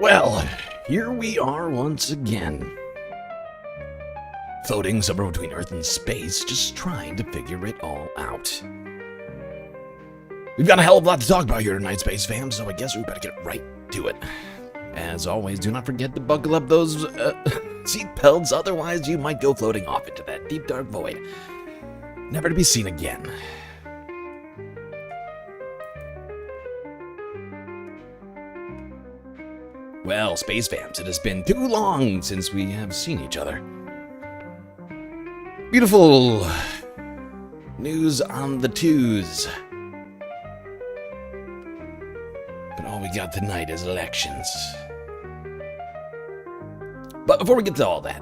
Well, here we are once again. Floating somewhere between Earth and space, just trying to figure it all out. We've got a hell of a lot to talk about here tonight, Space Fam, so I guess we better get right to it. As always, do not forget to buckle up those seat belts, otherwise you might go floating off into that deep dark void, never to be seen again. Well, Space Fams, it has been too long since we have seen each other. Beautiful news on the twos. But all we got tonight is elections. But before we get to all that,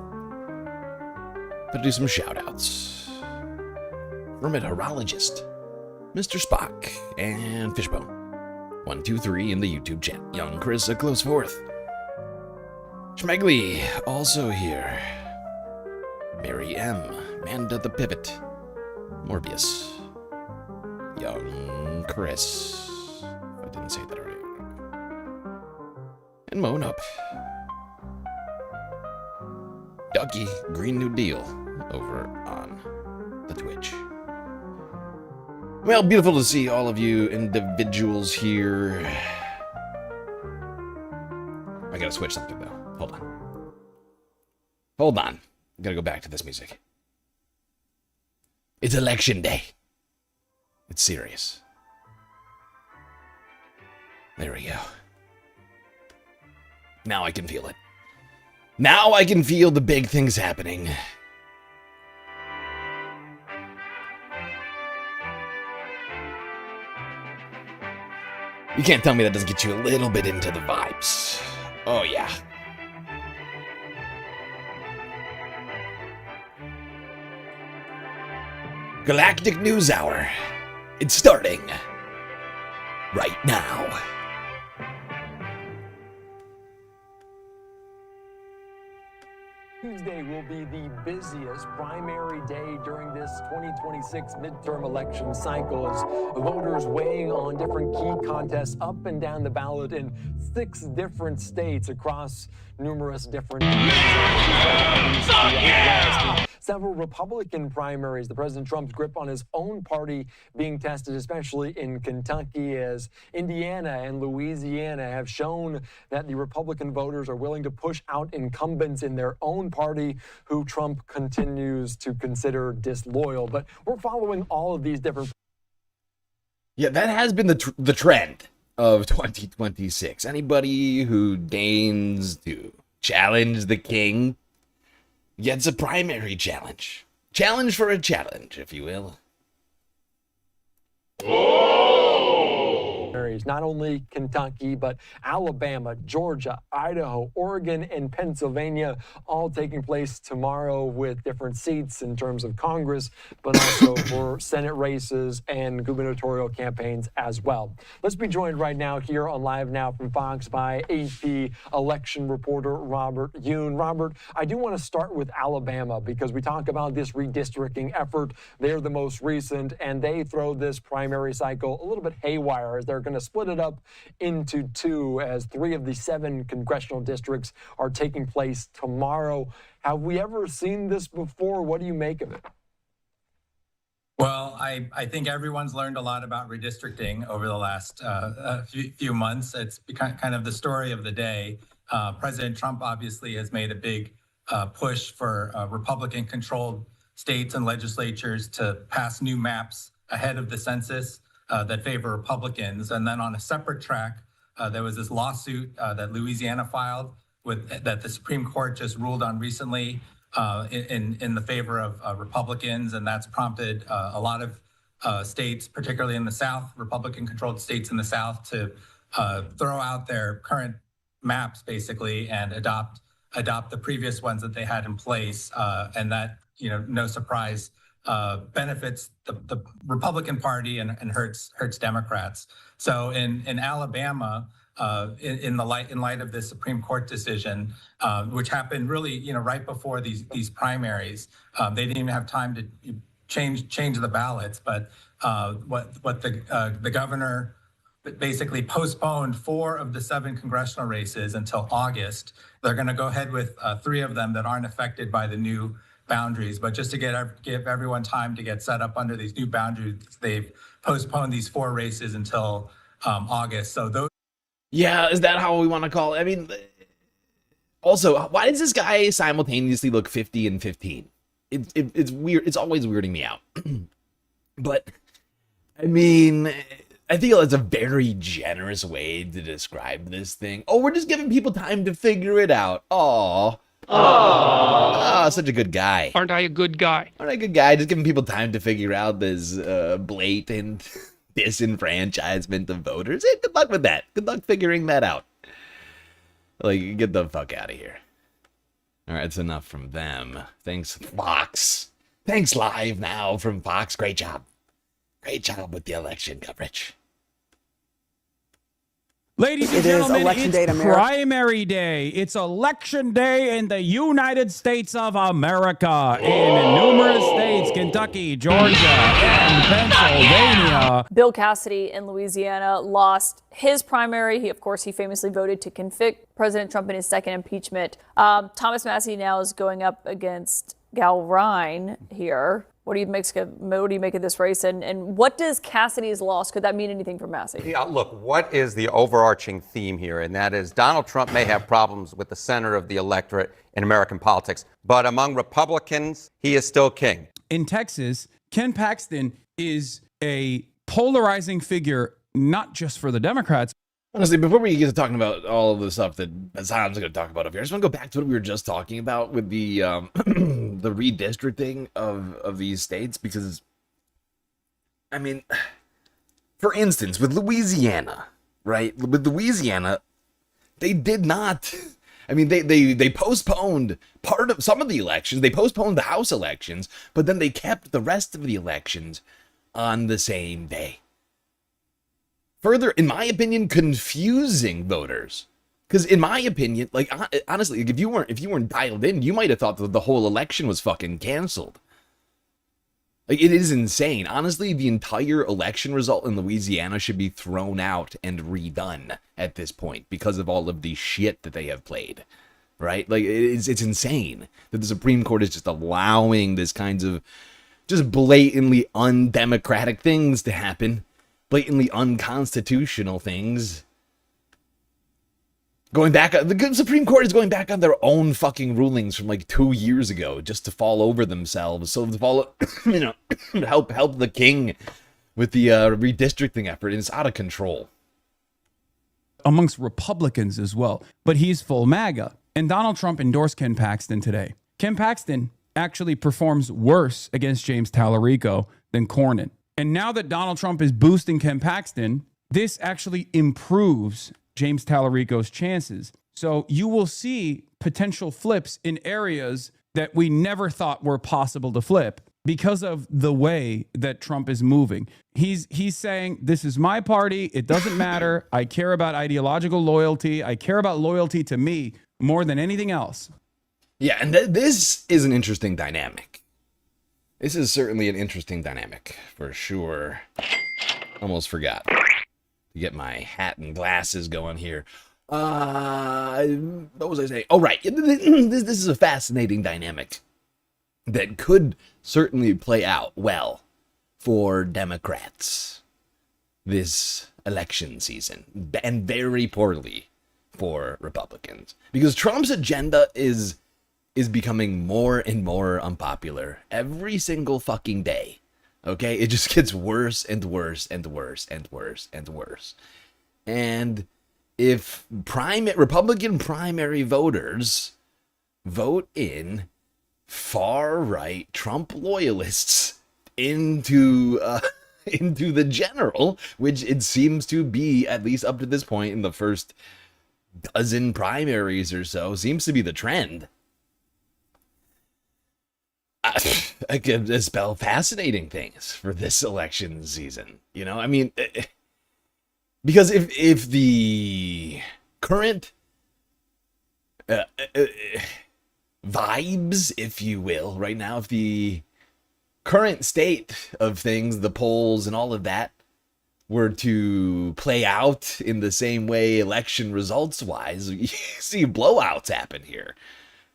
let's do some shout-outs. Hermit Horologist, Mr. Spock, and Fishbone. 1, 2, 3 in the YouTube chat. Young Chris, a close fourth. Schmegley, also here. Mary M, Manda the Pivot. Morbius. Young Chris. I didn't say that already. And Moan Up. Ducky, Green New Deal, over on the Twitch. Well, beautiful to see all of you individuals here. I gotta switch something, though. Hold on. I gotta go back to this music. It's election day. It's serious. There we go. Now I can feel it. Now I can feel the big things happening. You can't tell me that doesn't get you a little bit into the vibes. Oh, yeah. Galactic News Hour. It's starting right now. Tuesday will be the busiest primary day during this 2026 midterm election cycle as voters weighing on different key contests up and down the ballot in 6 different states across numerous different several Republican primaries. The President Trump's grip on his own party being tested, especially in Kentucky, as Indiana and Louisiana have shown that the Republican voters are willing to push out incumbents in their own party who Trump continues to consider disloyal. But we're following all of these different... Yeah, that has been the trend of 2026. Anybody who deigns to challenge the king gets a primary challenge. Challenge for a challenge, if you will. Not only Kentucky, but Alabama, Georgia, Idaho, Oregon, and Pennsylvania, all taking place tomorrow with different seats in terms of Congress, but also for Senate races and gubernatorial campaigns as well. Let's be joined right now here on Live Now from Fox by AP election reporter Robert Yoon. Robert, I do want to start with Alabama because we talk about this redistricting effort. They're the most recent, and they throw this primary cycle a little bit haywire as they're going to split it up into 2 as 3 of the 7 congressional districts are taking place tomorrow. Have we ever seen this before? What do you make of it? Well, I think everyone's learned a lot about redistricting over the last few months. It's kind of the story of the day. President Trump obviously has made a big push for Republican-controlled states and legislatures to pass new maps ahead of the census that favor Republicans. And then on a separate track, there was this lawsuit that Louisiana filed that the Supreme Court just ruled on recently in the favor of Republicans. And that's prompted a lot of states, particularly in the South, Republican-controlled states in the South, to throw out their current maps, basically, and adopt the previous ones that they had in place. And that, no surprise, benefits the Republican Party and hurts Democrats. So in Alabama, in light of this Supreme Court decision, which happened really right before these primaries, they didn't even have time to change the ballots. But what the governor basically postponed 4 of the 7 congressional races until August. They're going to go ahead with 3 of them that aren't affected by the new boundaries. But just to give everyone time to get set up under these new boundaries, they've postponed these 4 races until August. So those. Yeah, is that how we want to call it? I mean, also, why does this guy simultaneously look 50 and 15? It's weird. It's always weirding me out. But, I mean, I feel it's a very generous way to describe this thing. Oh, we're just giving people time to figure it out. Aww. Oh, such a good guy. Aren't I a good guy? Aren't I a good guy? Just giving people time to figure out this blatant disenfranchisement of voters. Hey, good luck with that. Good luck figuring that out. Like, get the fuck out of here. All right, it's enough from them. Thanks, Fox. Thanks, Live Now from Fox. Great job. Great job with the election coverage. Ladies and gentlemen, it's primary day. It's election day in the United States of America. In numerous states, Kentucky, Georgia, and Pennsylvania. Bill Cassidy in Louisiana lost his primary. He famously voted to convict President Trump in his second impeachment. Thomas Massie now is going up against Gal Ryan here. What do you make of this race, and what does Cassidy's loss, could that mean anything for Massie? Yeah, look, what is the overarching theme here? And that is Donald Trump may have problems with the center of the electorate in American politics, but among Republicans, he is still king. In Texas, Ken Paxton is a polarizing figure, not just for the Democrats. Honestly, before we get to talking about all of the stuff that Hassan's going to talk about up here, I just want to go back to what we were just talking about with the the redistricting of these states, because, I mean, for instance, with Louisiana, right? With Louisiana, they did not. I mean, they postponed some of the elections. They postponed the House elections, but then they kept the rest of the elections on the same day. Further, in my opinion, confusing voters. Because in my opinion, like, honestly, if you weren't dialed in, you might have thought that the whole election was fucking canceled. Like, it is insane. Honestly, the entire election result in Louisiana should be thrown out and redone at this point because of all of the shit that they have played. Right? Like, it's insane that the Supreme Court is just allowing this kinds of just blatantly undemocratic things to happen. Blatantly unconstitutional things. The Supreme Court is going back on their own fucking rulings from like 2 years ago just to fall over themselves. So to follow, help the king with the redistricting effort. And it's out of control. Amongst Republicans as well. But he's full MAGA. And Donald Trump endorsed Ken Paxton today. Ken Paxton actually performs worse against James Tallarico than Cornyn. And now that Donald Trump is boosting Ken Paxton, this actually improves James Tallarico's chances. So you will see potential flips in areas that we never thought were possible to flip because of the way that Trump is moving. He's saying, this is my party. It doesn't matter. I care about ideological loyalty. I care about loyalty to me more than anything else. Yeah, and this is an interesting dynamic. This is certainly an interesting dynamic, for sure. Almost forgot to get my hat and glasses going here. What was I saying? Oh, right. This is a fascinating dynamic that could certainly play out well for Democrats this election season, and very poorly for Republicans. Because Trump's agenda is becoming more and more unpopular every single fucking day. Okay? It just gets worse and worse and worse and worse and worse. And if Republican primary voters vote in far-right Trump loyalists into the general, which it seems to be, at least up to this point in the first dozen primaries or so, seems to be the trend. I could spell fascinating things for this election season. You know, I mean, because if the current vibes, if you will, right now, if the current state of things, the polls and all of that were to play out in the same way election results wise, you see blowouts happen here.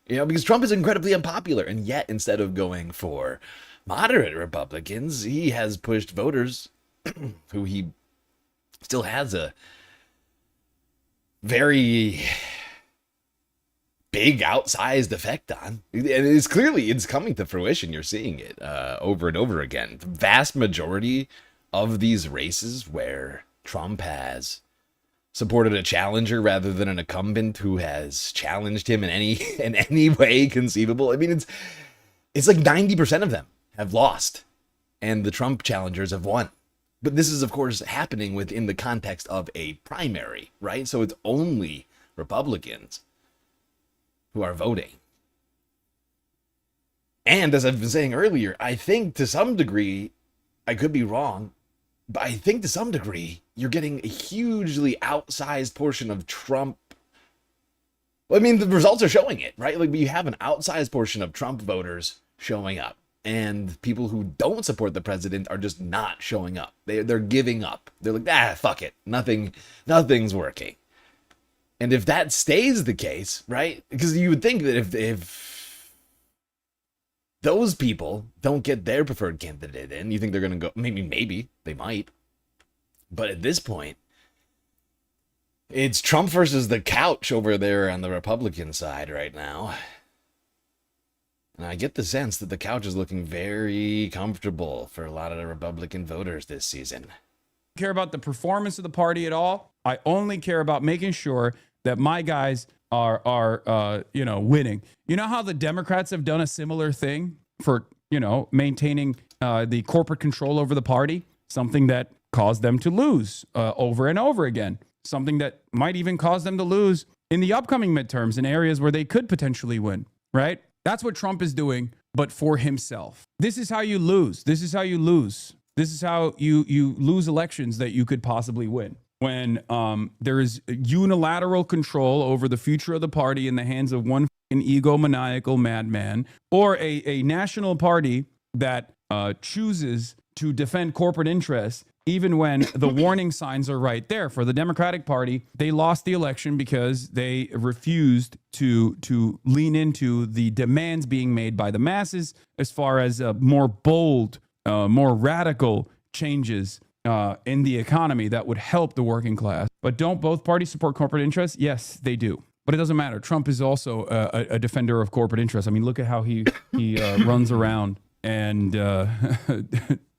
You know, because Trump is incredibly unpopular, and yet instead of going for moderate Republicans, he has pushed voters who he still has a very big outsized effect on. And it's coming to fruition. You're seeing it over and over again. The vast majority of these races where Trump has supported a challenger rather than an incumbent who has challenged him in any way conceivable. I mean, it's like 90% of them have lost, and the Trump challengers have won. But this is, of course, happening within the context of a primary, right? So it's only Republicans who are voting. And as I've been saying earlier, I think to some degree, I could be wrong, but I think to some degree, you're getting a hugely outsized portion of Trump. I mean, the results are showing it, right? Like, you have an outsized portion of Trump voters showing up, and people who don't support the president are just not showing up. They're giving up. They're like, fuck it. Nothing's working. And if that stays the case, right? Because you would think that if those people don't get their preferred candidate in, you think they're going to go, maybe they might. But at this point, it's Trump versus the couch over there on the Republican side right now. And I get the sense that the couch is looking very comfortable for a lot of the Republican voters this season. Care about the performance of the party at all. I only care about making sure that my guys are winning. You know how the Democrats have done a similar thing for, maintaining the corporate control over the party, something that caused them to lose over and over again, something that might even cause them to lose in the upcoming midterms in areas where they could potentially win, right? That's what Trump is doing, but for himself. This is how you lose. This is how you lose. This is how you lose elections that you could possibly win. When there is unilateral control over the future of the party in the hands of one egomaniacal madman, or a national party that chooses to defend corporate interests, even when the warning signs are right there. For the Democratic Party, they lost the election because they refused to lean into the demands being made by the masses as far as more bold, more radical changes in the economy that would help the working class. But don't both parties support corporate interests? Yes, they do. But it doesn't matter. Trump is also a defender of corporate interests. I mean, look at how he runs around and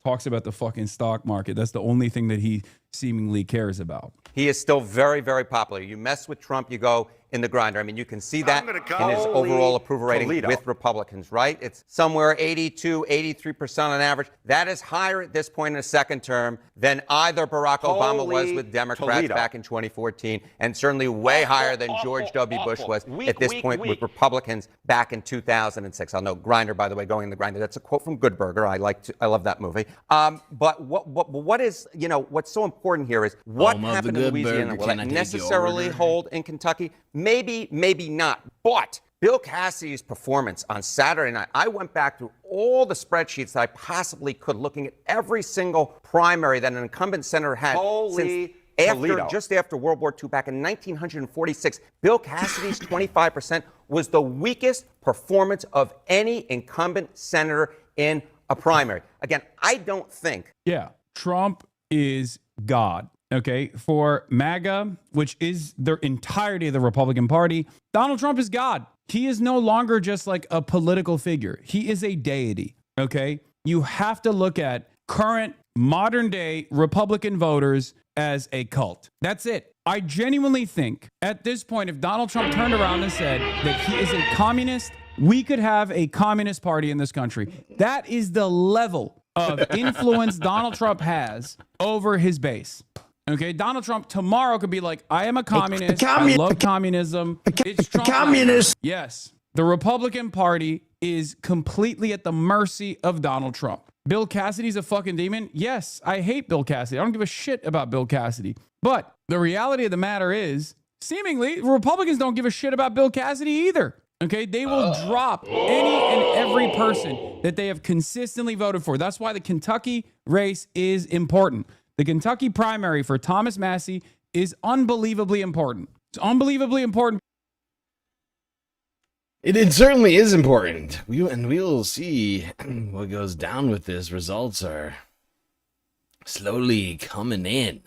talks about the fucking stock market. That's the only thing that he seemingly cares about. He is still very, very popular. You mess with Trump, you go in the grinder. I mean, you can see that in his overall approval rating with Republicans, right? It's somewhere 82, 83% on average. That is higher at this point in the second term than either Barack Obama was with Democrats back in 2014, and certainly way higher than George W. Bush was at this point with Republicans back in 2006. I'll know Grinder, by the way, going in the grinder. That's a quote from Good Burger. I love that movie. But what is, what's so important here is what happened in Louisiana. Will that necessarily hold in Kentucky? Maybe, maybe not. But Bill Cassidy's performance on Saturday night, I went back through all the spreadsheets that I possibly could, looking at every single primary that an incumbent senator had since just after World War II, back in 1946. Bill Cassidy's 25% was the weakest performance of any incumbent senator in a primary. Again, I don't think. Yeah, Trump is God. Okay, for MAGA, which is the entirety of the Republican Party, Donald Trump is God. He is no longer just like a political figure. He is a deity. Okay, you have to look at current modern day Republican voters as a cult. That's it. I genuinely think at this point, if Donald Trump turned around and said that he is a communist, we could have a communist party in this country. That is the level of influence Donald Trump has over his base. Okay, Donald Trump tomorrow could be like, I am a communist. I love communism. It's Trump. Communist. Yes. The Republican Party is completely at the mercy of Donald Trump. Bill Cassidy's a fucking demon. Yes, I hate Bill Cassidy. I don't give a shit about Bill Cassidy. But the reality of the matter is, seemingly, Republicans don't give a shit about Bill Cassidy either. Okay, they will drop any and every person that they have consistently voted for. That's why the Kentucky race is important. The Kentucky primary for Thomas Massie is unbelievably important. It's unbelievably important. It certainly is important. We will see what goes down with this. Results are slowly coming in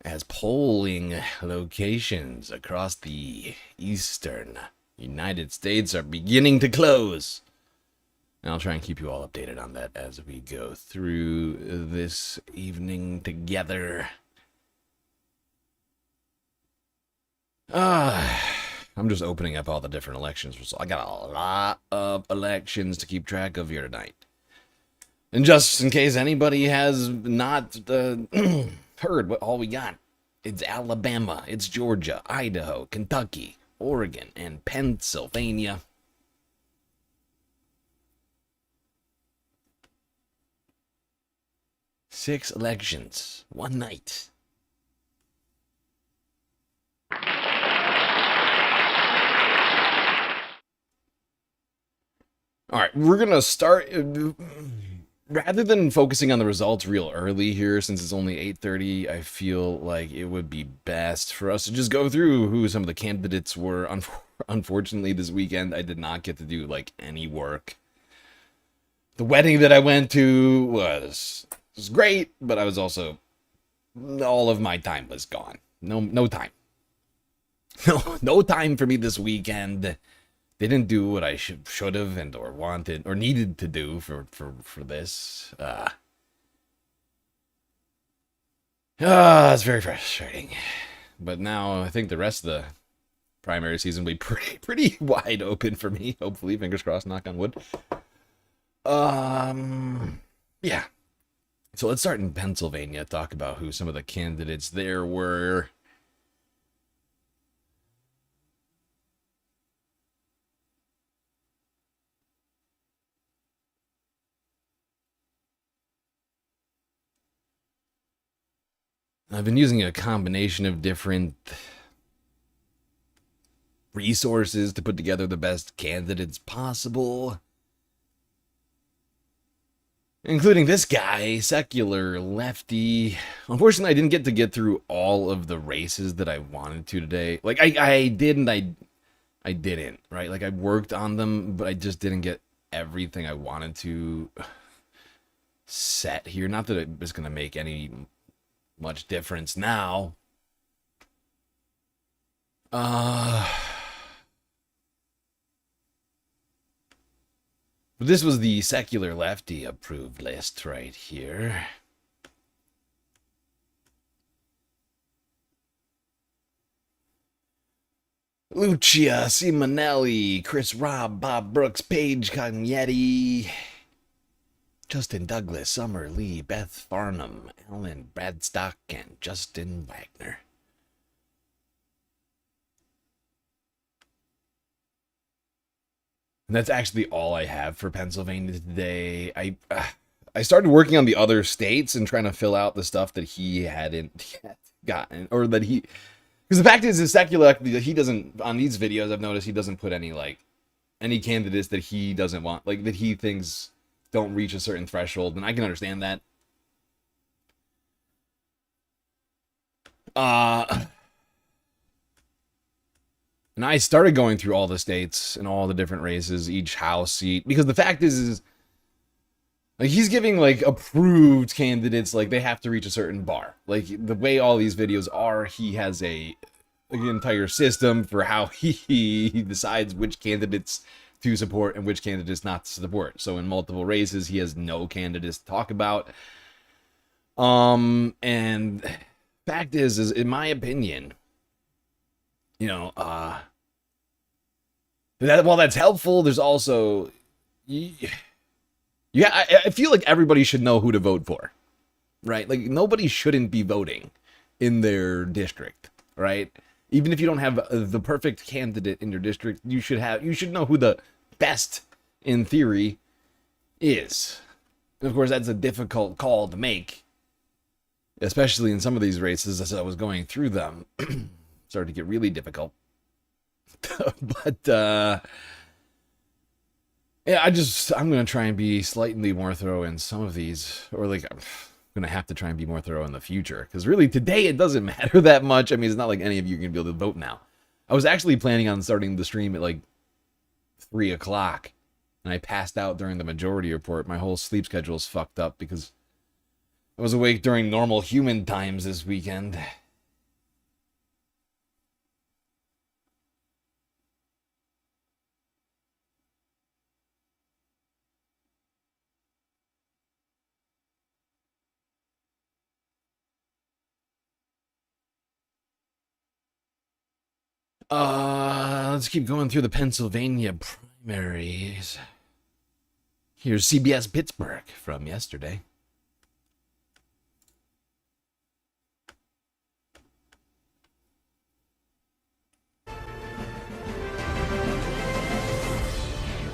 as polling locations across the eastern United States are beginning to close. And I'll try and keep you all updated on that as we go through this evening together. I'm just opening up all the different elections. So I got a lot of elections to keep track of here tonight. And just in case anybody has not heard what all we got, it's Alabama, it's Georgia, Idaho, Kentucky, Oregon, and Pennsylvania. Six elections, one night. All right, we're going to start, rather than focusing on the results real early here, since it's only 8:30, I feel like it would be best for us to just go through who some of the candidates were. Unfortunately, this weekend, I did not get to do, like, any work. The wedding that I went to was great, but I was also, all of my time was gone. No time. No time for me this weekend. They didn't do what I should have and or wanted or needed to do for this. It's very frustrating. But now I think the rest of the primary season will be pretty wide open for me. Hopefully, fingers crossed, knock on wood. Yeah. So let's start in Pennsylvania, talk about who some of the candidates there were. I've been using a combination of different resources to put together the best candidates possible. Including this guy, secular lefty. Unfortunately, I didn't get through all of the races that I wanted to today. Like, I did and I didn't, right? Like, I worked on them, but I just didn't get everything I wanted to set here. Not that it was going to make any much difference now. But this was the secular lefty approved list right here. Lucia Simonelli, Chris Robb, Bob Brooks, Paige Cognetti, Justin Douglas, Summer Lee, Beth Farnham, Alan Bradstock, and Justin Wagner. And that's actually all I have for Pennsylvania today. I started working on the other states and trying to fill out the stuff that he hadn't yet gotten, or that he, because the fact is, his secular, he doesn't, on these videos, I've noticed he doesn't put any, like, any candidates that he doesn't want, like, that he thinks don't reach a certain threshold, and I can understand that. And I started going through all the states and all the different races, each house seat, because the fact is like, he's giving, like, approved candidates, like, they have to reach a certain bar. Like, the way all these videos are, he has an entire system for how he decides which candidates to support and which candidates not to support. So in multiple races, he has no candidates to talk about. And fact is in my opinion, you know, that while that's helpful, there's also, I feel like everybody should know who to vote for, right? Like, nobody shouldn't be voting in their district, right? Even if you don't have the perfect candidate in your district, you should know who the best, in theory, is. And of course, that's a difficult call to make, especially in some of these races as I was going through them. Started to get really difficult. But, yeah, I'm going to try and be slightly more thorough in some of these, or like, going to have to try and be more thorough in the future. Because really, today, it doesn't matter that much. I mean, it's not like any of you can be able to vote now. I was actually planning on starting the stream at like 3 o'clock. And I passed out during the majority report. My whole sleep schedule is fucked up because I was awake during normal human times this weekend. Let's keep going through the Pennsylvania primaries. Here's CBS Pittsburgh from yesterday.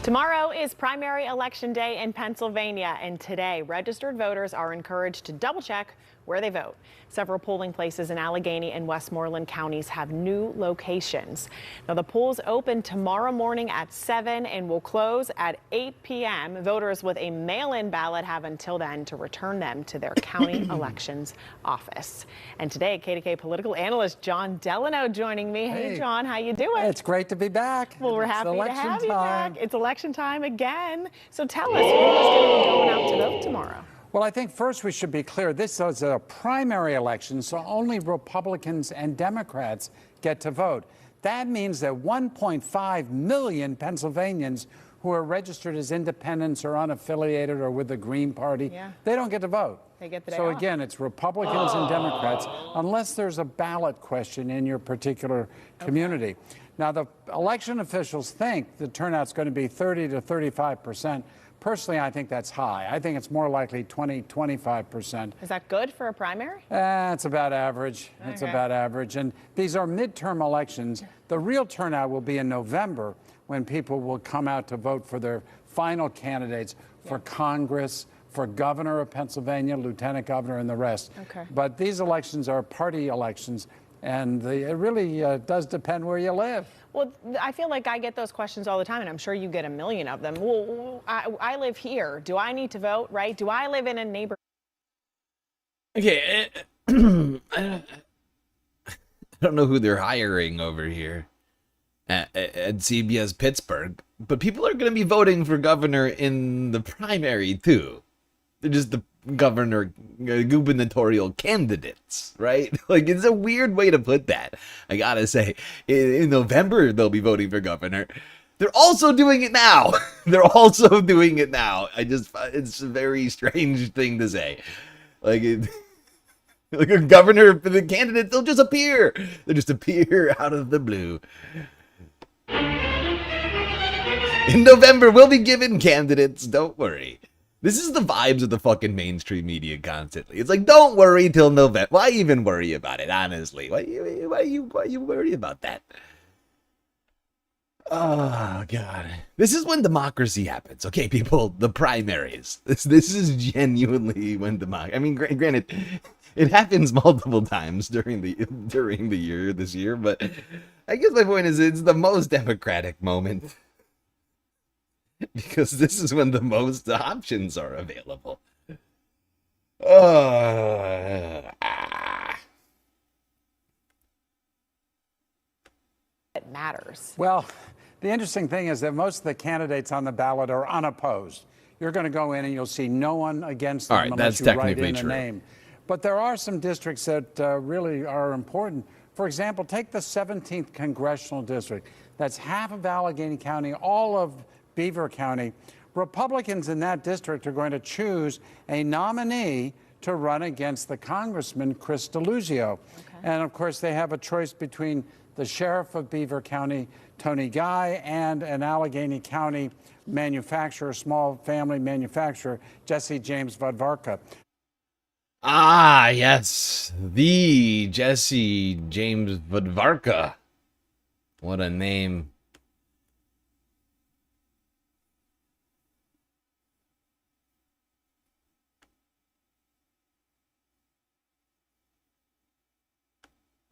Tomorrow is primary election day in Pennsylvania, and today registered voters are encouraged to double check where they vote. Several polling places in Allegheny and Westmoreland counties have new locations. Now, the polls open tomorrow morning at 7 and will close at 8 p.m. Voters with a mail-in ballot have until then to return them to their county elections office. And today, KDK political analyst John Delano joining me. Hey, John, how you doing? It's great to be back. Well, we're It's happy to election have you time. back. It's election time again. So tell us, who is going to be going out to vote tomorrow? Well, I think first we should be clear. This is a primary election, so only Republicans and Democrats get to vote. That means that 1.5 million Pennsylvanians who are registered as independents or unaffiliated or with the Green Party, they don't get to vote. They get the day So off. again, it's Republicans and Democrats, unless there's a ballot question in your particular community. Now, the election officials think the turnout's going to be 30 to 35%. Personally, I think that's high. I think it's more likely 20, 25%. Is that good for a primary? It's about average. It's about average. And these are midterm elections. The real turnout will be in November when people will come out to vote for their final candidates for Congress, for governor of Pennsylvania, lieutenant governor, and the rest. But these elections are party elections, and it really does depend where you live. Well, I feel like I get those questions all the time, and I'm sure you get a million of them. Well, I live here. Do I need to vote, right? Do I live in a neighborhood? Okay, I don't know who they're hiring over here at CBS Pittsburgh, but people are going to be voting for governor in the primary, too. They're just the gubernatorial candidates, right? Like, it's a weird way to put that. I gotta say, in November, they'll be voting for governor. They're also doing it now. It's a very strange thing to say. Like, like a governor for the candidate, they'll just appear. They'll just appear out of the blue. In November, we'll be given candidates, don't worry. This is the vibes of the fucking mainstream media constantly. It's like, don't worry till November. Why even worry about it, honestly? Why you worry about that? Oh, God. This is when democracy happens. Okay, people, the primaries. This is genuinely when democracy... I mean, granted, it happens multiple times during the year, this year, but I guess my point is it's the most democratic moment. Because this is when the most options are available. It matters. Well, the interesting thing is that most of the candidates on the ballot are unopposed. You're going to go in and you'll see no one against them unless you write in a name. But there are some districts that really are important. For example, take the 17th Congressional District. That's half of Allegheny County, all of Beaver County. Republicans in that district are going to choose a nominee to run against the Congressman, Chris DeLuzio. And of course, they have a choice between the sheriff of Beaver County, Tony Guy, and an Allegheny County manufacturer, small family manufacturer, Jesse James Vodvarka. Ah, yes. The Jesse James Vodvarka. What a name.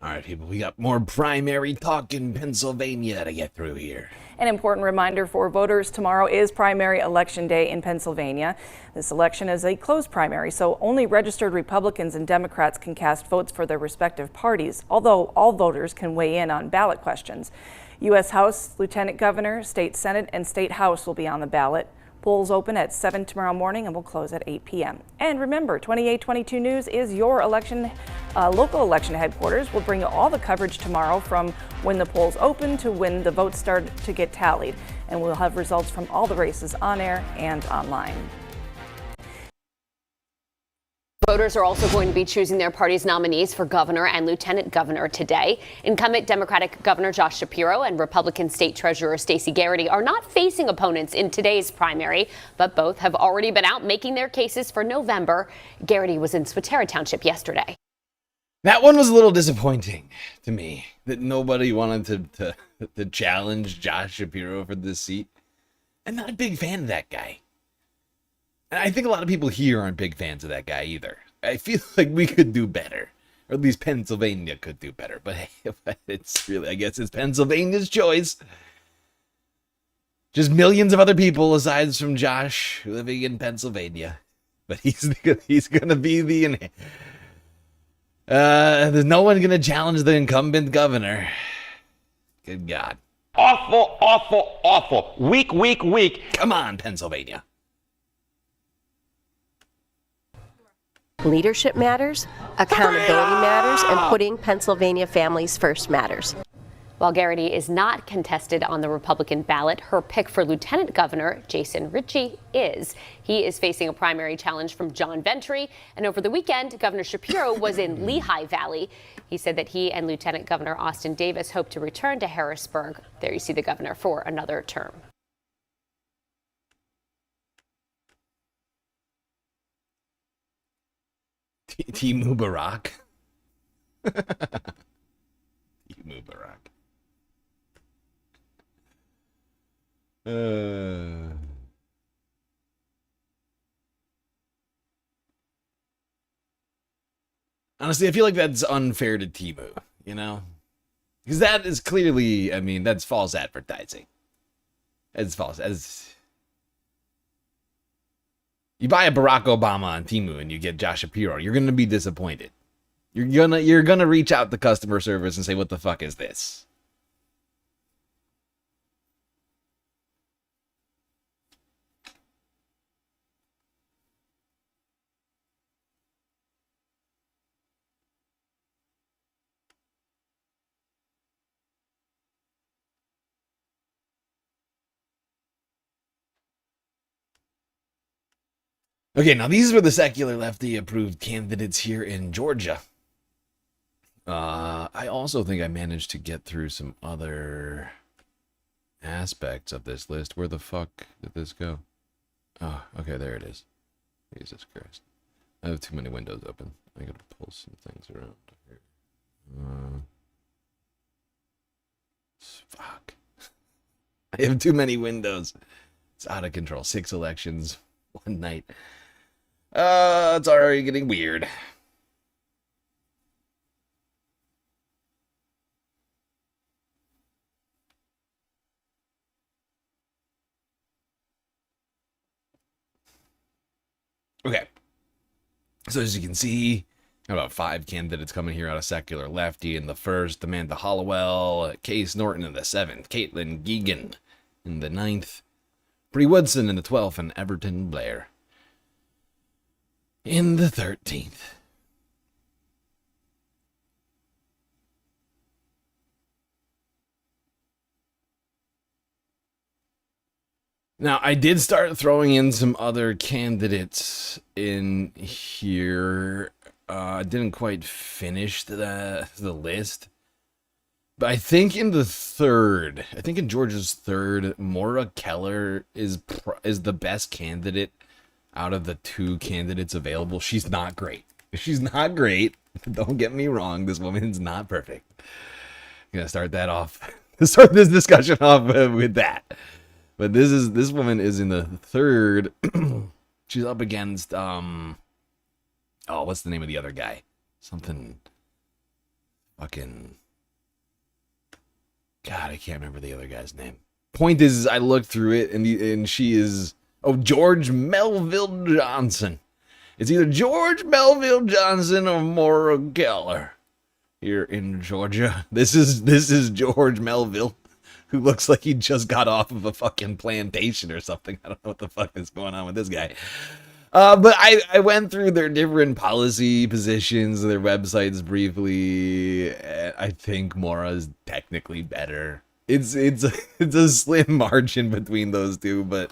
All right, people, we got more primary talk in Pennsylvania to get through here. An important reminder for voters, tomorrow is primary election day in Pennsylvania. This election is a closed primary, so only registered Republicans and Democrats can cast votes for their respective parties, although all voters can weigh in on ballot questions. U.S. House, Lieutenant Governor, State Senate, and State House will be on the ballot. Polls open at 7 tomorrow morning and will close at 8 p.m. And remember, 2822 News is your local election headquarters. We'll bring you all the coverage tomorrow from when the polls open to when the votes start to get tallied. And we'll have results from all the races on air and online. Voters are also going to be choosing their party's nominees for governor and lieutenant governor today. Incumbent Democratic Governor Josh Shapiro and Republican State Treasurer Stacey Garrity are not facing opponents in today's primary, but both have already been out making their cases for November. Garrity was in Swatara Township yesterday. That one was a little disappointing to me, that nobody wanted to challenge Josh Shapiro for this seat. I'm not a big fan of that guy. And I think a lot of people here aren't big fans of that guy either. I feel like we could do better. Or at least Pennsylvania could do better. But hey, it's really, I guess it's Pennsylvania's choice. Just millions of other people aside from Josh living in Pennsylvania. But he's going to be the... there's no one going to challenge the incumbent governor. Good God. Awful, awful, awful. Weak, weak, weak. Come on, Pennsylvania. Leadership matters, accountability matters, and putting Pennsylvania families first matters. While Garrity is not contested on the Republican ballot, her pick for lieutenant governor, Jason Ritchie, is. He is facing a primary challenge from John Ventry. And over the weekend, Governor Shapiro was in Lehigh Valley. He said that he and Lieutenant Governor Austin Davis hope to return to Harrisburg. There you see the governor for another term. Timu Barack. Timu Barack. Honestly, I feel like that's unfair to Timu, you know? Because that is clearly, I mean, that's false advertising. It's false. You buy a Barack Obama on Temu and you get Josh Shapiro, you're gonna be disappointed. You're gonna reach out to customer service and say, "What the fuck is this?" Okay, now these were the secular lefty approved candidates here in Georgia. I also think I managed to get through some other aspects of this list. Where the fuck did this go? Oh, okay, there it is. Jesus Christ. I have too many windows open. I gotta pull some things around here. Fuck. I have too many windows. It's out of control. 6 elections, one night. It's already getting weird. Okay. So as you can see, about 5 candidates coming here out of secular lefty in the 1st, Amanda Hollowell, Case Norton in the 7th, Caitlin Geegan in the 9th, Bree Woodson in the 12th, and Everton Blair in the 13th. Now, I did start throwing in some other candidates in here. I didn't quite finish the list. But I think in the 3rd, I think in Georgia's 3rd, Maura Keller is the best candidate out of the 2 candidates available. She's not great. She's not great. Don't get me wrong. This woman's not perfect. I'm gonna start that off. Start this discussion off with that. But this woman is in the 3rd. She's up against what's the name of the other guy? Something fucking... God, I can't remember the other guy's name. Point is, I looked through it, and she is... Oh, George Melville Johnson. It's either George Melville Johnson or Maura Geller here in Georgia. This is George Melville, who looks like he just got off of a fucking plantation or something. I don't know what the fuck is going on with this guy. But I went through their different policy positions, their websites briefly. I think Maura's technically better. It's a slim margin between those two, but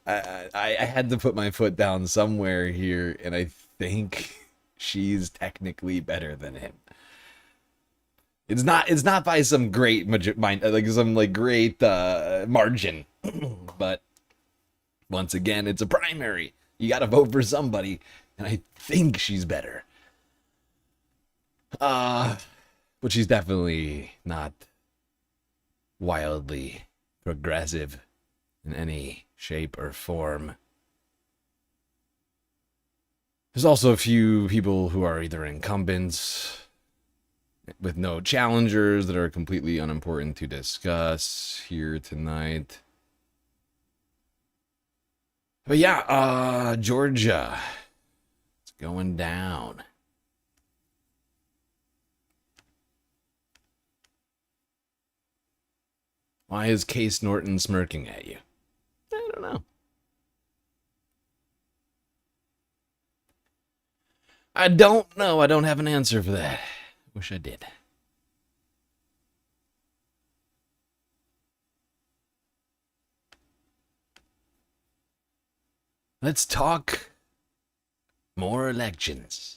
I had to put my foot down somewhere here, and I think she's technically better than him. It's not by some great great margin, but once again, it's a primary. You got to vote for somebody, and I think she's better. But she's definitely not wildly progressive in any shape or form. There's also a few people who are either incumbents with no challengers that are completely unimportant to discuss here tonight. But yeah, Georgia, it's going down. Why is Case Norton smirking at you? I don't know. I don't know. I don't have an answer for that. Wish I did. Let's talk more elections.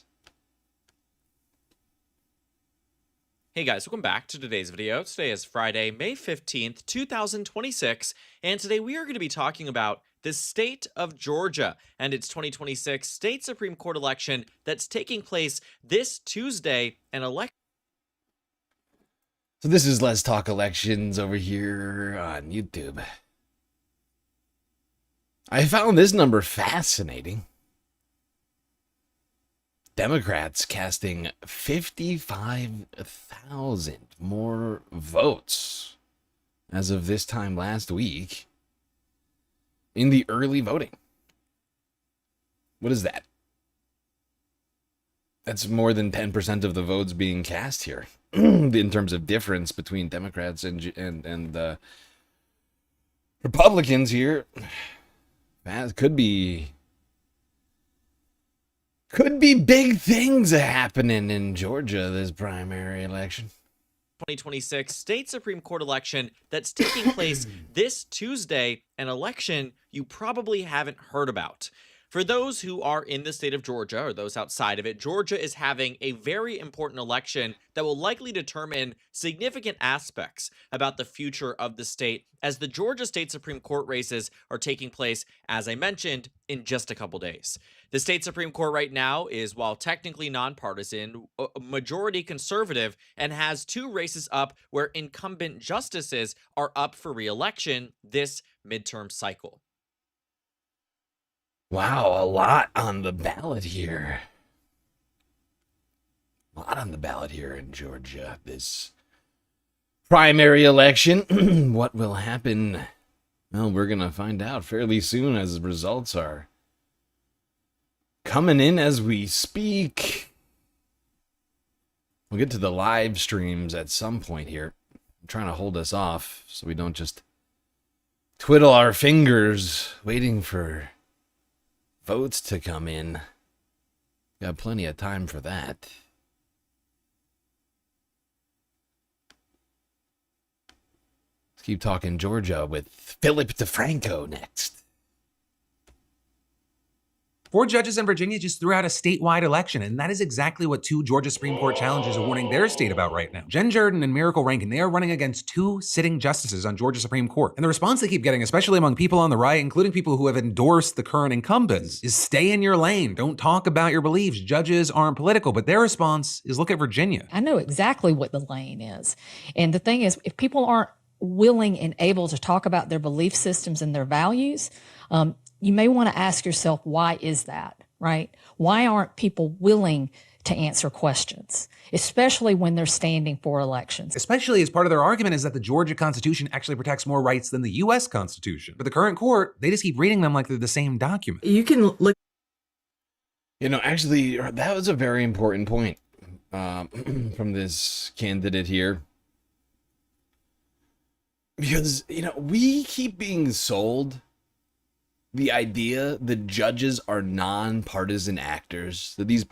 Hey guys, welcome back to today's video. Today is Friday, May 15th, 2026, and today we are going to be talking about the state of Georgia and its 2026 state Supreme Court election that's taking place this Tuesday, and So this is Let's Talk Elections over here on YouTube. I found this number fascinating. Democrats casting 55,000 more votes as of this time last week in the early voting. What is that? That's more than 10% of the votes being cast here in terms of difference between Democrats and Republicans here. That could be big things happening in Georgia this primary election. 2026 state Supreme Court election that's taking place this Tuesday, an election you probably haven't heard about. For those who are in the state of Georgia or those outside of it, Georgia is having a very important election that will likely determine significant aspects about the future of the state, as the Georgia State Supreme Court races are taking place, as I mentioned, in just a couple days. The state Supreme Court right now is, while technically nonpartisan, majority conservative, and has two races up where incumbent justices are up for re-election this midterm cycle. Wow, a lot on the ballot here. A lot on the ballot here in Georgia. This primary election. What will happen? Well, we're going to find out fairly soon as the results are coming in as we speak. We'll get to the live streams at some point here. I'm trying to hold us off so we don't just twiddle our fingers waiting for votes to come in. Got plenty of time for that. Let's keep talking Georgia with Philip DeFranco next. 4 judges in Virginia just threw out a statewide election, and that is exactly what 2 Georgia Supreme Court challengers are warning their state about right now. Jen Jordan and Miracle Rankin, they are running against 2 sitting justices on Georgia Supreme Court. And the response they keep getting, especially among people on the right, including people who have endorsed the current incumbents, is stay in your lane. Don't talk about your beliefs. Judges aren't political. But their response is look at Virginia. I know exactly what the lane is. And the thing is, if people aren't willing and able to talk about their belief systems and their values, you may want to ask yourself, why is that, right? Why aren't people willing to answer questions, especially when they're standing for elections. Especially as part of their argument is that the Georgia Constitution actually protects more rights than the U.S. Constitution. But the current court, they just keep reading them like they're the same document. You can look. You know, actually, that was a very important point from this candidate here. Because, you know, we keep being sold the idea that judges are non-partisan actors, that these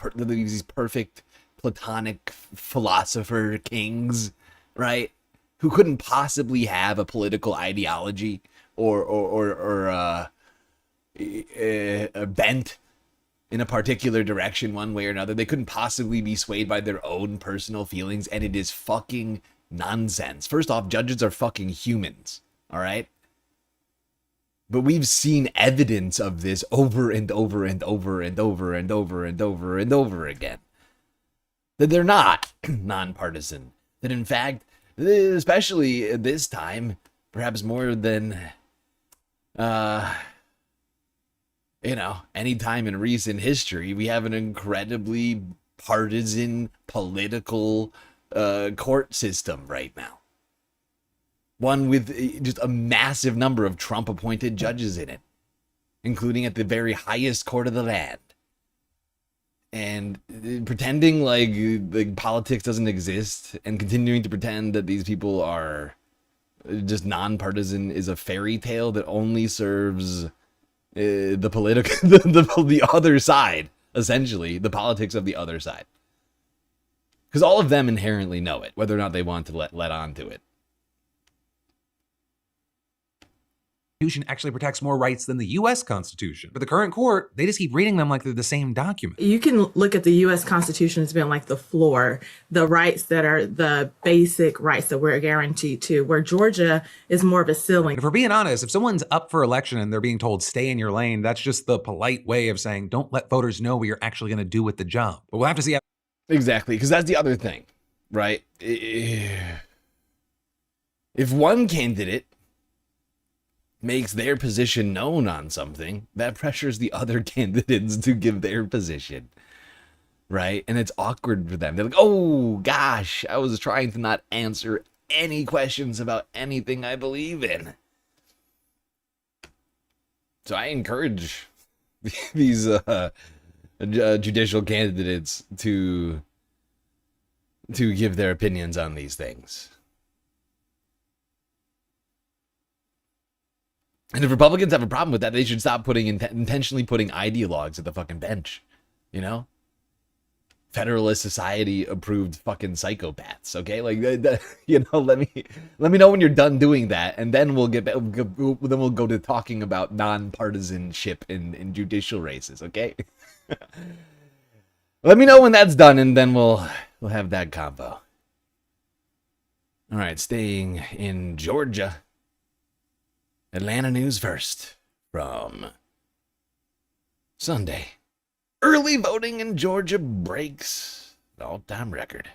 perfect platonic philosopher kings, right? Who couldn't possibly have a political ideology or a bent in a particular direction one way or another. They couldn't possibly be swayed by their own personal feelings, and it is fucking nonsense. First off, judges are fucking humans, all right? But we've seen evidence of this over and over and over and over and over and over and over again. That they're not nonpartisan. That in fact, especially at this time, perhaps more than any time in recent history, we have an incredibly partisan political court system right now. One with just a massive number of Trump-appointed judges in it, including at the very highest court of the land. And pretending like politics doesn't exist and continuing to pretend that these people are just nonpartisan is a fairy tale that only serves the political, the other side, essentially, the politics of the other side. Because all of them inherently know it, whether or not they want to let on to it. Constitution actually protects more rights than the U.S. Constitution. But the current court, they just keep reading them like they're the same document. You can look at the U.S. Constitution as being like the floor, the rights that are the basic rights that we're guaranteed to, where Georgia is more of a ceiling. If we're being honest, if someone's up for election and they're being told stay in your lane, that's just the polite way of saying don't let voters know what you're actually going to do with the job. But we'll have to see how. Exactly, because that's the other thing, right? If one candidate makes their position known on something, that pressures the other candidates to give their position, right? And it's awkward for them. They're like, oh gosh, I was trying to not answer any questions about anything I believe in. So I encourage these judicial candidates to give their opinions on these things. And if Republicans have a problem with that, they should stop intentionally putting ideologues at the fucking bench, you know? Federalist Society approved fucking psychopaths, okay? Like, let me know when you're done doing that, and then we'll go to talking about nonpartisanship in judicial races, okay? Let me know when that's done, and then we'll have that combo. All right, staying in Georgia. Atlanta news first from Sunday. Early voting in Georgia breaks the all-time record.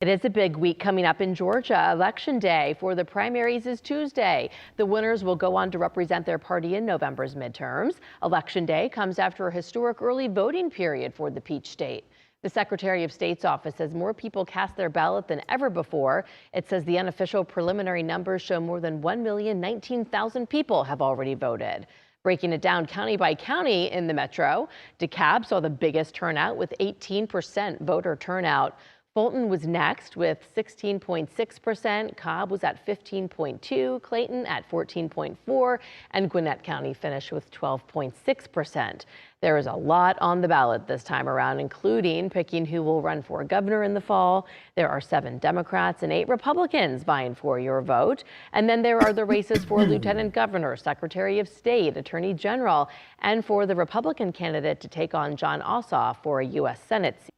It is a big week coming up in Georgia. Election day for the primaries is Tuesday. The winners will go on to represent their party in November's midterms. Election day comes after a historic early voting period for the Peach State. The Secretary of State's office says more people cast their ballot than ever before. It says the unofficial preliminary numbers show more than 1,019,000 people have already voted. Breaking it down county by county in the metro, DeKalb saw the biggest turnout with 18% voter turnout. Fulton was next with 16.6%, Cobb was at 15.2%, Clayton at 14.4%, and Gwinnett County finished with 12.6%. There is a lot on the ballot this time around, including picking who will run for governor in the fall. There are 7 Democrats and 8 Republicans vying for your vote. And then there are the races for Lieutenant Governor, Secretary of State, Attorney General, and for the Republican candidate to take on Jon Ossoff for a U.S. Senate seat.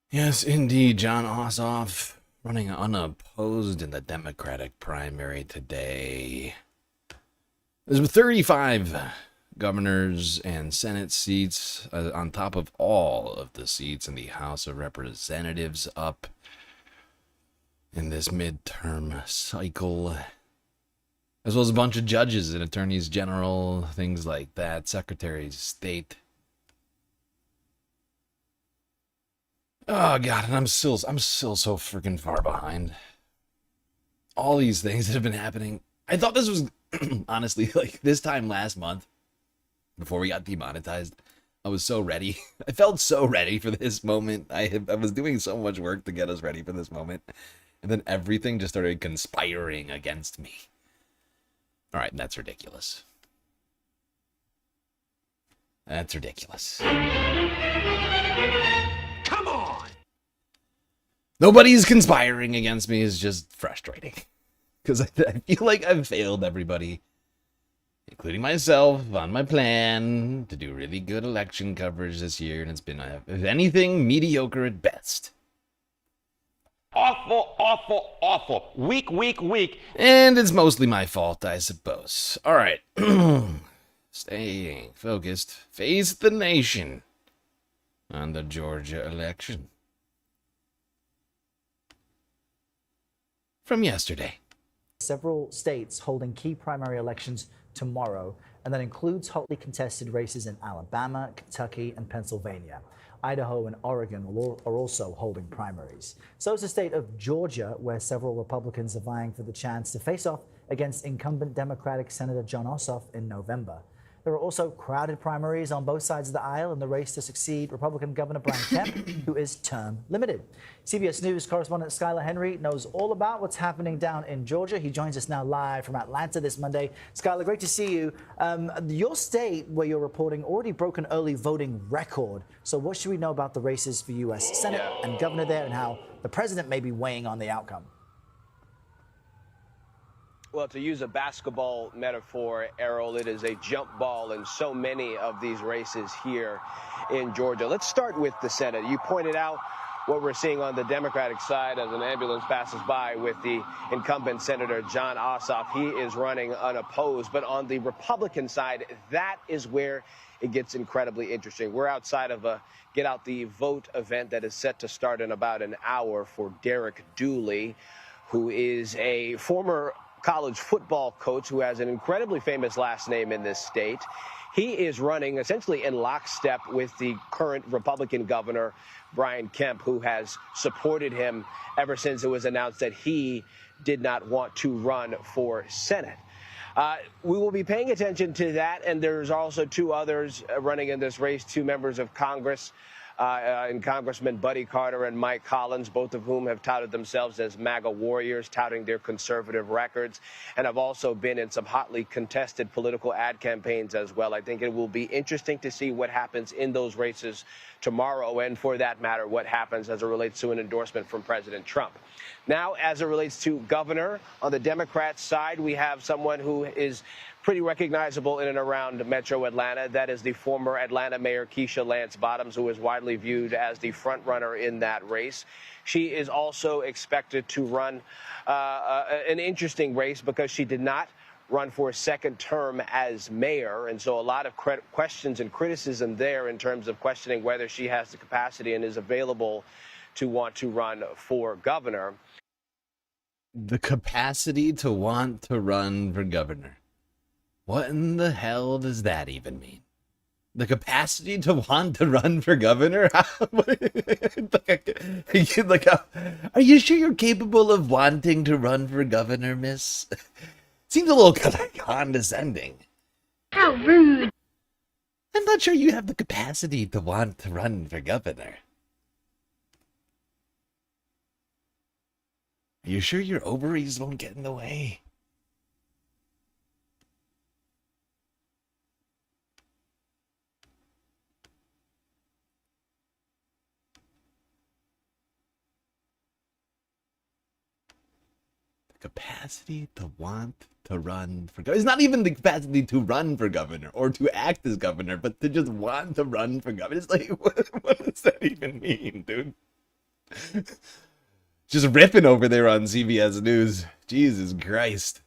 Yes, indeed, Jon Ossoff running unopposed in the Democratic primary today. There's 35 governors and Senate seats on top of all of the seats in the House of Representatives up in this midterm cycle. as well as a bunch of judges and attorneys general, things like that, secretaries of state. Oh God, and I'm still so freaking far behind. All these things that have been happening. I thought this was honestly like this time last month, before we got demonetized. I was so ready. I felt so ready for this moment. I was doing so much work to get us ready for this moment, and then everything just started conspiring against me. All right, that's ridiculous. That's ridiculous. Come on! Nobody's conspiring against me is just frustrating. Because I feel like I've failed everybody, including myself, on my plan to do really good election coverage this year. And it's been, if anything, mediocre at best. Awful, awful, awful. Weak, weak, weak. And it's mostly my fault, I suppose. All right. Staying focused. Face the nation on the Georgia election. From yesterday. Several states holding key primary elections tomorrow, and that includes hotly contested races in Alabama, Kentucky, and Pennsylvania. Idaho and Oregon are also holding primaries. So is the state of Georgia, where several Republicans are vying for the chance to face off against incumbent Democratic Senator Jon Ossoff in November. There are also crowded primaries on both sides of the aisle in the race to succeed Republican Governor Brian Kemp, who is term limited. CBS News correspondent Skylar Henry knows all about what's happening down in Georgia. He joins us now live from Atlanta this Monday. Skylar, great to see you. Your state, where you're reporting, already broke an early voting record. So what should we know about the races for U.S. Senate and governor there, and how the president may be weighing on the outcome? Well, to use a basketball metaphor, Errol, it is a jump ball in so many of these races here in Georgia. Let's start with the Senate. You pointed out what we're seeing on the Democratic side as an ambulance passes by with the incumbent Senator Jon Ossoff. He is running unopposed. But on the Republican side, that is where it gets incredibly interesting. We're outside of a Get Out the Vote event that is set to start in about an hour for Derek Dooley, who is a former college football coach who has an incredibly famous last name in this state. He is running essentially in lockstep with the current Republican governor, Brian Kemp, who has supported him ever since it was announced that he did not want to run for Senate. We will be paying attention to that, and there's also two others running in this race, two members of Congress, and Congressman Buddy Carter and Mike Collins, both of whom have touted themselves as MAGA warriors, touting their conservative records, and have also been in some hotly contested political ad campaigns as well. I think it will be interesting to see what happens in those races tomorrow, and for that matter, what happens as it relates to an endorsement from President Trump. Now, as it relates to governor, on the Democrat side, we have someone who is pretty recognizable in and around Metro Atlanta. That is the former Atlanta Mayor Keisha Lance Bottoms, who is widely viewed as the front runner in that race. She is also expected to run an interesting race because she did not run for a second term as mayor. And so a lot of questions and criticism there in terms of questioning whether she has the capacity and is available to want to run for governor. The capacity to want to run for governor. What in the hell does that even mean? The capacity to want to run for governor? Are you sure you're capable of wanting to run for governor, miss? Seems a little condescending. How rude. I'm not sure you have the capacity to want to run for governor. Are you sure your ovaries won't get in the way? Capacity to want to run for governor. It's not even the capacity to run for governor or to act as governor, but to just want to run for governor. It's like, what does that even mean, dude? Just ripping over there on CBS News. Jesus Christ.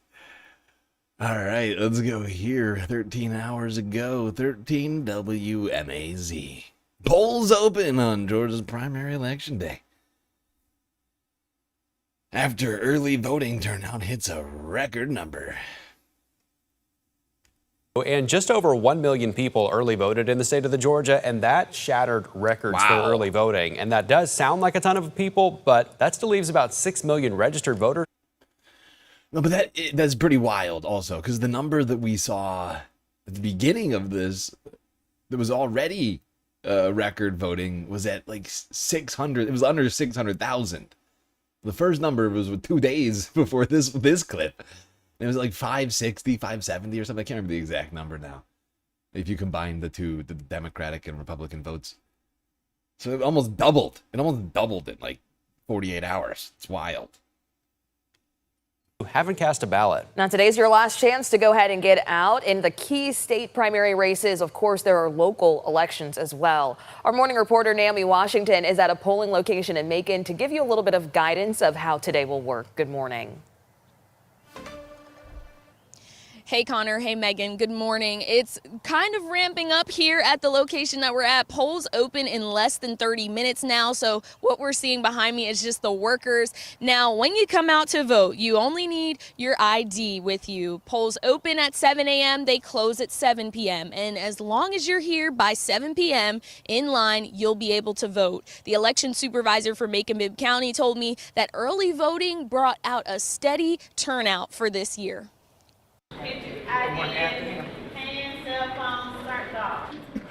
All right, let's go here. 13 hours ago, 13 WMAZ. Polls open on Georgia's primary election day. After early voting turnout hits a record number. And just over 1 million people early voted in the state of Georgia, and that shattered records for early voting. And that does sound like a ton of people, but that still leaves about 6 million registered voters. No, but that's pretty wild also, because the number that we saw at the beginning of this that was already record voting was at like 600. It was under 600,000. The first number was 2 days before this clip. It was like 560, 570 or something. I can't remember the exact number now. If you combine the Democratic and Republican votes. So it almost doubled. It almost doubled in like 48 hours. It's wild. Who haven't cast a ballot. Now, today's your last chance to go ahead and get out. In the key state primary races, of course, there are local elections as well. Our morning reporter, Naomi Washington, is at a polling location in Macon to give you a little bit of guidance of how today will work. Good morning. Hey Connor, hey Megan, good morning. It's kind of ramping up here at the location that we're at. Polls open in less than 30 minutes now, so what we're seeing behind me is just the workers. Now, when you come out to vote, you only need your ID with you. Polls open at 7 a.m., they close at 7 p.m., and as long as you're here by 7 p.m. in line, you'll be able to vote. The election supervisor for Macon-Bibb County told me that early voting brought out a steady turnout for this year.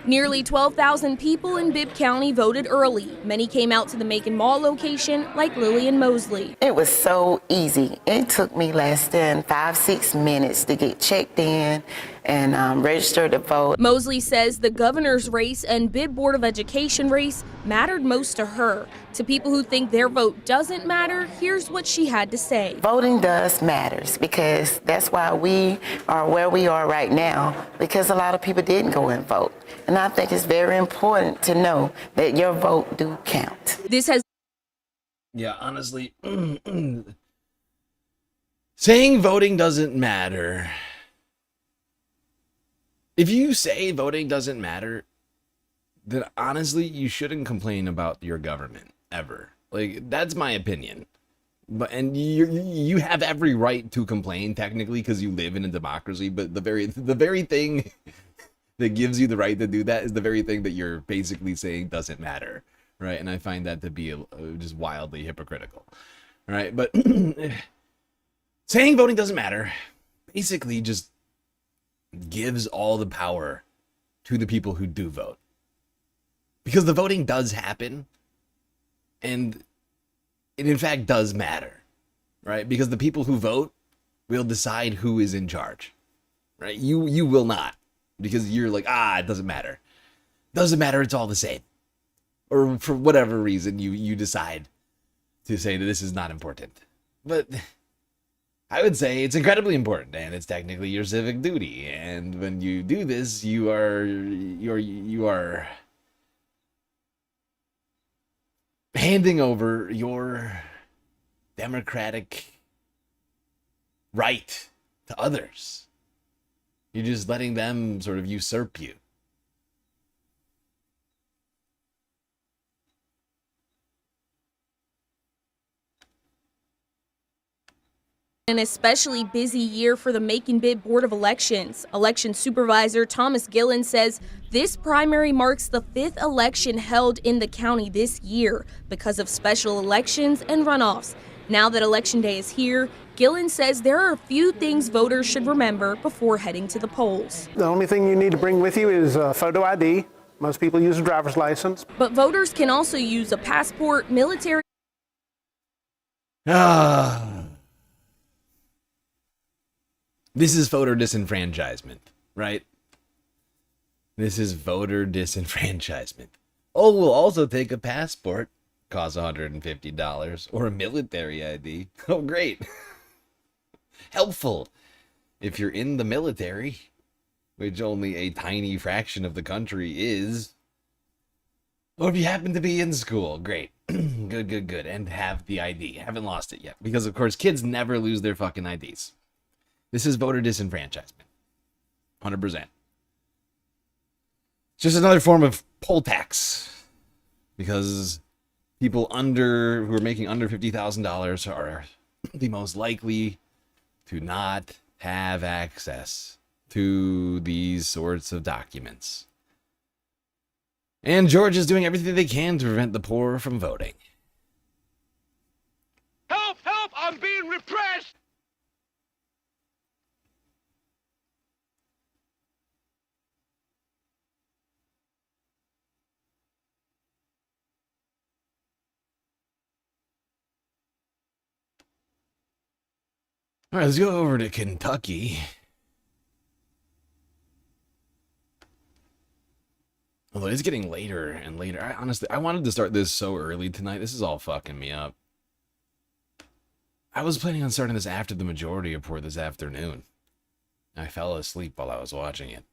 Nearly 12,000 people in Bibb County voted early. Many came out to the Macon Mall location, like Lillian Mosley. It was so easy. It took me less than 5-6 minutes to get checked in and register to vote. Mosley says the governor's race and Bibb Board of Education race mattered most to her. To people who think their vote doesn't matter, here's what she had to say. Voting does matters because that's why we are where we are right now, because a lot of people didn't go and vote. And I think it's very important to know that your vote do count. This has Yeah, honestly, saying voting doesn't matter. If you say voting doesn't matter, then honestly, you shouldn't complain about your government ever. Like, that's my opinion. But and you have every right to complain technically because you live in a democracy. But the very thing that gives you the right to do that is the very thing that you're basically saying doesn't matter, right? And I find that to be just wildly hypocritical, right? But saying voting doesn't matter basically just gives all the power to the people who do vote, because the voting does happen, and it in fact does matter, right? Because the people who vote will decide who is in charge, right? You will not, because you're like, it doesn't matter. Doesn't matter, it's all the same. Or for whatever reason, you decide to say that this is not important. But I would say it's incredibly important, and it's technically your civic duty. And when you do this, you are handing over your democratic right to others. You're just letting them sort of usurp you. An especially busy year for the Macon-Bibb Board of Elections. Election Supervisor Thomas Gillen says this primary marks the 5th election held in the county this year because of special elections and runoffs. Now that Election Day is here, Gillen says there are a few things voters should remember before heading to the polls. The only thing you need to bring with you is a photo ID. Most people use a driver's license. But voters can also use a passport, military. This is voter disenfranchisement, right? This is voter disenfranchisement. Oh, we'll also take a passport, costs $150, or a military ID. Oh, great. Helpful if you're in the military, which only a tiny fraction of the country is. Or if you happen to be in school, great. Good. And have the ID. Haven't lost it yet. Because, of course, kids never lose their fucking IDs. This is voter disenfranchisement. 100%. It's just another form of poll tax. Because people who are making under $50,000 are the most likely to not have access to these sorts of documents. And Georgia's doing everything they can to prevent the poor from voting. Help! Help! I'm being repressed! All right, let's go over to Kentucky. Although it's getting later and later. I wanted to start this so early tonight. This is all fucking me up. I was planning on starting this after the majority report this afternoon. I fell asleep while I was watching it.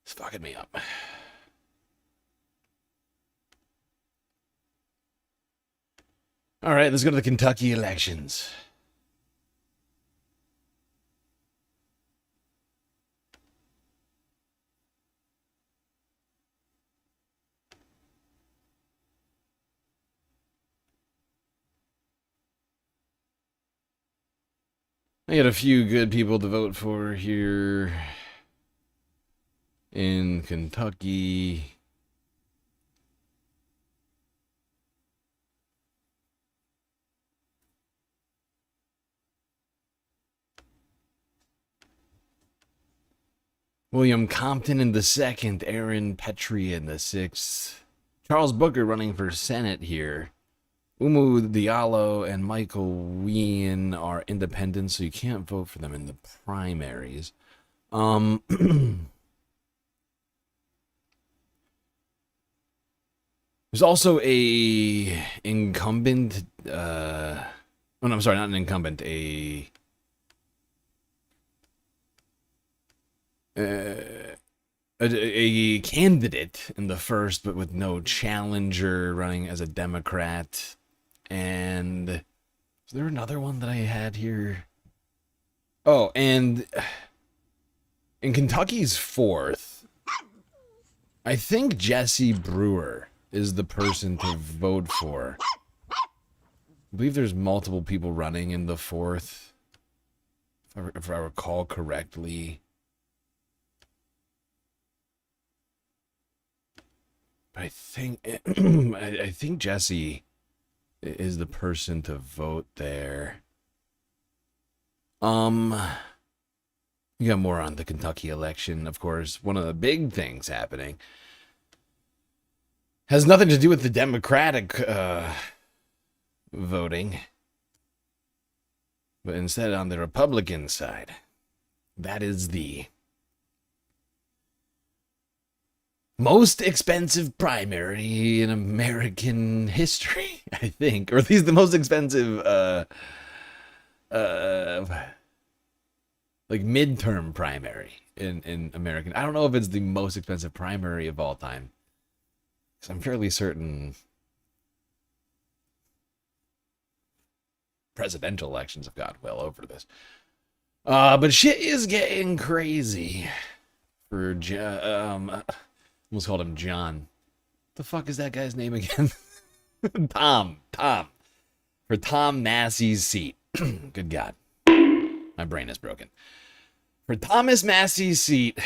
It's fucking me up. All right, let's go to the Kentucky elections. I got a few good people to vote for here in Kentucky. William Compton in the 2nd, Aaron Petrie in the 6th. Charles Booker running for Senate here. Umu Diallo and Michael Wien are independents, so you can't vote for them in the primaries. There's also a incumbent, oh no, I'm sorry, not an incumbent, a candidate in the 1st, but with no challenger, running as a Democrat. And is there another one that I had here? Oh, and in Kentucky's 4th, I think Jesse Brewer is the person to vote for. I believe there's multiple people running in the 4th, if I recall correctly. I think I think Jesse is the person to vote there. You got more on the Kentucky election, of course. One of the big things happening has nothing to do with the Democratic voting, but instead on the Republican side. That is the most expensive primary in American history, I think. Or at least the most expensive, like midterm primary in American. I don't know if it's the most expensive primary of all time, because I'm fairly certain presidential elections have gone well over this. But shit is getting crazy for almost called him John. The fuck is that guy's name again? Tom. For Tom Massey's seat. Good God. My brain is broken. For Thomas Massey's seat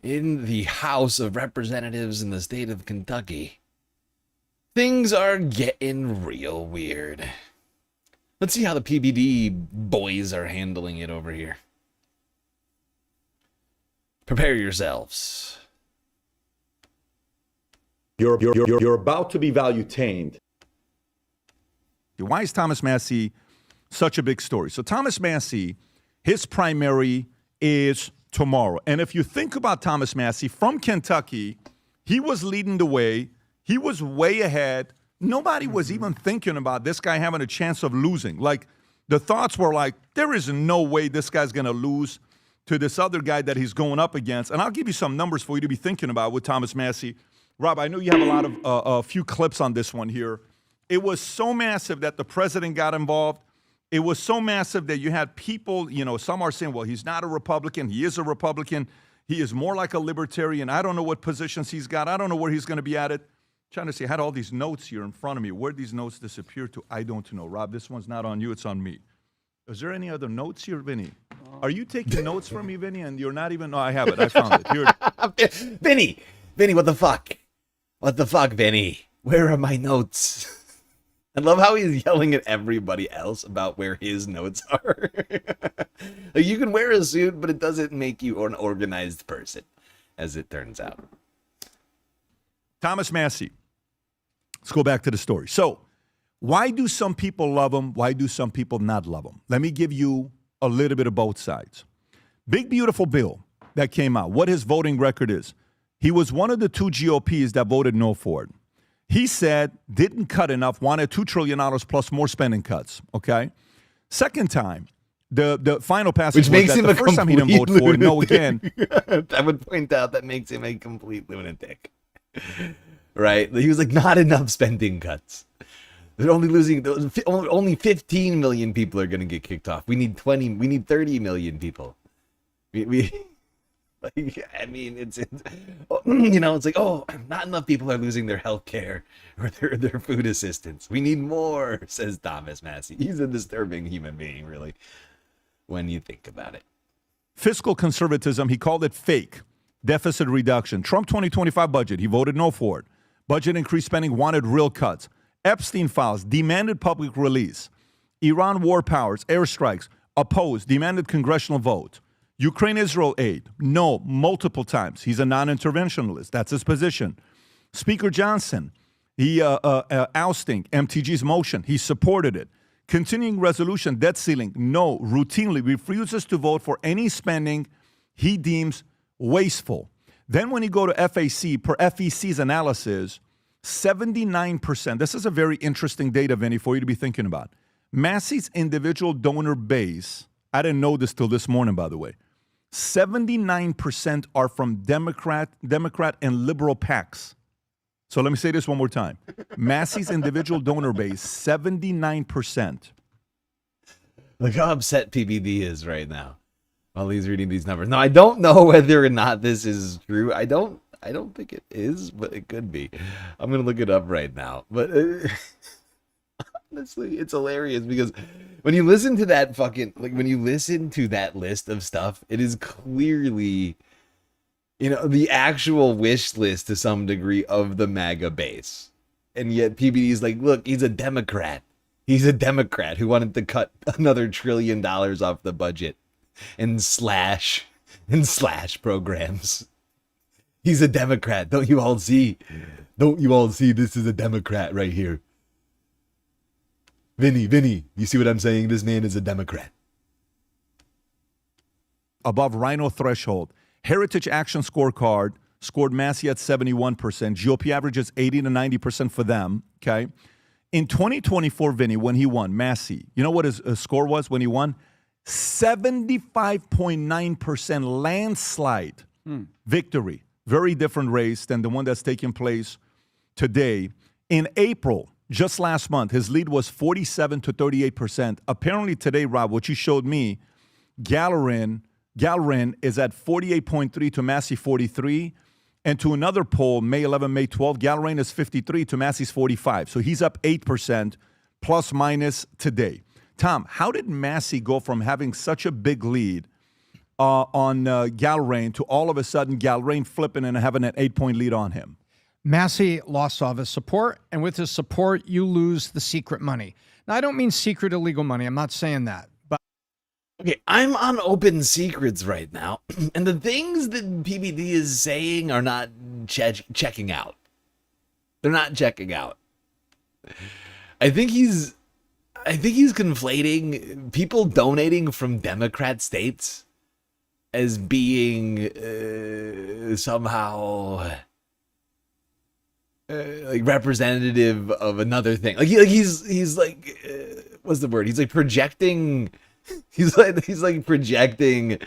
in the House of Representatives in the state of Kentucky, things are getting real weird. Let's see how the PBD boys are handling it over here. Prepare yourselves. You're about to be value-tained. Why is Thomas Massey such a big story? So Thomas Massey, his primary is tomorrow. And if you think about Thomas Massey from Kentucky, he was leading the way. He was way ahead. Nobody was even thinking about this guy having a chance of losing. Like, the thoughts were like, there is no way this guy's going to lose to this other guy that he's going up against. And I'll give you some numbers for you to be thinking about with Thomas Massey. Rob, I know you have a lot of a few clips on this one here. It was so massive that the president got involved. It was so massive that you had people, some are saying, well, he's not a Republican. He is a Republican. He is more like a libertarian. I don't know what positions he's got. I don't know where he's going to be at it. Trying to see, I had all these notes here in front of me. Where'd these notes disappear to? I don't know. Rob, this one's not on you, it's on me. Is there any other notes here, Vinny? Are you taking notes from me, Vinny? And you're not even, no, I have it. I found it. Here. Vinny, what the fuck? What the fuck, Vinny? Where are my notes? I love how he's yelling at everybody else about where his notes are. Like, you can wear a suit, but it doesn't make you an organized person, as it turns out. Thomas Massie. Let's go back to the story. So, why do some people love him? Why do some people not love him? Let me give you a little bit of both sides. Big, beautiful bill that came out, what his voting record is. He was one of the 2 GOPs that voted no for it. He said, didn't cut enough, wanted $2 trillion plus more spending cuts, okay? Second time, the final passage Which makes him the a first time he didn't vote for it, no again. I would point out that makes him a complete lunatic. Right? He was like, not enough spending cuts. They're only losing, only 15 million people are going to get kicked off. We need 30 million people. Like, I mean, it's you know, it's like, oh, not enough people are losing their health care or their food assistance. We need more, says Thomas Massie. He's a disturbing human being, really, when you think about it. Fiscal conservatism, he called it fake. Deficit reduction. Trump 2025 budget, he voted no for it. Budget increased spending, wanted real cuts. Epstein files, demanded public release. Iran war powers, airstrikes, opposed, demanded congressional vote. Ukraine-Israel aid, no, multiple times. He's a non-interventionalist. That's his position. Speaker Johnson, he ousting MTG's motion. He supported it. Continuing resolution, debt ceiling, no, routinely refuses to vote for any spending he deems wasteful. Then when you go to FAC, per FEC's analysis, 79%, this is a very interesting data, Vinny, for you to be thinking about. Massey's individual donor base, I didn't know this till this morning, by the way, 79% are from Democrat and liberal PACs. So let me say this one more time. Massey's individual donor base, 79%. Look how upset PBD is right now while he's reading these numbers. Now, I don't know whether or not this is true. I don't think it is, but it could be. I'm going to look it up right now. But honestly, it's hilarious because when you listen to that when you listen to that list of stuff, it is clearly, you know, the actual wish list to some degree of the MAGA base. And yet PBD is like, look, he's a Democrat. He's a Democrat who wanted to cut another $1 trillion off the budget and slash programs. He's a Democrat. Don't you all see? This is a Democrat right here. Vinny, you see what I'm saying? This man is a Democrat. Above rhino threshold. Heritage Action Scorecard scored Massey at 71%. GOP averages 80 to 90% for them, okay? In 2024, Vinny, when he won, Massey, you know what his score was when he won? 75.9% landslide victory. Very different race than the one that's taking place today. In April, just last month, his lead was 47 to 38%. Apparently today, Rob, what you showed me, Gallerin is at 48.3 to Massey 43. And to another poll, May 11, May 12, Gallerin is 53 to Massey's 45. So he's up 8% plus minus today. Tom, how did Massey go from having such a big lead on Gallerin to all of a sudden Gallerin flipping and having an 8-point lead on him? Massey lost all of his support, and with his support, you lose the secret money. Now, I don't mean secret illegal money. I'm not saying that. But okay, I'm on open secrets right now, and the things that PBD is saying are not checking out. They're not checking out. I think he's conflating people donating from Democrat states as being somehow like representative of another thing. Like he's like what's the word? He's like projecting. He's like projecting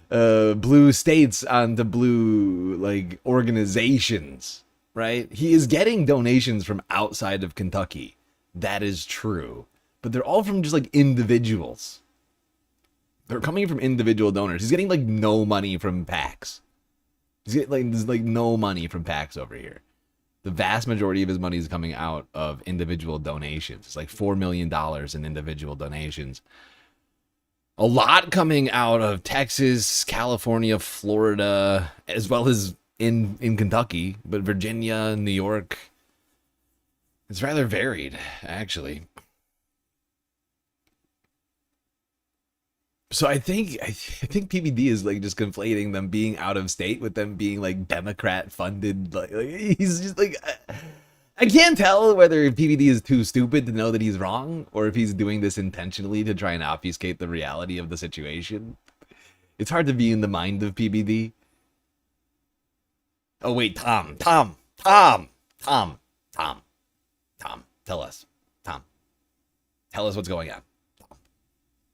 blue states onto blue like organizations, right? He is getting donations from outside of Kentucky. That is true, but they're all from just like individuals. They're coming from individual donors. He's getting like no money from PACs. He's getting like there's like no money from PACs over here. The vast majority of his money is coming out of individual donations. It's like $4 million in individual donations. A lot coming out of Texas, California, Florida, as well as in Kentucky, but Virginia, New York. It's rather varied, actually. So I think PBD is like just conflating them being out of state with them being like Democrat funded. Like he's just like, I can't tell whether PBD is too stupid to know that he's wrong or if he's doing this intentionally to try and obfuscate the reality of the situation. It's hard to be in the mind of PBD. Oh wait, Tom, tell us, tell us what's going on.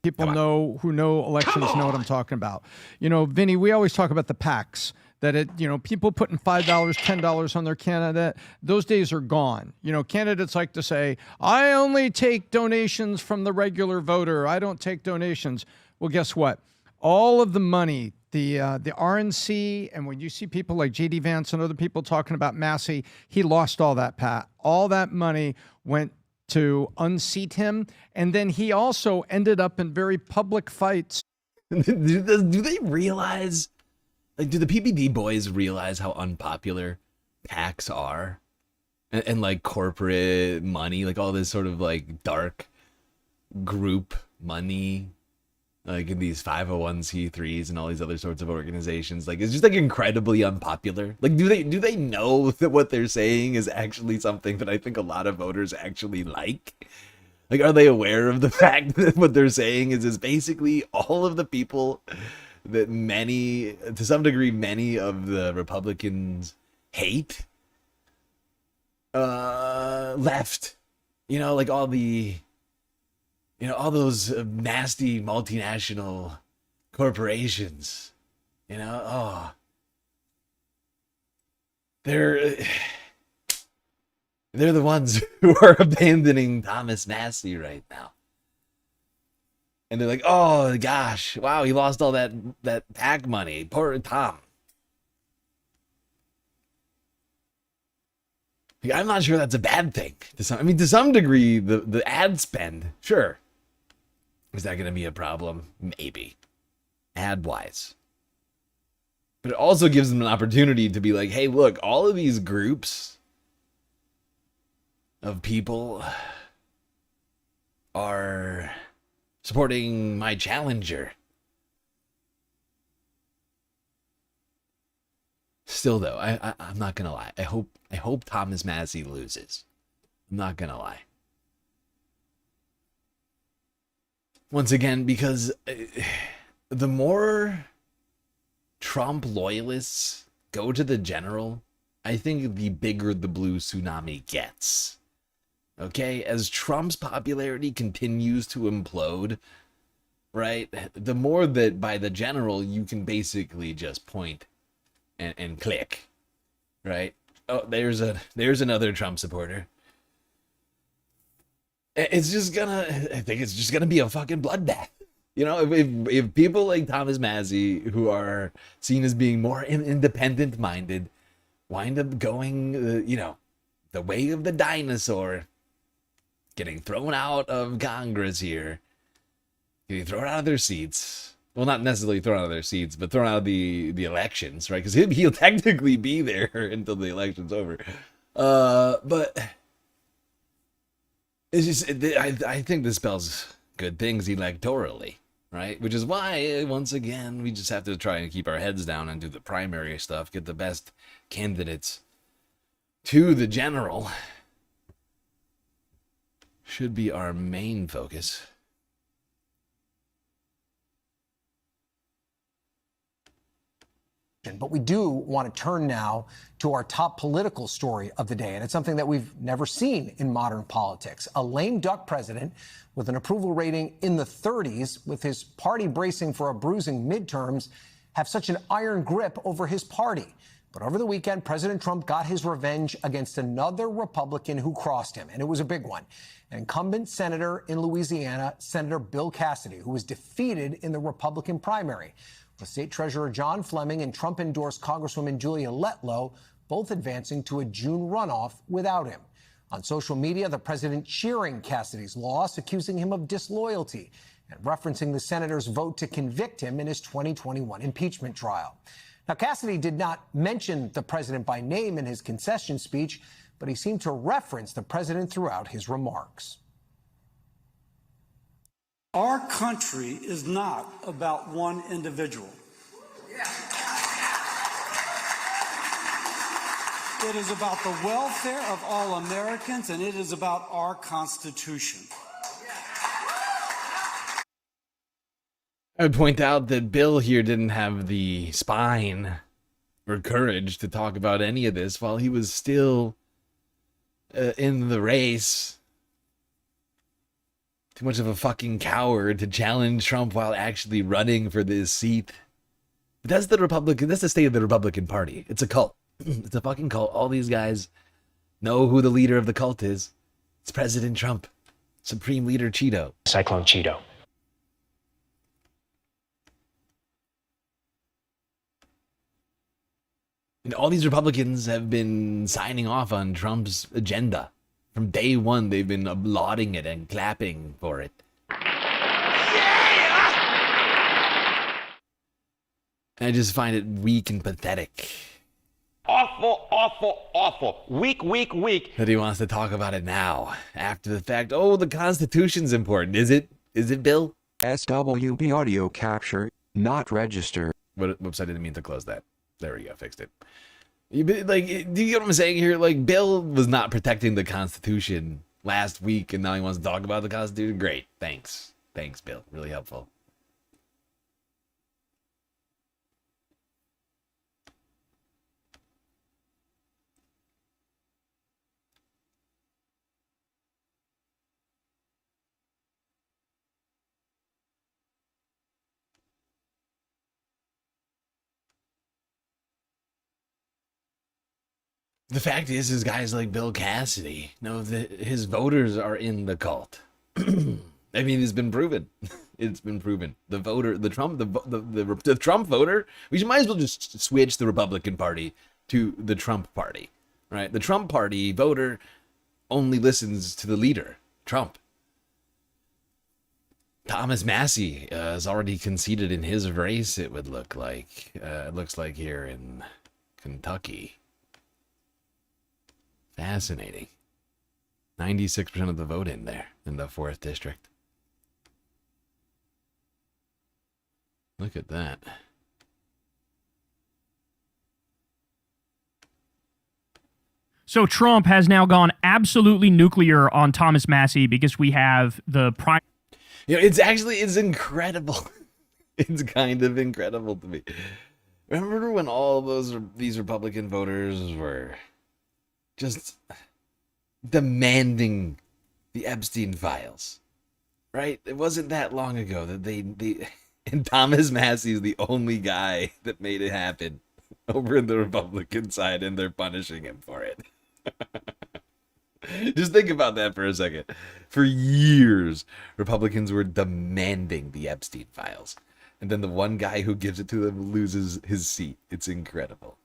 People who know elections know what I'm talking about. You know, Vinny, we always talk about the PACs, that people putting $5, $10 on their candidate. Those days are gone. You know, candidates like to say, I only take donations from the regular voter. I don't take donations. Well, guess what? All of the money, the RNC, and when you see people like J.D. Vance and other people talking about Massey, he lost all that, Pat. All that money went to unseat him, and then he also ended up in very public fights. Do they realize, like, do the PBD boys realize how unpopular PACs are? And like corporate money, like all this sort of like dark group money, like in these 501c3s and all these other sorts of organizations, like it's just like incredibly unpopular. Like, do they know that what they're saying is actually something that I think a lot of voters actually like? Like, are they aware of the fact that what they're saying is basically all of the people that to some degree, many of the Republicans hate? Left, like all those nasty multinational corporations, they're the ones who are abandoning Thomas Massey right now. And they're like, oh gosh, wow, he lost all that PAC money. Poor Tom. I'm not sure that's a bad thing. To some degree, the ad spend, sure. Is that going to be a problem? Maybe. Ad-wise. But it also gives them an opportunity to be like, hey, look, all of these groups of people are supporting my challenger. Still, though, I'm not going to lie. I hope Thomas Massey loses. I'm not going to lie. Once again, because the more Trump loyalists go to the general, I think the bigger the blue tsunami gets. Okay? As Trump's popularity continues to implode, right? The more that by the general you can basically just point and click, right? Oh, there's another Trump supporter. I think it's just gonna be a fucking bloodbath. If people like Thomas Massey, who are seen as being more independent minded, wind up going, the way of the dinosaur, getting thrown out of Congress here, getting thrown out of their seats. Well, not necessarily thrown out of their seats, but thrown out of the elections, right? Because he'll technically be there until the election's over. But it's just, I think this spells good things electorally, right? Which is why, once again, we just have to try and keep our heads down and do the primary stuff, get the best candidates to the general. Should be our main focus. But we do want to turn now to our top political story of the day, and it's something that we've never seen in modern politics. A lame duck president with an approval rating in the 30s, with his party bracing for a bruising midterms, have such an iron grip over his party. But over the weekend, President Trump got his revenge against another Republican who crossed him, and it was a big one. An incumbent senator in Louisiana, Senator Bill Cassidy, who was defeated in the Republican primary. With State Treasurer John Fleming and Trump-endorsed Congresswoman Julia Letlow both advancing to a June runoff without him. On social media, the president cheering Cassidy's loss, accusing him of disloyalty and referencing the senator's vote to convict him in his 2021 impeachment trial. Now, Cassidy did not mention the president by name in his concession speech, but he seemed to reference the president throughout his remarks. Our country is not about one individual. It is about the welfare of all Americans, and it is about our Constitution. I would point out that Bill here didn't have the spine or courage to talk about any of this while he was still in the race. Too much of a fucking coward to challenge Trump while actually running for this seat. But that's the state of the Republican Party. It's a cult. It's a fucking cult. All these guys know who the leader of the cult is. It's President Trump. Supreme Leader Cheeto. Cyclone Cheeto. And all these Republicans have been signing off on Trump's agenda. From day one, they've been applauding it and clapping for it. And I just find it weak and pathetic. Awful, awful, awful. Weak, weak, weak. That he wants to talk about it now, after the fact. Oh, the Constitution's important. Is it? Is it, Bill? SWB audio capture, not register. Whoops, I didn't mean to close that. There we go, fixed it. Like, do you get what I'm saying here? Like, Bill was not protecting the Constitution last week, and now he wants to talk about the Constitution? Great, thanks. Thanks, Bill. Really helpful. The fact is guys like Bill Cassidy know that his voters are in the cult. I mean, it's been proven. It's been proven. The Trump voter. We might as well just switch the Republican Party to the Trump Party, right? The Trump Party voter only listens to the leader, Trump. Thomas Massey has already conceded in his race. It would look like. It looks like here in Kentucky. Fascinating. 96% of the vote in there, in the 4th district. Look at that. So Trump has now gone absolutely nuclear on Thomas Massey because we have the prime. You know, it's incredible. It's kind of incredible to me. Remember when all these Republican voters were just demanding the Epstein files, right? It wasn't that long ago that they and Thomas Massey is the only guy that made it happen over in the Republican side, and they're punishing him for it. Just think about that for a second. For years, Republicans were demanding the Epstein files, and then the one guy who gives it to them loses his seat. It's incredible.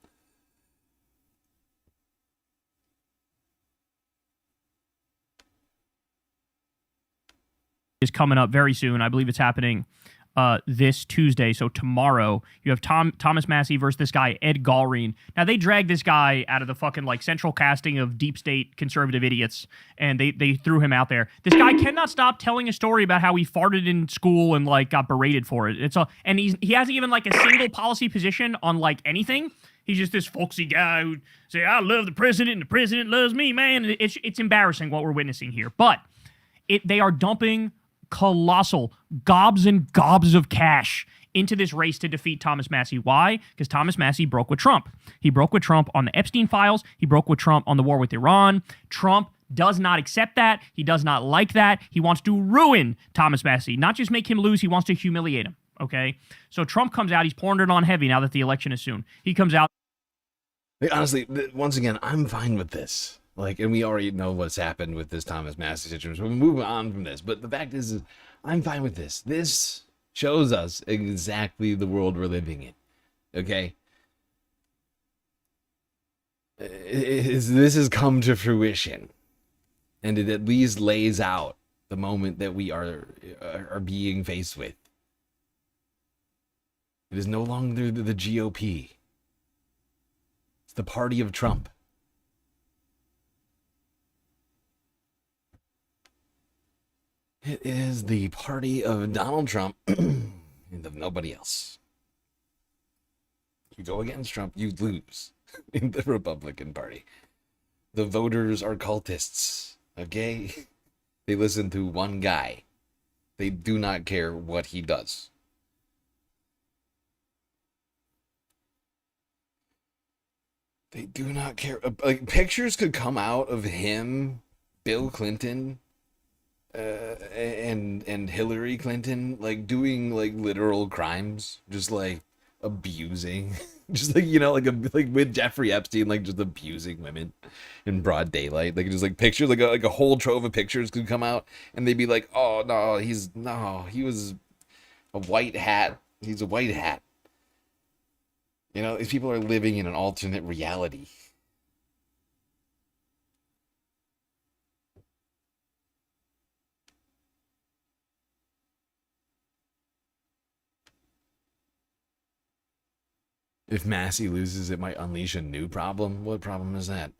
Is coming up very soon. I believe it's happening this Tuesday. So tomorrow you have Thomas Massey versus this guy, Ed Galreen. Now they dragged this guy out of the fucking like central casting of deep state conservative idiots, and they threw him out there. This guy cannot stop telling a story about how he farted in school and like got berated for it. And he hasn't even like a single policy position on like anything. He's just this folksy guy who say, I love the president and the president loves me, man. It's embarrassing what we're witnessing here. But they are dumping colossal gobs and gobs of cash into this race to defeat Thomas Massey. Why? Because Thomas Massey broke with Trump. He broke with Trump on the Epstein files. He broke with Trump on the war with Iran. Trump does not accept that. He does not like that. He wants to ruin Thomas Massey, not just make him lose. He wants to humiliate him. Okay? So Trump comes out. He's pouring it on heavy now that the election is soon. He comes out. Honestly, once again, I'm fine with this. Like, and we already know what's happened with this Thomas Massey situation. So we're moving on from this. But the fact is I'm fine with this. This shows us exactly the world we're living in. Okay? this has come to fruition, and it at least lays out the moment that we are being faced with. It is no longer the GOP. It's the party of Trump. It is the party of Donald Trump and of nobody else. You go against Trump, you lose in the Republican Party. The voters are cultists, okay? They listen to one guy. They do not care what he does. They do not care. Like, pictures could come out of him, Bill Clinton, and Hillary Clinton, like, doing, like, literal crimes, just, like, abusing, just, like, you know, like with Jeffrey Epstein, like, just abusing women in broad daylight. Like, just, like, pictures, like a whole trove of pictures could come out, and they'd be like, oh, no, he was a white hat. He's a white hat. You know, these people are living in an alternate reality. If Massey loses, it might unleash a new problem. What problem is that?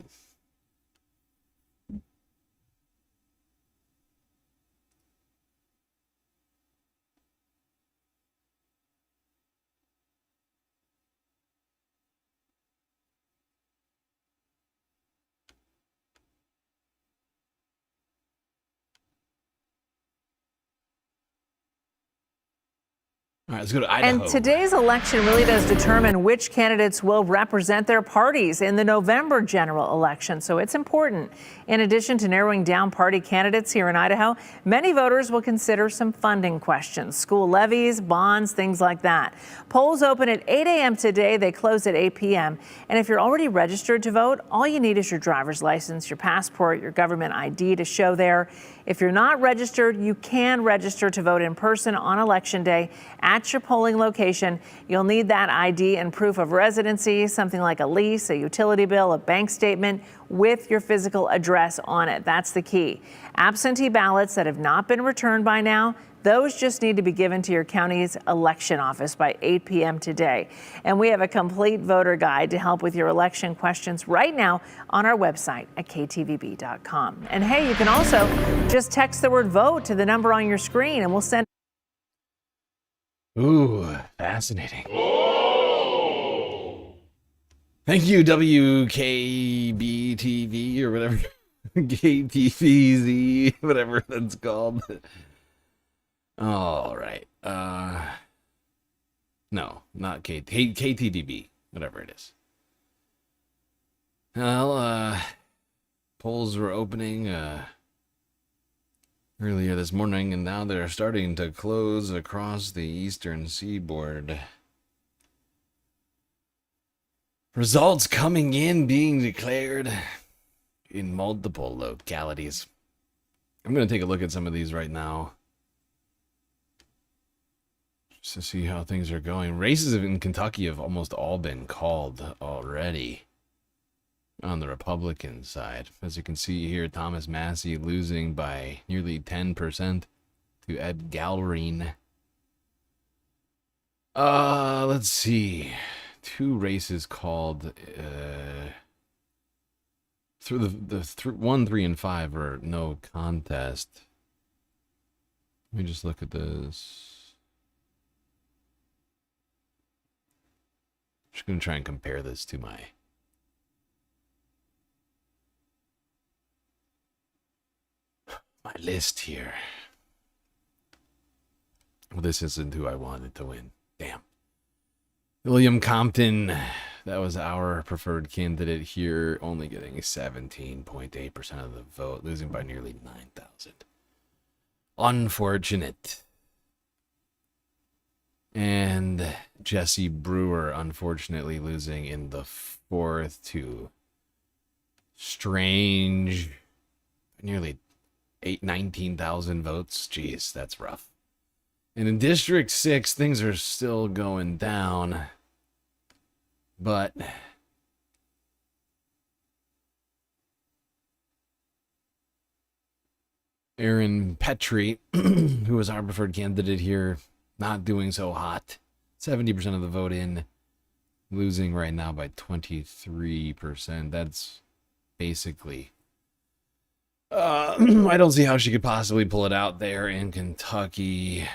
All right, let's go to Idaho. And today's election really does determine which candidates will represent their parties in the November general election. So it's important. In addition to narrowing down party candidates here in Idaho, many voters will consider some funding questions, school levies, bonds, things like that. Polls open at 8 a.m. today. They close at 8 p.m. And if you're already registered to vote, all you need is your driver's license, your passport, your government ID to show there. If you're not registered, you can register to vote in person on Election Day at your polling location. You'll need that ID and proof of residency, something like a lease, a utility bill, a bank statement with your physical address on it. That's the key. Absentee ballots that have not been returned by now, those just need to be given to your county's election office by 8 p.m. today. And we have a complete voter guide to help with your election questions right now on our website at ktvb.com. And hey, you can also just text the word vote to the number on your screen and we'll send. Ooh, fascinating. Thank you, WKBTV or whatever. KTVZ, whatever that's called. All right. No, not KTDB, whatever it is. Well, polls were opening earlier this morning, and now they're starting to close across the eastern seaboard. Results coming in, being declared in multiple localities. I'm going to take a look at some of these right now, just to see how things are going. Races in Kentucky have almost all been called already on the Republican side. As you can see here, Thomas Massey losing by nearly 10% to Ed Galreen. Let's see. 2 races called through the 1, 3, and 5 are no contest. Let me just look at this. Just gonna try and compare this to my list here. Well, this isn't who I wanted to win. Damn. William Compton, that was our preferred candidate here, only getting 17.8% of the vote, losing by nearly 9,000. Unfortunate. And Jesse Brewer, unfortunately, losing in the 4th to Strange, nearly 19,000 votes. Jeez, that's rough. And in District 6, things are still going down. But Aaron Petrie, who is our preferred candidate here, not doing so hot. 70% of the vote in, losing right now by 23%. That's basically... I don't see how she could possibly pull it out there in Kentucky. I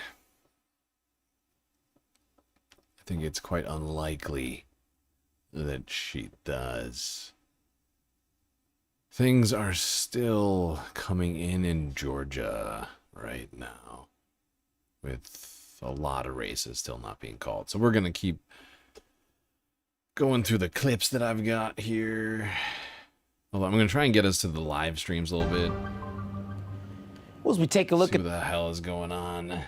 think it's quite unlikely that she does. Things are still coming in Georgia right now, with a lot of races still not being called. So we're going to keep going through the clips that I've got here. Hold on, I'm going to try and get us to the live streams a little bit. Well, as we take a look at what the hell is going on.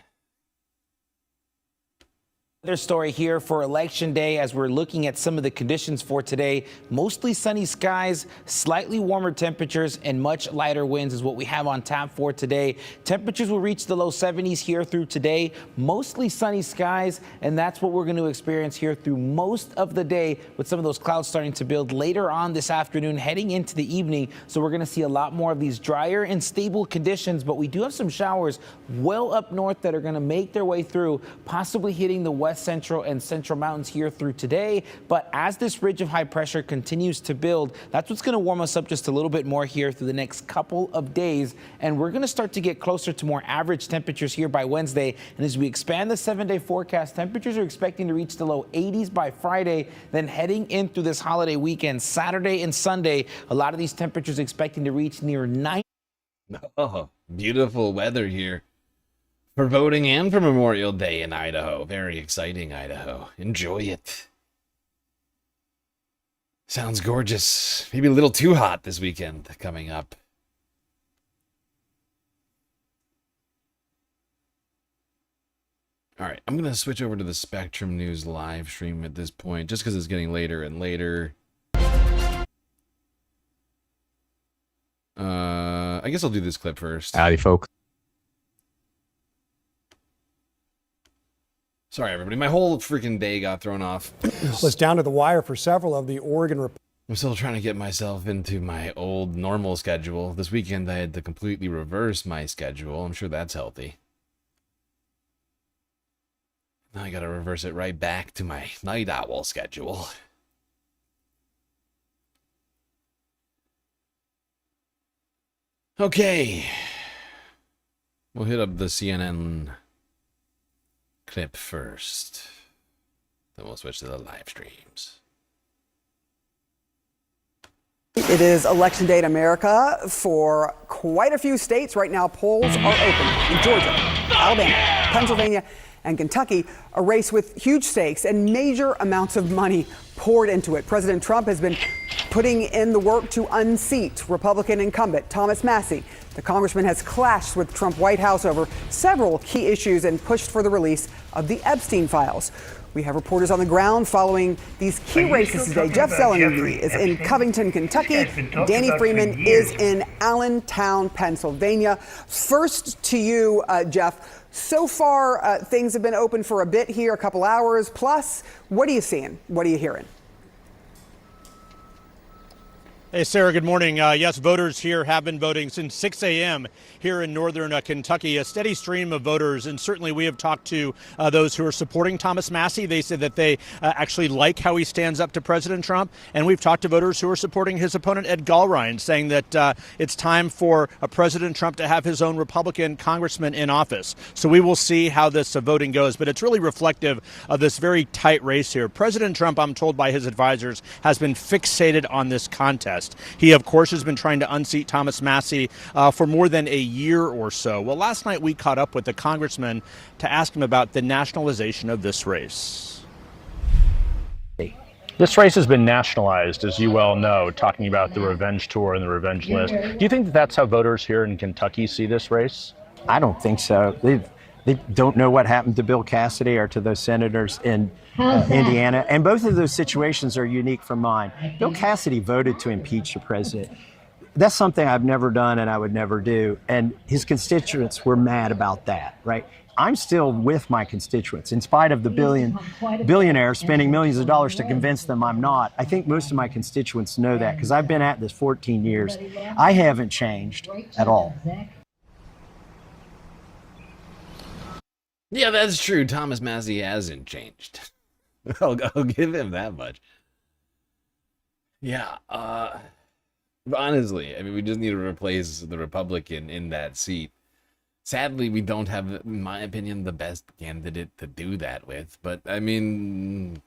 Their story here for Election Day as we're looking at some of the conditions for today. Mostly sunny skies, slightly warmer temperatures, and much lighter winds is what we have on tap for today. Temperatures will reach the low 70s here through today. Mostly sunny skies, and that's what we're going to experience here through most of the day, with some of those clouds starting to build later on this afternoon, heading into the evening. So we're going to see a lot more of these drier and stable conditions, but we do have some showers well up north that are going to make their way through, possibly hitting the west central and central mountains here through today. But as this ridge of high pressure continues to build, that's what's going to warm us up just a little bit more here through the next couple of days. And we're going to start to get closer to more average temperatures here by Wednesday. And as we expand the 7-day forecast, temperatures are expecting to reach the low 80s by Friday. Then heading into this holiday weekend, Saturday and Sunday, a lot of these temperatures expecting to reach near 90. Oh, beautiful weather here for voting and for Memorial Day in Idaho. Very exciting, Idaho. Enjoy it. Sounds gorgeous. Maybe a little too hot this weekend coming up. All right, I'm going to switch over to the Spectrum News live stream at this point, just because it's getting later and later. I guess I'll do this clip first. Howdy, folks. Sorry, everybody. My whole freaking day got thrown off. Was down to the wire for several of the Oregon. I'm still trying to get myself into my old normal schedule. This weekend, I had to completely reverse my schedule. I'm sure that's healthy. Now I got to reverse it right back to my night owl schedule. Okay. We'll hit up the CNN clip first. Then we'll switch to the live streams. It is Election Day in America for quite a few states. Right now, polls are open in Georgia, Alabama, Pennsylvania, and Kentucky, a race with huge stakes and major amounts of money poured into it. President Trump has been putting in the work to unseat Republican incumbent Thomas Massie. The congressman has clashed with Trump White House over several key issues and pushed for the release of the Epstein files. We have reporters on the ground following these key races today. Jeff Zeleny is in Covington, Kentucky. Danny Freeman is in Allentown, Pennsylvania. First to you, Jeff. So far, things have been open for a bit here, a couple hours plus. What are you seeing? What are you hearing? Hey, Sarah, good morning. Yes, voters here have been voting since 6 a.m. here in northern Kentucky, a steady stream of voters. And certainly we have talked to those who are supporting Thomas Massie. They said that they actually like how he stands up to President Trump. And we've talked to voters who are supporting his opponent, Ed Galrein, saying that it's time for President Trump to have his own Republican congressman in office. So we will see how this voting goes. But it's really reflective of this very tight race here. President Trump, I'm told by his advisors, has been fixated on this contest. He, of course, has been trying to unseat Thomas Massie for more than a year or so. Well, last night we caught up with the congressman to ask him about the nationalization of this race. This race has been nationalized, as you well know, talking about the revenge tour and the revenge list. Do you think that that's how voters here in Kentucky see this race? I don't think so. They don't know what happened to Bill Cassidy or to those senators in Indiana. And both of those situations are unique from mine. Bill Cassidy voted to impeach the president. That's something I've never done and I would never do. And his constituents were mad about that, right? I'm still with my constituents. In spite of the billionaires spending millions of dollars to convince them I'm not, I think most of my constituents know that because I've been at this 14 years. I haven't changed at all. Yeah, that's true. Thomas Massey hasn't changed. I'll give him that much. Yeah, honestly, I mean, we just need to replace the Republican in that seat. Sadly, we don't have, in my opinion, the best candidate to do that with. But, I mean,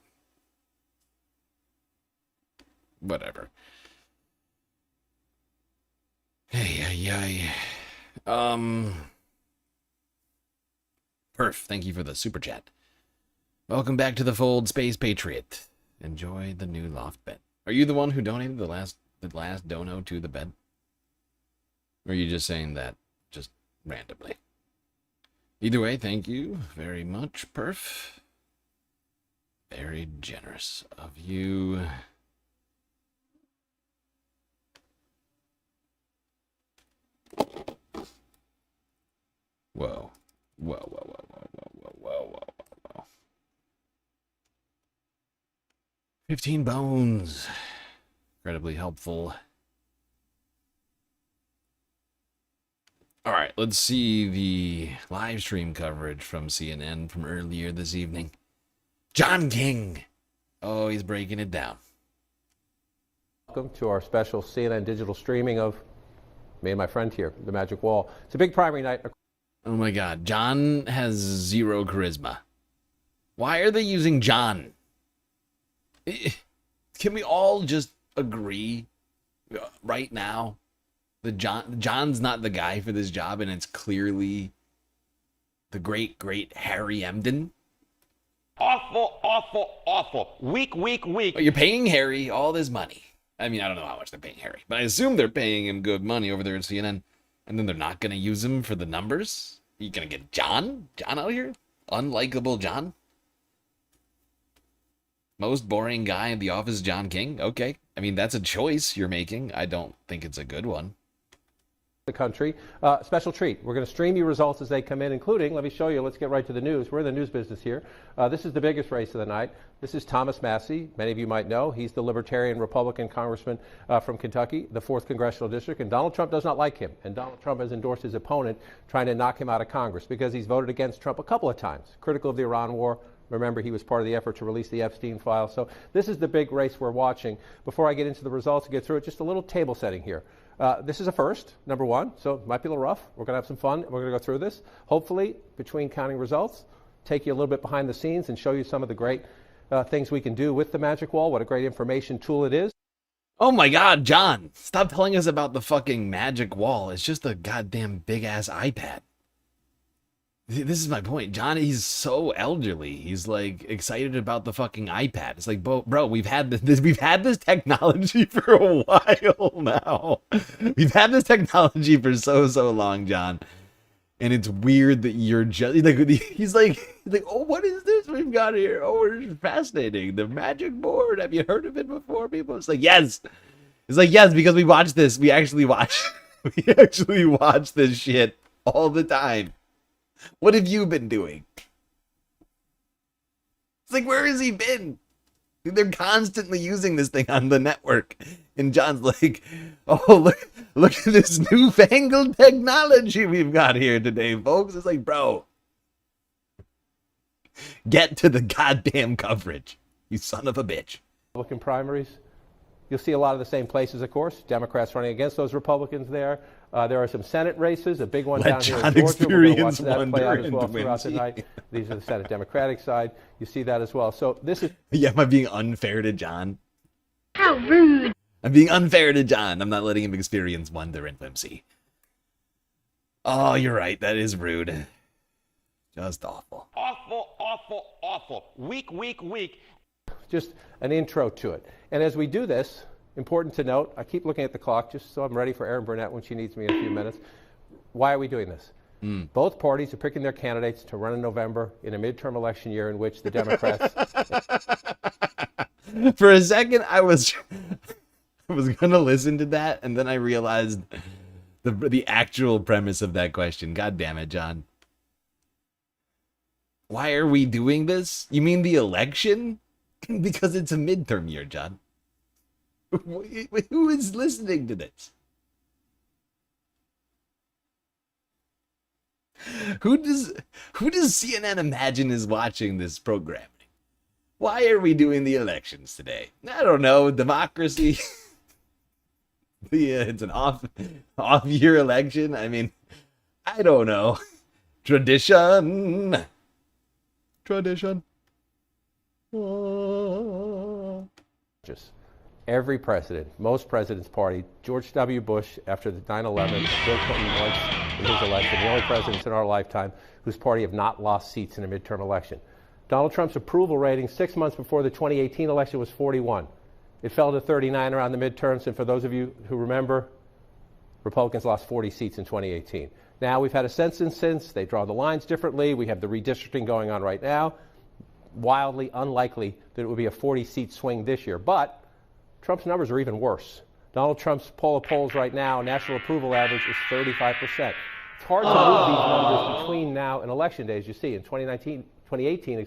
whatever. Hey. Perf, thank you for the super chat. Welcome back to the fold, Space Patriot. Enjoy the new loft bed. Are you the one who donated the last dono to the bed? Or are you just saying that just randomly? Either way, thank you very much, Perf. Very generous of you. Whoa. 15 bones. Incredibly helpful. All right, let's see the live stream coverage from CNN from earlier this evening. John King. Oh, he's breaking it down. Welcome to our special CNN digital streaming of me and my friend here, The Magic Wall. It's a big primary night. Oh my God, John has zero charisma. Why are they using John? Can we all just agree right now that John's not the guy for this job, and it's clearly the great Harry Emden? Awful. Weak. But you're paying Harry all this money. I mean, I don't know how much they're paying Harry, but I assume they're paying him good money over there at CNN, and then they're not going to use him for the numbers? Are you going to get John out here? Unlikable John? Most boring guy in the office, John King? Okay. I mean, that's a choice you're making. I don't think it's a good one. The country. Special treat. We're going to stream you results as they come in, including, let me show you, let's get right to the news. We're in the news business here. This is the biggest race of the night. This is Thomas Massey. Many of you might know. He's the Libertarian Republican congressman from Kentucky, the 4th Congressional District, and Donald Trump does not like him. And Donald Trump has endorsed his opponent, trying to knock him out of Congress because he's voted against Trump a couple of times, critical of the Iran war. Remember, he was part of the effort to release the Epstein file. So this is the big race we're watching. Before I get into the results and get through it, just a little table setting here. This is a first, number one, so it might be a little rough. We're going to have some fun. We're going to go through this. Hopefully, between counting results, take you a little bit behind the scenes and show you some of the great things we can do with the Magic Wall, what a great information tool it is. Oh my God, John, stop telling us about the fucking Magic Wall. It's just a goddamn big-ass iPad. This is my point. John, he's so elderly. He's like excited about the fucking iPad. It's like, bro, we've had this technology for a while now. We've had this technology for so long, John. And it's weird that you're just like, he's like, oh, what is this we've got here? Oh, it's fascinating. The Magic Board. Have you heard of it before, people? It's like, yes. It's like, yes, because we watch this. We actually watch this shit all the time. What have you been doing? It's like, where has he been? They're constantly using this thing on the network. And John's like, oh, look at this newfangled technology we've got here today, folks. It's like, bro, get to the goddamn coverage, you son of a bitch. Republican primaries. You'll see a lot of the same places, of course. Democrats running against those Republicans there. There are some Senate races, a big one down here in Georgia. We're going to watch that play out as well throughout the night. These are the Senate Democratic side. You see that as well. So this is... Yeah, am I being unfair to John? How rude. I'm being unfair to John. I'm not letting him experience wonder and whimsy. Oh, you're right. That is rude. Just awful. Awful. Weak. Just an intro to it. And as we do this, important to note, I keep looking at the clock just so I'm ready for Erin Burnett when she needs me in a few minutes. Why are we doing this? Both parties are picking their candidates to run in November in a midterm election year in which the Democrats... For a second, I was going to listen to that, and then I realized the actual premise of that question. God damn it, John. Why are we doing this? You mean the election? Because it's a midterm year, John. Who is listening to this? Who does CNN imagine is watching this programming? Why are we doing the elections today? I don't know. Democracy. It's an off year election. I mean, I don't know. Tradition. Just every president, most presidents' party, George W. Bush after the 9/11, Bill Clinton once in his election, the only presidents in our lifetime whose party have not lost seats in a midterm election. Donald Trump's approval rating 6 months before the 2018 election was 41. It fell to 39 around the midterms, and for those of you who remember, Republicans lost 40 seats in 2018. Now we've had a census since. They draw the lines differently. We have the redistricting going on right now. Wildly unlikely that it would be a 40-seat swing this year. But Trump's numbers are even worse. Donald Trump's poll of polls right now, national approval average is 35%. It's hard to move these numbers between now and election day, as you see. In 2018,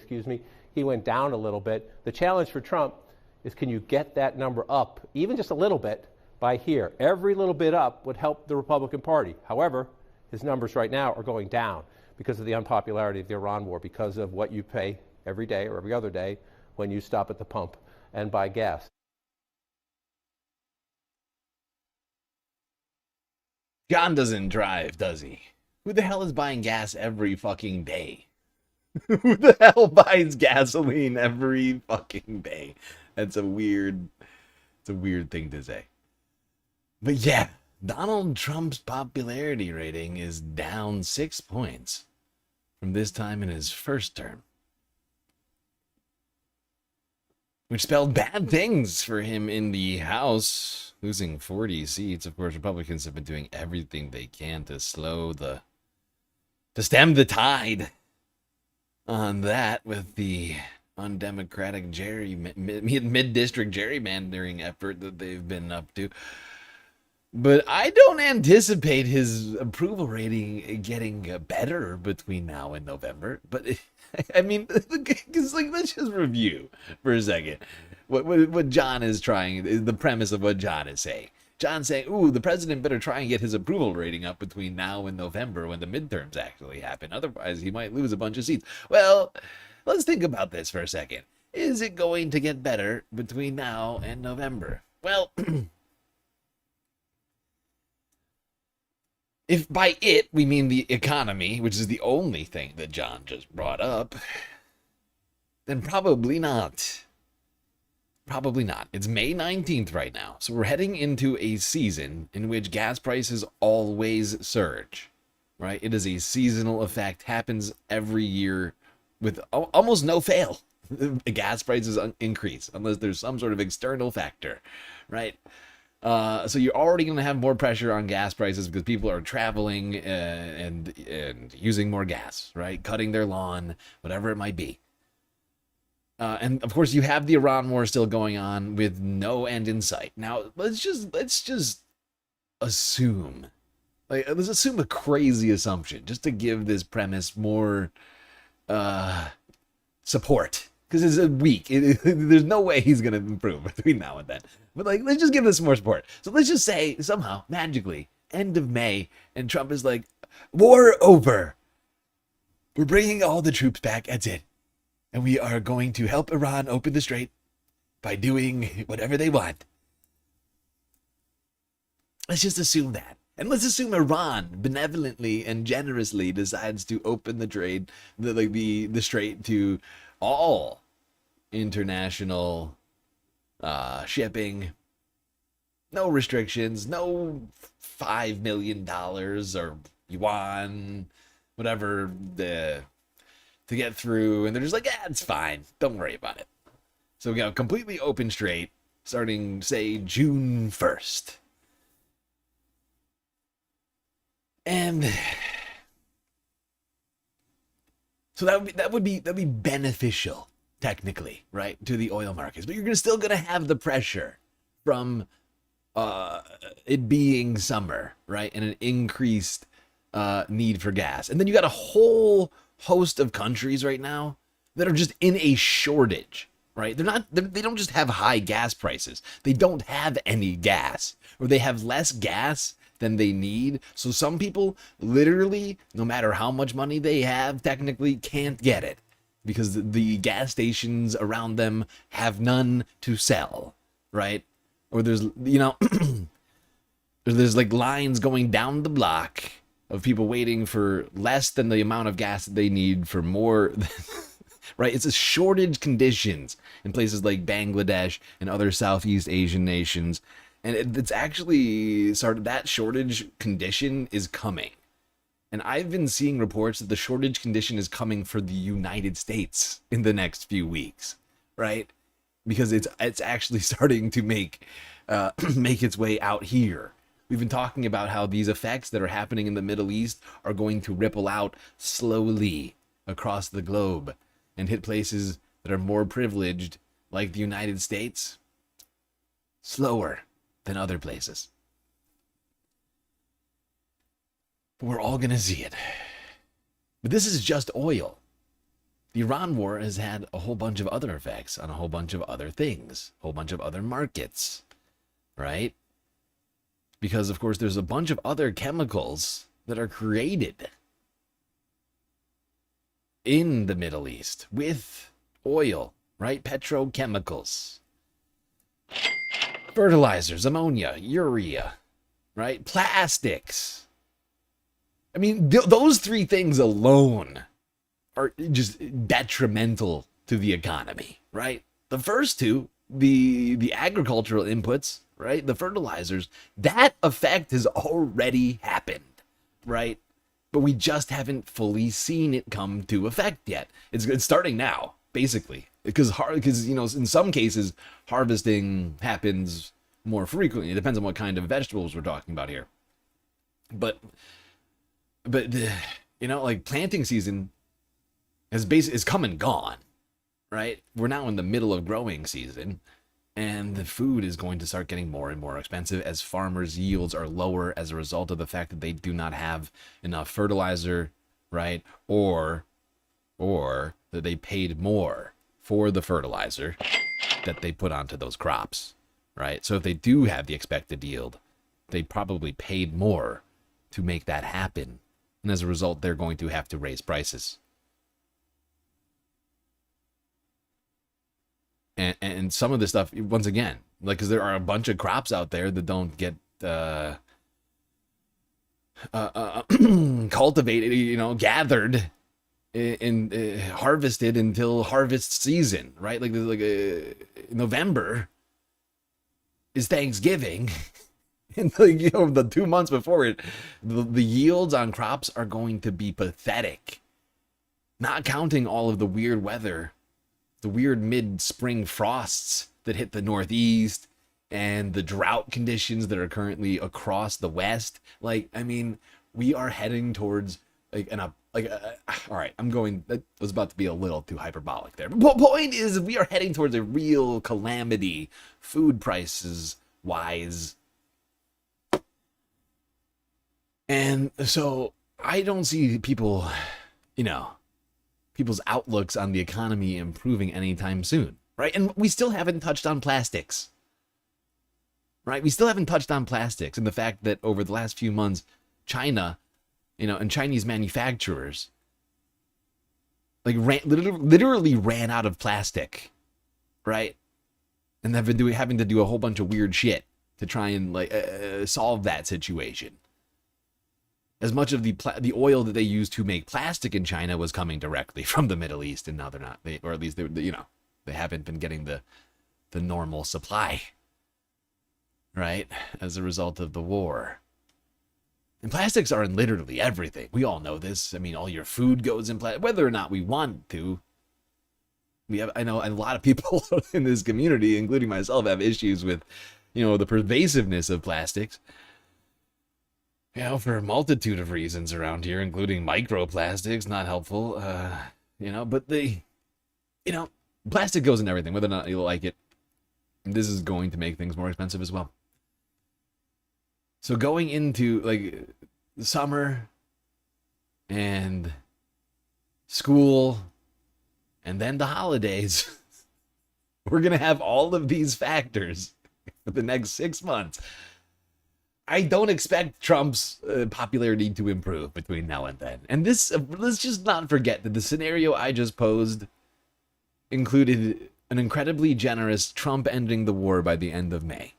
he went down a little bit. The challenge for Trump is, can you get that number up, even just a little bit, by here? Every little bit up would help the Republican Party. However, his numbers right now are going down because of the unpopularity of the Iran war, because of what you pay every day or every other day when you stop at the pump and buy gas. John doesn't drive, does he? Who the hell is buying gas every fucking day? Who the hell buys gasoline every fucking day? It's a weird thing to say. But yeah, Donald Trump's popularity rating is down 6 points from this time in his first term, which spelled bad things for him in the House, losing 40 seats. Of course, Republicans have been doing everything they can to stem the tide on that with the undemocratic mid-district gerrymandering effort that they've been up to. But I don't anticipate his approval rating getting better between now and November. But I mean, let's just review for a second what John is trying, the premise of what John is saying. John's saying, ooh, the president better try and get his approval rating up between now and November when the midterms actually happen. Otherwise, he might lose a bunch of seats. Well, let's think about this for a second. Is it going to get better between now and November? Well, if by it we mean the economy, which is the only thing that John just brought up, then probably not. Probably not. It's May 19th right now, so we're heading into a season in which gas prices always surge, right? It is a seasonal effect, happens every year with almost no fail. Gas prices increase unless there's some sort of external factor, right? So you're already going to have more pressure on gas prices because people are traveling and using more gas, right? Cutting their lawn, whatever it might be. And of course, you have the Iran war still going on with no end in sight. Now, let's just assume, let's assume a crazy assumption just to give this premise more support, because it's a week. There's no way he's gonna improve between now and then. But let's just give this more support. So let's just say somehow magically end of May, and Trump is like, war over. We're bringing all the troops back. That's it. And we are going to help Iran open the strait by doing whatever they want. Let's just assume that. And let's assume Iran benevolently and generously decides to open the trade, the strait to all international shipping. No restrictions, no $5 million or yuan, whatever to get through, and they're just like, yeah, it's fine. Don't worry about it. So we got a completely open strait starting, say, June 1st. And so that would be beneficial, technically, right, to the oil markets. But you're still going to have the pressure from it being summer, right, and an increased need for gas. And then you got a whole host of countries right now that are just in a shortage, right? They don't just have high gas prices. They don't have any gas, or they have less gas than they need. So some people literally, no matter how much money they have, technically can't get it because the gas stations around them have none to sell, right? Or there's, there's like lines going down the block of people waiting for less than the amount of gas that they need for more, right? It's a shortage conditions in places like Bangladesh and other Southeast Asian nations. And it's actually started, that shortage condition is coming. And I've been seeing reports that the shortage condition is coming for the United States in the next few weeks, right? Because it's actually starting to make its way out here. We've been talking about how these effects that are happening in the Middle East are going to ripple out slowly across the globe and hit places that are more privileged, like the United States, slower than other places. But we're all going to see it. But this is just oil. The Iran war has had a whole bunch of other effects on a whole bunch of other things, a whole bunch of other markets, right? Because, of course, there's a bunch of other chemicals that are created in the Middle East with oil, right? Petrochemicals. Fertilizers, ammonia, urea, right? Plastics. I mean, those three things alone are just detrimental to the economy, right? The first two, the agricultural inputs, right? The fertilizers, that effect has already happened, right? But we just haven't fully seen it come to effect yet. It's starting now, basically. Because in some cases, harvesting happens more frequently. It depends on what kind of vegetables we're talking about here. But like planting season is come and gone, right? We're now in the middle of growing season, and the food is going to start getting more and more expensive as farmers' yields are lower as a result of the fact that they do not have enough fertilizer, right? Or that they paid more for the fertilizer that they put onto those crops, right? So if they do have the expected yield, they probably paid more to make that happen. And as a result, they're going to have to raise prices. And some of this stuff, once again, like, because there are a bunch of crops out there that don't get cultivated, gathered and harvested until harvest season, right? Like November is Thanksgiving. And the 2 months before it, the yields on crops are going to be pathetic. Not counting all of the weird weather, the weird mid-spring frosts that hit the Northeast, and the drought conditions that are currently across the West. Like, I mean, we are heading towards all right, that was about to be a little too hyperbolic there. But the point is, we are heading towards a real calamity, food prices wise. And so I don't see people's outlooks on the economy improving anytime soon, right? And we still haven't touched on plastics, right? We still haven't touched on plastics and the fact that over the last few months, China, and Chinese manufacturers, literally ran out of plastic, right? And have been having to do a whole bunch of weird shit to try and solve that situation. As much of the oil that they use to make plastic in China was coming directly from the Middle East, and now they're not, or at least they haven't been getting the normal supply, right? As a result of the war. And plastics are in literally everything. We all know this. I mean, all your food goes in plastic, whether or not we want to. I know a lot of people in this community, including myself, have issues with, the pervasiveness of plastics. For a multitude of reasons around here, including microplastics, not helpful, but plastic goes in everything, whether or not you like it. This is going to make things more expensive as well. So going into the summer and school and then the holidays, we're going to have all of these factors for the next 6 months. I don't expect Trump's popularity to improve between now and then. And this, let's just not forget that the scenario I just posed included an incredibly generous Trump ending the war by the end of May.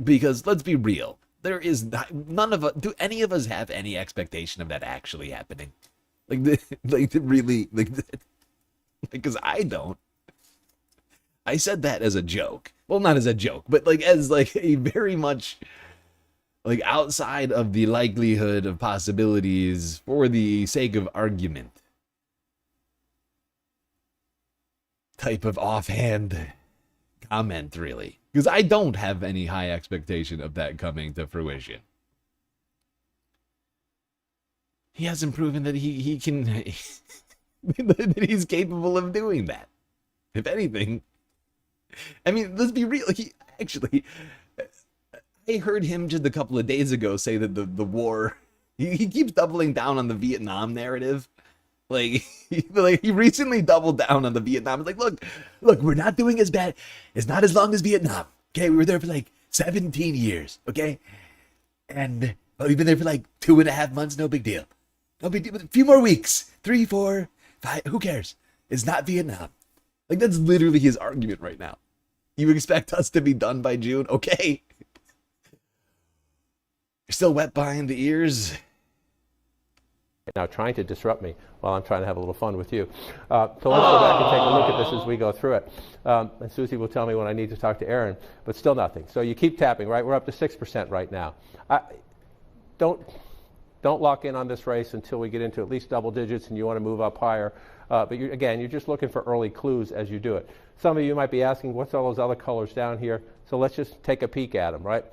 Because let's be real, there is none of us, do any of us have any expectation of that actually happening? Really, because I don't. I said that as a joke. Well, not as a joke, but as a very much outside of the likelihood of possibilities for the sake of argument type of offhand comment, really. Because I don't have any high expectation of that coming to fruition. He hasn't proven that he can, that he's capable of doing that. If anything, I mean, let's be real. I heard him just a couple of days ago say that the war, he keeps doubling down on the Vietnam narrative. He recently doubled down on the Vietnam. It's look, we're not doing as bad. It's not as long as Vietnam. Okay, we were there for 17 years. Okay, and we've been there for 2.5 months. No big deal. No big deal. A few more weeks. 3, 4, 5. Who cares? It's not Vietnam. That's literally his argument right now. You expect us to be done by June? Okay. You're still wet behind the ears. Now trying to disrupt me while I'm trying to have a little fun with you. So let's go back and take a look at this as we go through it. And Susie will tell me when I need to talk to Aaron, but still nothing. So you keep tapping, right? We're up to 6% right now. Don't lock in on this race until we get into at least double digits and you want to move up higher. But you're just looking for early clues as you do it. Some of you might be asking, what's all those other colors down here? So let's just take a peek at them, right?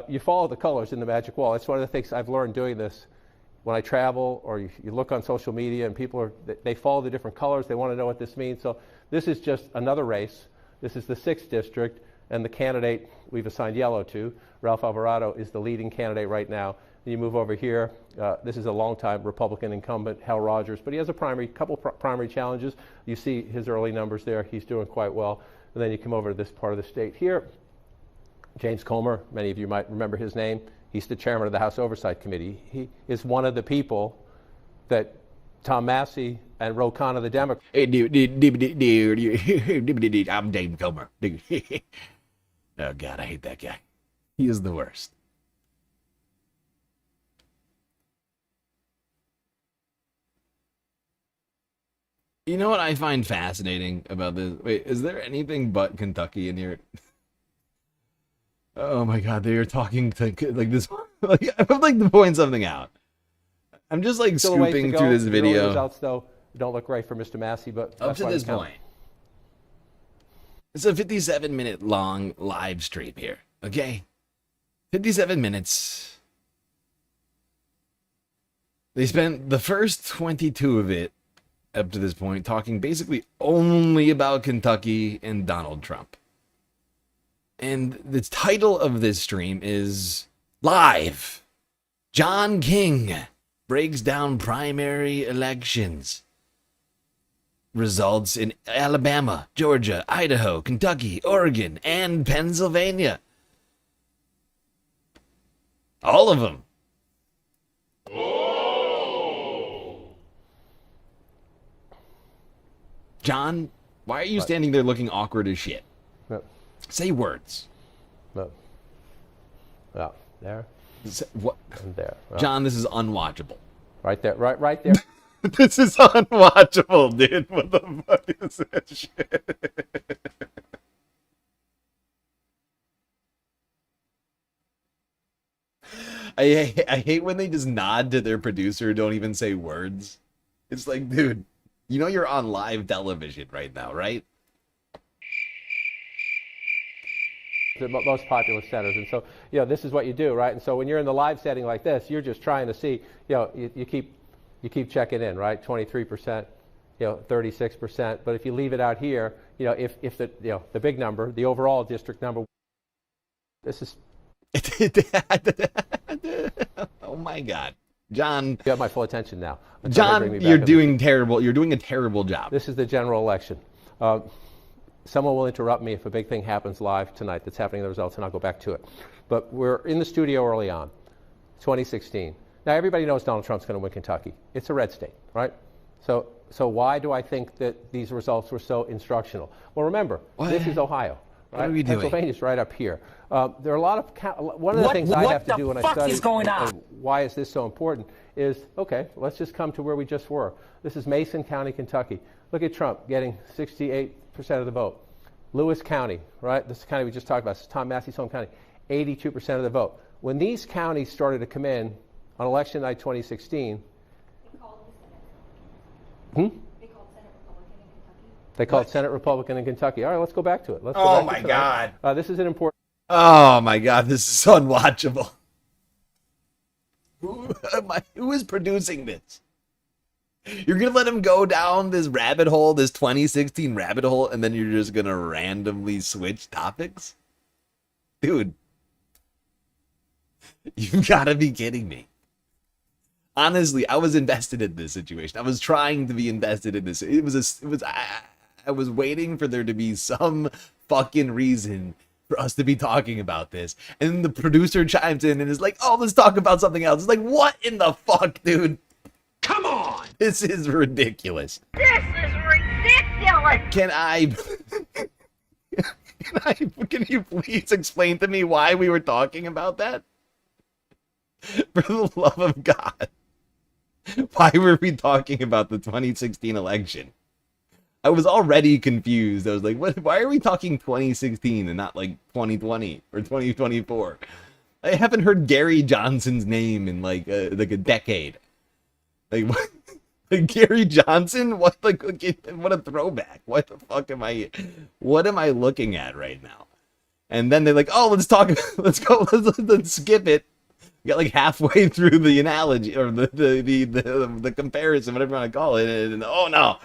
You follow the colors in the magic wall. That's one of the things I've learned doing this. When I travel or you look on social media and people they follow the different colors, they want to know what this means. So this is just another race. This is the 6th district, and the candidate we've assigned yellow to, Ralph Alvarado, is the leading candidate right now. Then you move over here. This is a longtime Republican incumbent, Hal Rogers, but he has a couple primary challenges. You see his early numbers there. He's doing quite well. And then you come over to this part of the state here. James Comer, many of you might remember his name. He's the chairman of the House Oversight Committee. He is one of the people that Tom Massey and Ro Khanna, the Democrat. I'm James Comer. Oh, God, I hate that guy. He is the worst. You know what I find fascinating about this? Wait, is there anything but Kentucky in here? Oh my God, they are talking to this. I would like to point something out. I'm just scooping through this video. The results, though, don't look right for Mr. Massey, but up to this point, it's a 57-minute long live stream here. Okay, 57 minutes. They spent the first 22 of it up to this point talking basically only about Kentucky and Donald Trump. And the title of this stream is Live. John King breaks down primary elections. Results in Alabama, Georgia, Idaho, Kentucky, Oregon, and Pennsylvania. All of them. John, why are you standing there looking awkward as shit? Say words. No. Oh, there. What? And there. Oh. John, this is unwatchable. Right there. Right there. This is unwatchable, dude. What the fuck is that shit? I hate when they just nod to their producer, don't even say words. It's dude, you know you're on live television right now, right? The most popular centers, and so this is what you do, right? And so when you're in the live setting like this, you're just trying to see, you keep checking in, right? 23%, 36%. But if you leave it out here, if the big number, the overall district number, this is. Oh my God, John! You have my full attention now. John, you're doing terrible. You're doing a terrible job. This is the general election. someone will interrupt me if a big thing happens live tonight that's happening in the results, and I'll go back to it. But we're in the studio early on, 2016. Now, everybody knows Donald Trump's going to win Kentucky. It's a red state, right? So why do I think that these results were so instructional? Well, remember, this is Ohio. Right? What are we doing? Pennsylvania's right up here. There are a lot of one of the things I have to do when I study and why is this so important is, okay, let's just come to where we just were. This is Mason County, Kentucky. Look at Trump getting 68% of the vote. Lewis County, right? This is the county we just talked about. This is Tom Massey's home county. 82% of the vote. When these counties started to come in on election night 2016, they called Senate Republican in Kentucky. All right, let's go back to it. Oh my God. This is an important. Oh my God, this is unwatchable. Who is producing this? You're gonna let him go down this rabbit hole, this 2016 rabbit hole, and then you're just gonna randomly switch topics? Dude, you've gotta be kidding me. Honestly, I was invested in this situation. I was trying to be invested in this. I was waiting for there to be some fucking reason for us to be talking about this. And then the producer chimes in and is like, oh, let's talk about something else. It's like, what in the fuck, dude? Come on! This is ridiculous. This is ridiculous! Can you please explain to me why we were talking about that? For the love of God. Why were we talking about the 2016 election? I was already confused. I was like, what? Why are we talking 2016 and not like 2020 or 2024? I haven't heard Gary Johnson's name in like a decade. Like, what? Like Gary Johnson? What? Like, what a throwback. What the fuck am I? What am I looking at right now? And then they're like, oh, let's talk. Let's go. Let's skip it. We got like halfway through the analogy or the comparison, whatever you want to call it. And oh no,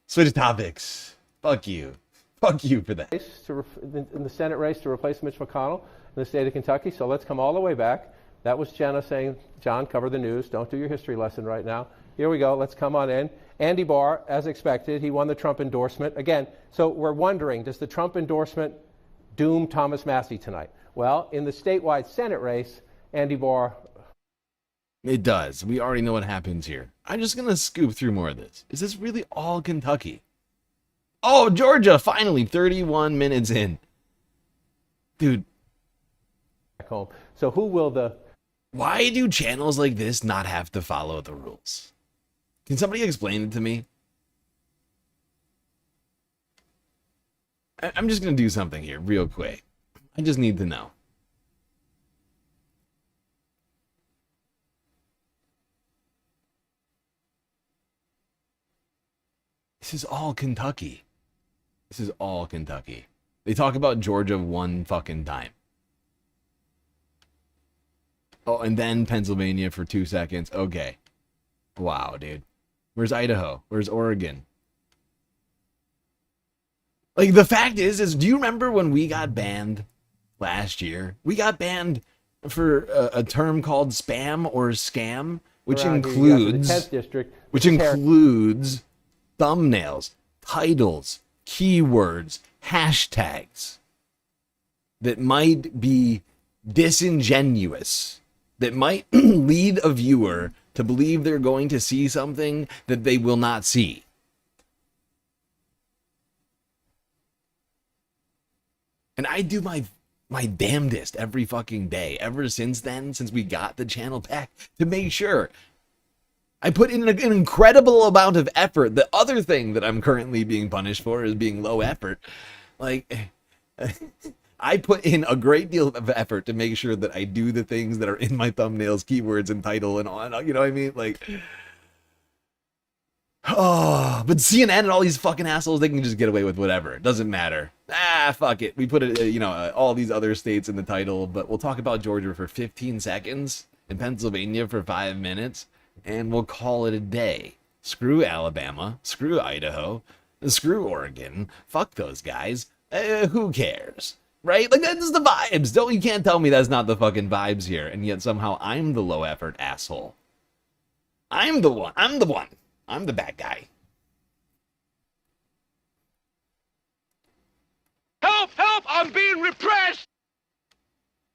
switch topics. Fuck you. Fuck you for that. In the Senate race to replace Mitch McConnell in the state of Kentucky. So let's come all the way back. That was Jenna saying, John, cover the news. Don't do your history lesson right now. Here we go. Let's come on in. Andy Barr, as expected, he won the Trump endorsement. Again, so we're wondering, does the Trump endorsement doom Thomas Massey tonight? Well, in the statewide Senate race, Andy Barr. It does. We already know what happens here. I'm just going to scoop through more of this. Is this really all Kentucky? Oh, Georgia, finally, 31 minutes in. Dude. Back home. So who will the... Why do channels like this not have to follow the rules? Can somebody explain it to me? I'm just going to do something here real quick. I just need to know. This is all Kentucky. This is all Kentucky. They talk about Georgia one fucking time. Oh, and then Pennsylvania for 2 seconds. Okay. Wow, dude. Where's Idaho? Where's Oregon? Like, the fact is do you remember when we got banned last year? We got banned for a term called spam or scam, which includes... 10th district. Which includes thumbnails, titles, keywords, hashtags that might be disingenuous, that might lead a viewer to believe they're going to see something that they will not see. And I do my damnedest every fucking day, ever since then, since we got the channel back, to make sure. I put in an incredible amount of effort. The other thing that I'm currently being punished for is being low effort. Like, I put in a great deal of effort to make sure that I do the things that are in my thumbnails, keywords, and title and all. You know what I mean? Like, oh, but CNN and all these fucking assholes, they can just get away with whatever. It doesn't matter. Fuck it. We put it, all these other states in the title, but we'll talk about Georgia for 15 seconds and Pennsylvania for 5 minutes. And we'll call it a day. Screw Alabama. Screw Idaho. Screw Oregon. Fuck those guys. Who cares? Right? Like, that's the vibes. You can't tell me that's not the fucking vibes here. And yet somehow I'm the low effort asshole. I'm the one. I'm the bad guy. help, help, I'm being repressed.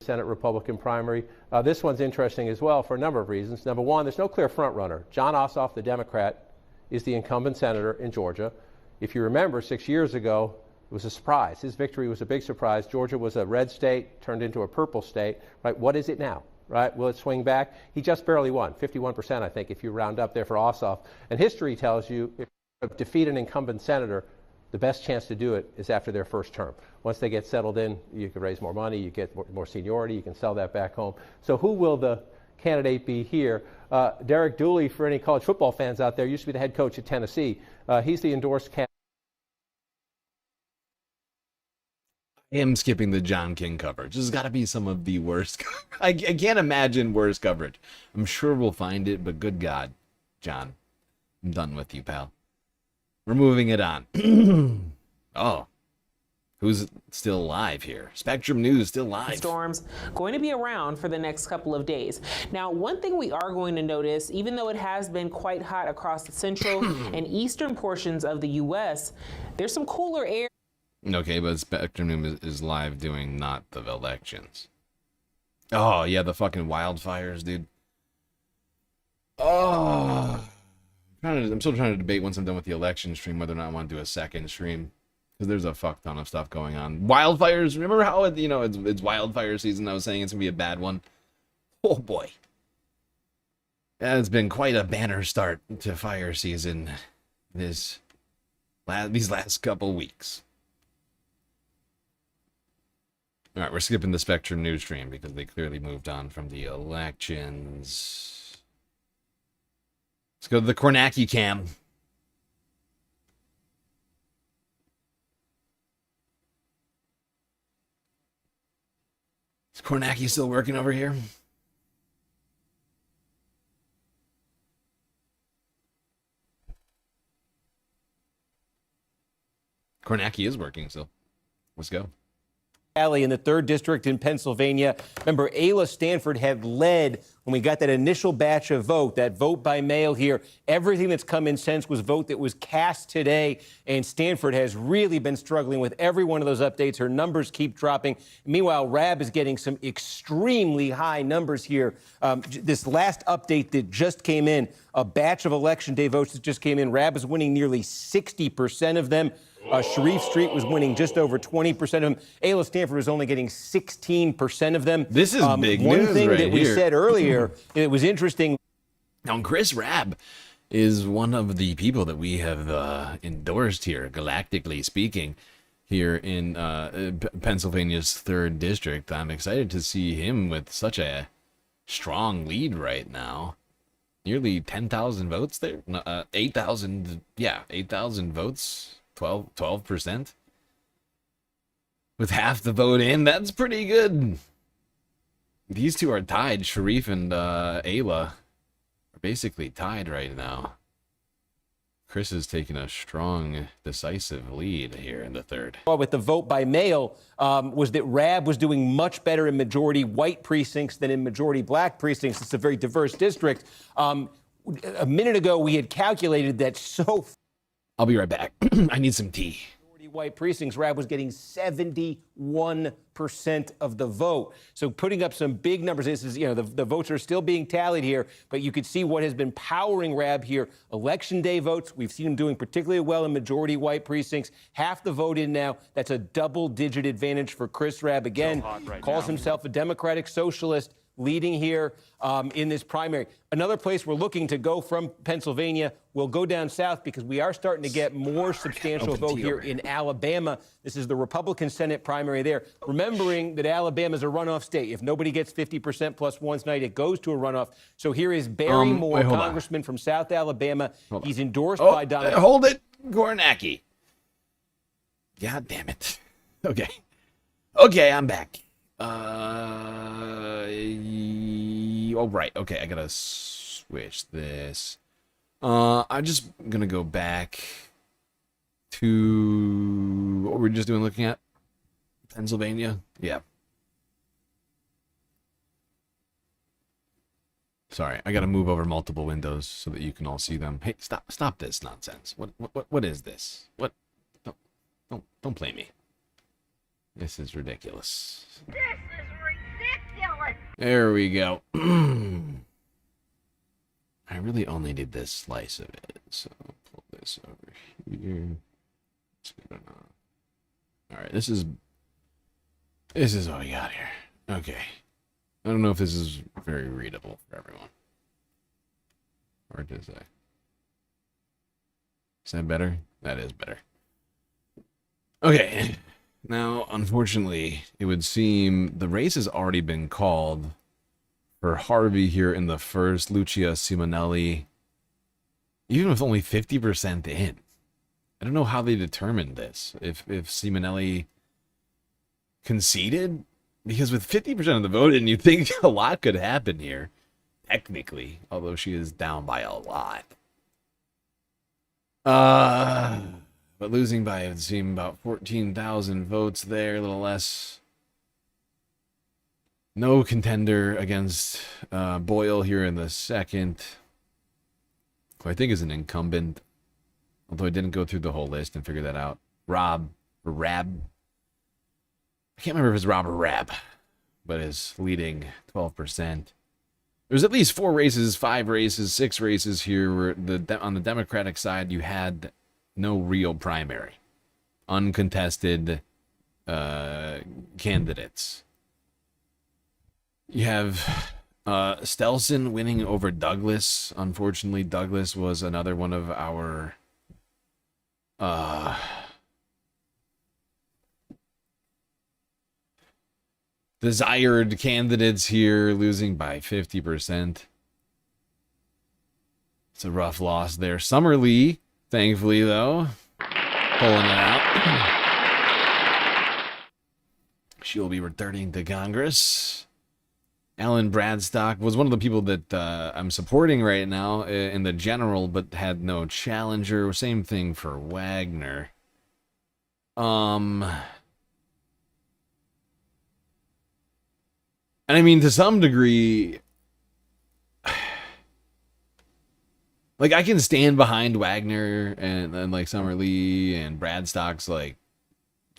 Senate Republican primary. This one's interesting as well for a number of reasons. Number one, there's no clear front runner. John Ossoff, the Democrat, is the incumbent senator in Georgia. If you remember, 6 years ago, it was a surprise. His victory was a big surprise. Georgia was a red state, turned into a purple state. Right? What is it now? Right? Will it swing back? He just barely won, 51%, I think, if you round up there for Ossoff. And history tells you if you defeat an incumbent senator, the best chance to do it is after their first term. Once they get settled in, you can raise more money, you get more seniority, you can sell that back home. So who will the candidate be here? Derek Dooley, for any college football fans out there, used to be the head coach at Tennessee. He's the endorsed candidate. I am skipping the John King coverage. This has got to be some of the worst. I can't imagine worse coverage. I'm sure we'll find it, but good God, John, I'm done with you, pal. We're moving it on. Oh, who's still alive here? Spectrum News still live. Storms going to be around for the next couple of days. Now, one thing we are going to notice, even though it has been quite hot across the central and eastern portions of the U.S., there's some cooler air. Okay, but Spectrum News is live doing not the elections. Oh, yeah, the fucking wildfires, dude. Oh. I'm still trying to debate once I'm done with the election stream whether or not I want to do a second stream, because there's a fuck ton of stuff going on. Wildfires, remember how it's wildfire season? I was saying it's gonna be a bad one. Oh boy, it's been quite a banner start to fire season these last couple weeks. All right, we're skipping the Spectrum News stream because they clearly moved on from the elections. Let's go to the Kornacki cam. Is Kornacki still working over here? Kornacki is working still. Let's go. In the 3rd District in Pennsylvania. Remember, Ayla Stanford had led when we got that initial batch of that vote by mail here. Everything that's come in since was vote that was cast today, and Stanford has really been struggling with every one of those updates. Her numbers keep dropping. Meanwhile, Rab is getting some extremely high numbers here. This last update that just came in, a batch of Election Day votes that just came in, Rab is winning nearly 60% of them. Sharif Street was winning just over 20% of them. Ayla Stanford was only getting 16% of them. This is big one news thing right that we here. said earlier, it was interesting. Now, Chris Rabb is one of the people that we have endorsed here, galactically speaking, here in Pennsylvania's 3rd District. I'm excited to see him with such a strong lead right now. Nearly 10,000 votes there. 8,000, yeah, 8,000 votes. 12%. With half the vote in, that's pretty good. These two are tied. Sharif and Ayla are basically tied right now. Chris is taking a strong, decisive lead here in the 3rd. With the vote by mail was that Rab was doing much better in majority white precincts than in majority black precincts. It's a very diverse district. A minute ago, we had calculated that I'll be right back. I need some tea. White precincts, Rab was getting 71% of the vote. So putting up some big numbers. This is, the votes are still being tallied here, but you could see what has been powering Rab here. Election Day votes, we've seen him doing particularly well in majority white precincts. Half the vote in now. That's a double-digit advantage for Chris Rab. Again, calls himself a Democratic Socialist, leading here in this primary. Another place we're looking to go from Pennsylvania, we'll go down south because we are starting to get more substantial vote here in Alabama. This is the Republican Senate primary there. Remembering that Alabama is a runoff state. If nobody gets 50% plus one tonight, it goes to a runoff. So here is Barry Moore, congressman from South Alabama. He's endorsed by Donald. Hold it, Kornacki. God damn it. Okay. Okay, I'm back. Oh, right. Okay, I gotta switch this. I'm just gonna go back to what we were just doing, looking at Pennsylvania. Yeah. Sorry, I gotta move over multiple windows so that you can all see them. Hey, stop this nonsense. What is this? What? Don't play me. This is ridiculous. This is ridiculous. There we go. I really only need this slice of it, so I'll pull this over here. Alright, this is what we got here. Okay. I don't know if this is very readable for everyone. Hard to say. Is that better? That is better. Okay. Now, unfortunately, it would seem the race has already been called for Harvey here in the first. Lucia Simonelli, even with only 50% in. I don't know how they determined this. If Simonelli conceded, because with 50% of the vote, and you think a lot could happen here, technically, although she is down by a lot. But losing by, it would seem, about 14,000 votes there, a little less. No contender against Boyle here in the second, who I think is an incumbent, although I didn't go through the whole list and figure that out. Rab. I can't remember if it's Rob or Rab, but is leading 12%. There's at least 4 races, 5 races, 6 races here where on the Democratic side you had no real primary. Uncontested candidates. You have Stelson winning over Douglas. Unfortunately, Douglas was another one of our desired candidates here, losing by 50%. It's a rough loss there. Summerlee, thankfully, though, pulling it out. She'll be returning to Congress. Alan Bradstock was one of the people that I'm supporting right now in the general, but had no challenger. Same thing for Wagner. And I mean, to some degree, like, I can stand behind Wagner and like Summerlee and Bradstock's like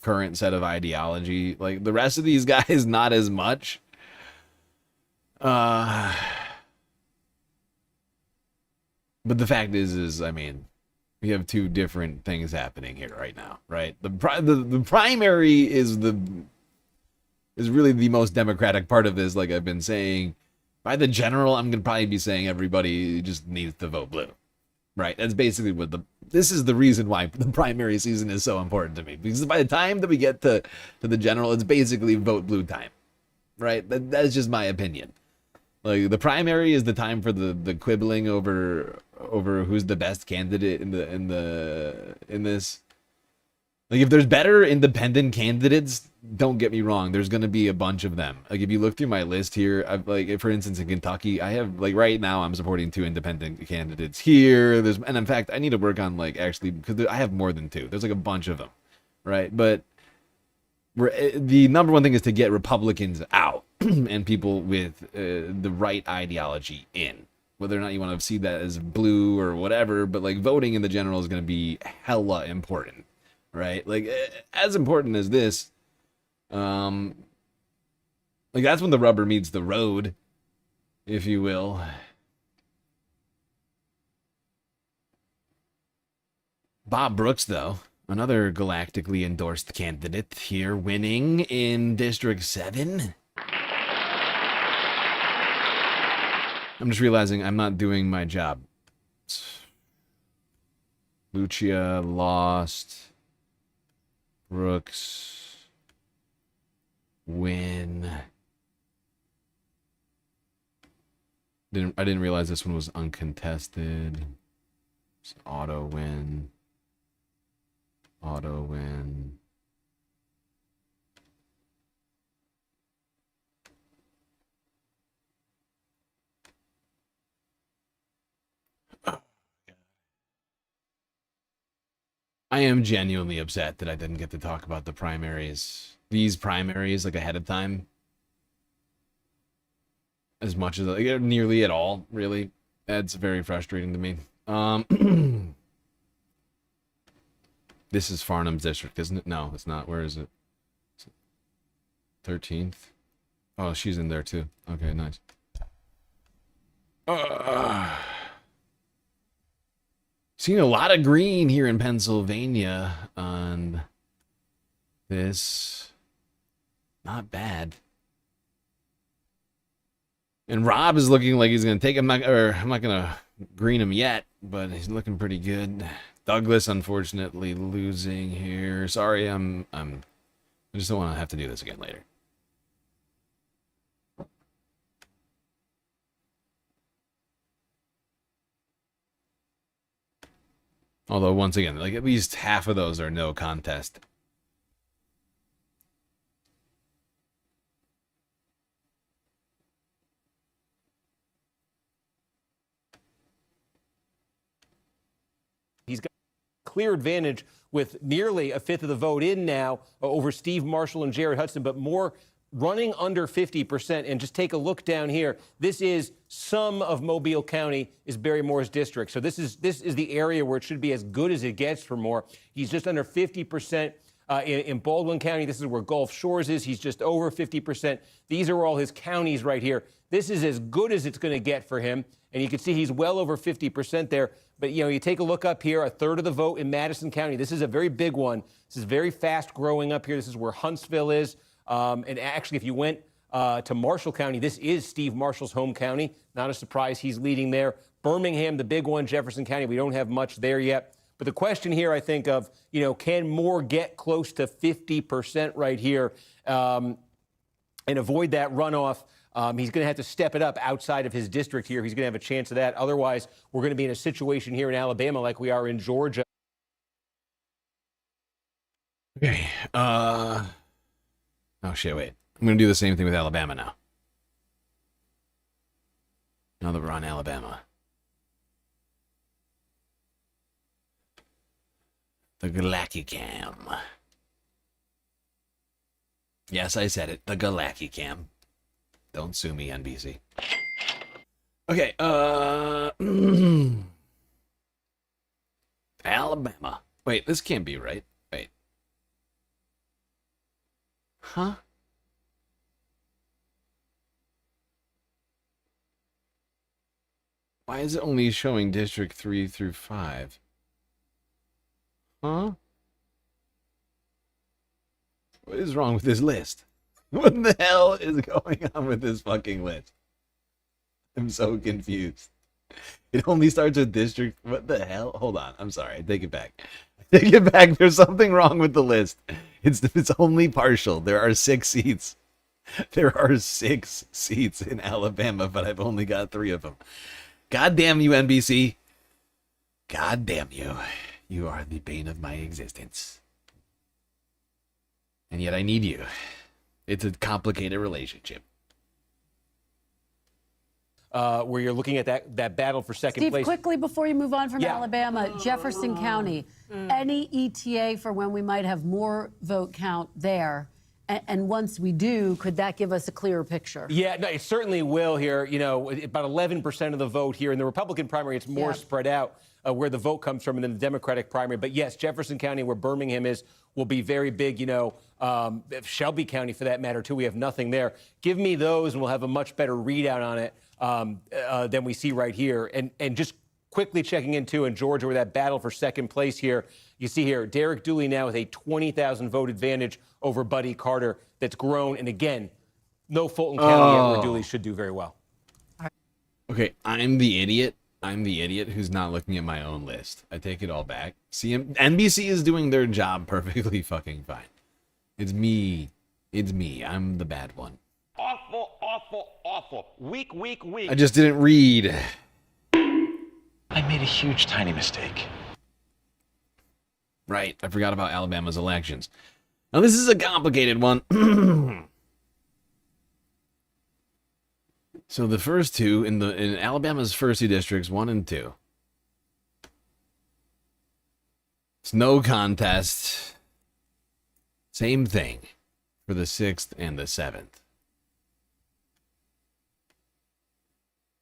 current set of ideology. Like the rest of these guys, not as much. But the fact is I mean, we have 2 different things happening here right now, right? The primary is really the most democratic part of this, like I've been saying. By the general, I'm going to probably be saying everybody just needs to vote blue. Right? That's basically what this is the reason why the primary season is so important to me. Because by the time that we get to the general, it's basically vote blue time. Right? That's just my opinion. Like, the primary is the time for the quibbling over who's the best candidate in this. Like, if there's better independent candidates, don't get me wrong, there's going to be a bunch of them. Like, if you look through my list here, I've, like, for instance, in Kentucky, I have, like, right now, I'm supporting 2 independent candidates here. And in fact, I need to work on, like, actually, because I have more than 2. There's, like, a bunch of them, right? But the number one thing is to get Republicans out and people with the right ideology in. Whether or not you want to see that as blue or whatever, but, like, voting in the general is going to be hella important. Right? Like, as important as this, like, that's when the rubber meets the road, if you will. Bob Brooks, though, another galactically endorsed candidate here, winning in District 7. I'm just realizing I'm not doing my job. Lucia lost. Brooks win. I didn't realize this one was uncontested. It's auto win. Auto win. I am genuinely upset that I didn't get to talk about the primaries. These primaries, like, ahead of time. As much as, like, nearly at all, really. That's very frustrating to me. This is Farnham's district, isn't it? No, it's not. Where is it? 13th. Oh, she's in there too. Okay, nice. Seen a lot of green here in Pennsylvania on this. Not bad. And Rob is looking like he's gonna take him. I'm not gonna green him yet, but he's looking pretty good. Douglas, unfortunately, losing here. Sorry, I just don't want to have to do this again later. Although, once again, like at least half of those are no contest. He's got a clear advantage with nearly a fifth of the vote in now over Steve Marshall and Jared Hudson, but more running under 50%. And just take a look down here. This is some of Mobile County is Barry Moore's district. So this is the area where it should be as good as it gets for Moore. He's just under 50%. In Baldwin County, this is where Gulf Shores is. He's just over 50%. These are all his counties right here. This is as good as it's going to get for him. And you can see he's well over 50% there. But, you know, you take a look up here, a third of the vote in Madison County. This is a very big one. This is very fast growing up here. This is where Huntsville is. And actually, if you went to Marshall County, this is Steve Marshall's home county. Not a surprise he's leading there. Birmingham, the big one, Jefferson County, we don't have much there yet. But the question here, I think, of, you know, can Moore get close to 50% right here and avoid that runoff? He's going to have to step it up outside of his district here. He's going to have a chance of that. Otherwise, we're going to be in a situation here in Alabama like we are in Georgia. Okay. Oh, shit, wait. I'm going to do the same thing with Alabama now. Now that we're on Alabama. The GalacticCam. Yes, I said it. The GalacticCam. Don't sue me, NBC. Okay, Alabama. Wait, this can't be right. Wait. Huh? Why is it only showing District 3 through 5? Huh? What is wrong with this list? What the hell is going on with this fucking list? I'm so confused. It only starts with district. What the hell? Hold on. I'm sorry. I take it back. I take it back. There's something wrong with the list. It's only partial. There are 6 seats. There are 6 seats in Alabama, but I've only got 3 of them. God damn you, NBC. God damn you. You are the bane of my existence. And yet I need you. It's a complicated relationship. Where you're looking at that battle for second place. Quickly before you move on from Alabama, Jefferson County, any ETA for when we might have more vote count there? And once we do, could that give us a clearer picture? Yeah, no, it certainly will here. You know, about 11% of the vote here. In the Republican primary, it's more spread out where the vote comes from, and then the Democratic primary. But yes, Jefferson County, where Birmingham is, will be very big. You know, Shelby County, for that matter, too. We have nothing there. Give me those, and we'll have a much better readout on it than we see right here. And just quickly checking in, too, in Georgia, where that battle for second place here. You see here, Derek Dooley now with a 20,000 vote advantage over Buddy Carter that's grown. And again, no Fulton County yet where Dooley should do very well. Okay, I'm the idiot. I'm the idiot who's not looking at my own list. I take it all back. NBC is doing their job perfectly fucking fine. It's me. It's me. I'm the bad one. Awful, awful, awful. Weak, weak, weak. I just didn't read. I made a huge, tiny mistake. Right, I forgot about Alabama's elections. Now this is a complicated one. So the first two in Alabama's first 2 districts, 1 and 2. It's no contest. Same thing for the 6th and the 7th.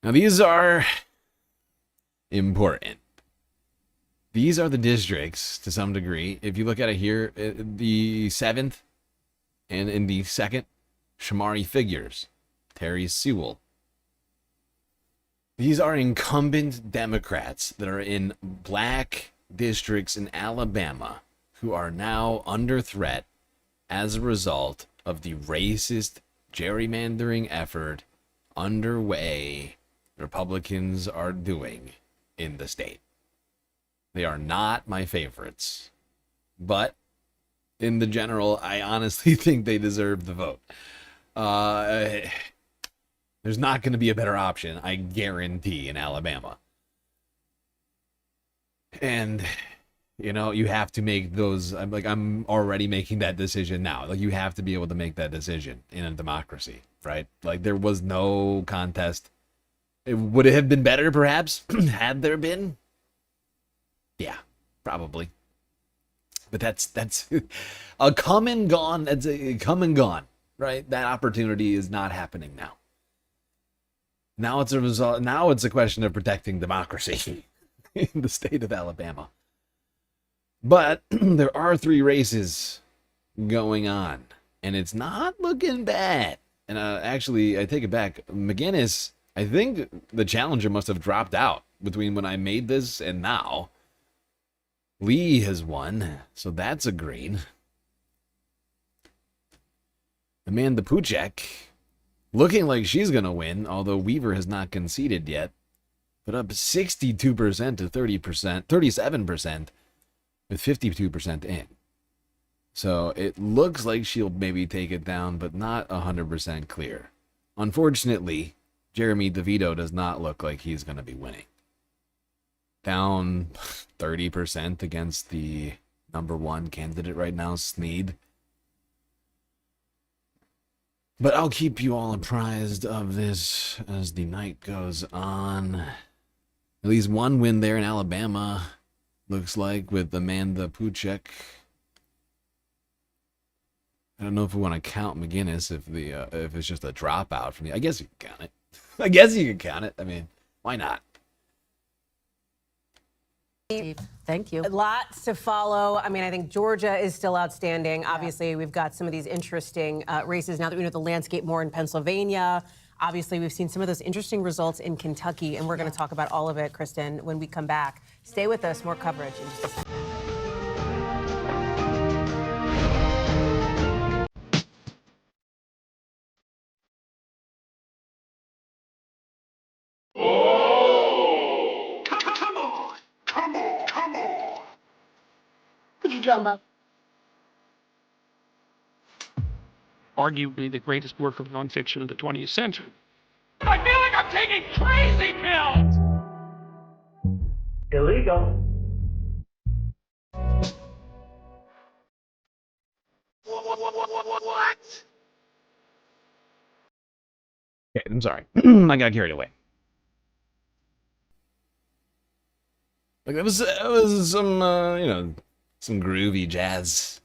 Now these are important. These are the districts, to some degree. If you look at it here, the 7th and in the 2nd, Shamari Figures, Terry Sewell. These are incumbent Democrats that are in black districts in Alabama who are now under threat as a result of the racist gerrymandering effort underway Republicans are doing in the state. They are not my favorites, but in the general, I honestly think they deserve the vote. There's not going to be a better option, I guarantee, in Alabama. And, you know, you have to make those, I'm already making that decision now. Like, you have to be able to make that decision in a democracy, right? Like, there was no contest. Would it have been better, perhaps, had there been? Yeah, probably. But that's a come and gone. That's a come and gone, right? That opportunity is not happening now. Now it's a result. Now it's a question of protecting democracy in the state of Alabama. But there are 3 races going on, and it's not looking bad. And actually, I take it back. McGinnis, I think the challenger must have dropped out between when I made this and now. Lee has won, so that's a green. Amanda Puchek, looking like she's going to win, although Weaver has not conceded yet. But up 62% to 30%, 37%, with 52% in. So it looks like she'll maybe take it down, but not 100% clear. Unfortunately, Jeremy DeVito does not look like he's going to be winning. Down 30% against the #1 candidate right now, Snead. But I'll keep you all apprised of this as the night goes on. At least one win there in Alabama, looks like, with Amanda Puchek. I don't know if we want to count McGinnis if it's just a dropout from the. I guess you can count it. I guess you can count it. I mean, why not? Thank you. Lots to follow. I mean, I think Georgia is still outstanding. Obviously, we've got some of these interesting races now that we know the landscape more in Pennsylvania. Obviously, we've seen some of those interesting results in Kentucky, and we're going to talk about all of it, Kristen, when we come back. Stay with us. More coverage in just a second. Jumbo. Arguably the greatest work of nonfiction of the 20th century. I feel like I'm taking crazy pills! Illegal. What? Okay, I'm sorry. I got carried away. Like it was some some groovy jazz.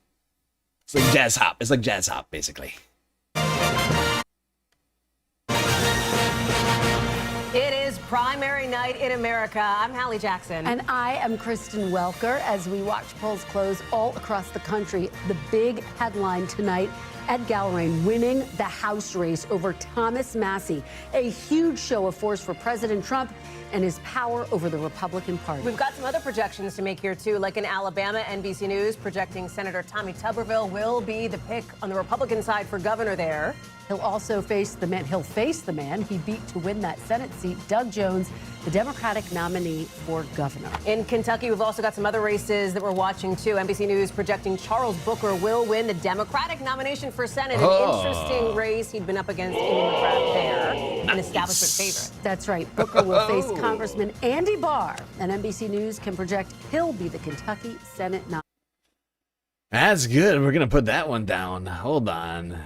It's like jazz hop. It's like jazz hop, basically. It is primary night in America. I'm Hallie Jackson. And I am Kristen Welker. As we watch polls close all across the country, the big headline tonight, Ed Gallagher winning the House race over Thomas Massie. A huge show of force for President Trump and his power over the Republican Party. We've got some other projections to make here, too, like in Alabama, NBC News projecting Senator Tommy Tuberville will be the pick on the Republican side for governor there. He'll also face the man he beat to win that Senate seat, Doug Jones, the Democratic nominee for governor. In Kentucky, we've also got some other races that we're watching, too. NBC News projecting Charles Booker will win the Democratic nomination for Senate. An interesting race. He'd been up against Amy McGrath there, an establishment favorite. That's right. Booker will face Congressman Andy Barr, and NBC News can project he'll be the Kentucky Senate nominee. That's good. We're going to put that one down. Hold on.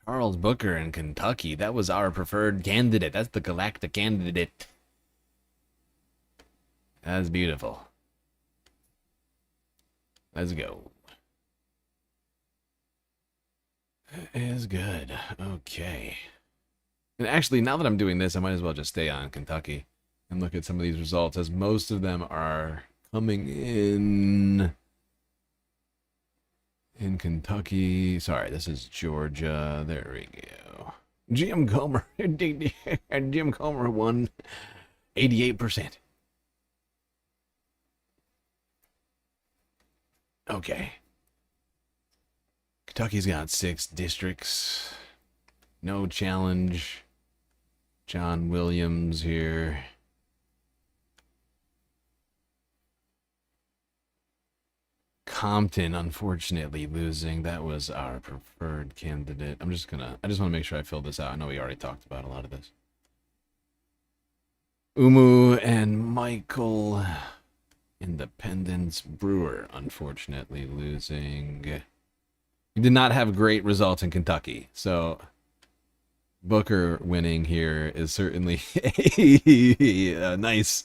Charles Booker in Kentucky. That was our preferred candidate. That's the galactic candidate. That's beautiful. Let's go. That is good. Okay. And actually, now that I'm doing this, I might as well just stay on Kentucky and look at some of these results, as most of them are coming in In Kentucky, sorry, this is Georgia. There we go. Jim Comer, Jim Comer won 88%. Okay. Kentucky's got 6 districts. No challenge. John Williams here. Compton, unfortunately, losing. That was our preferred candidate. I just want to make sure I fill this out. I know we already talked about a lot of this. Umu and Michael. Independence. Brewer, unfortunately, losing. He did not have great results in Kentucky, so Booker winning here is certainly a nice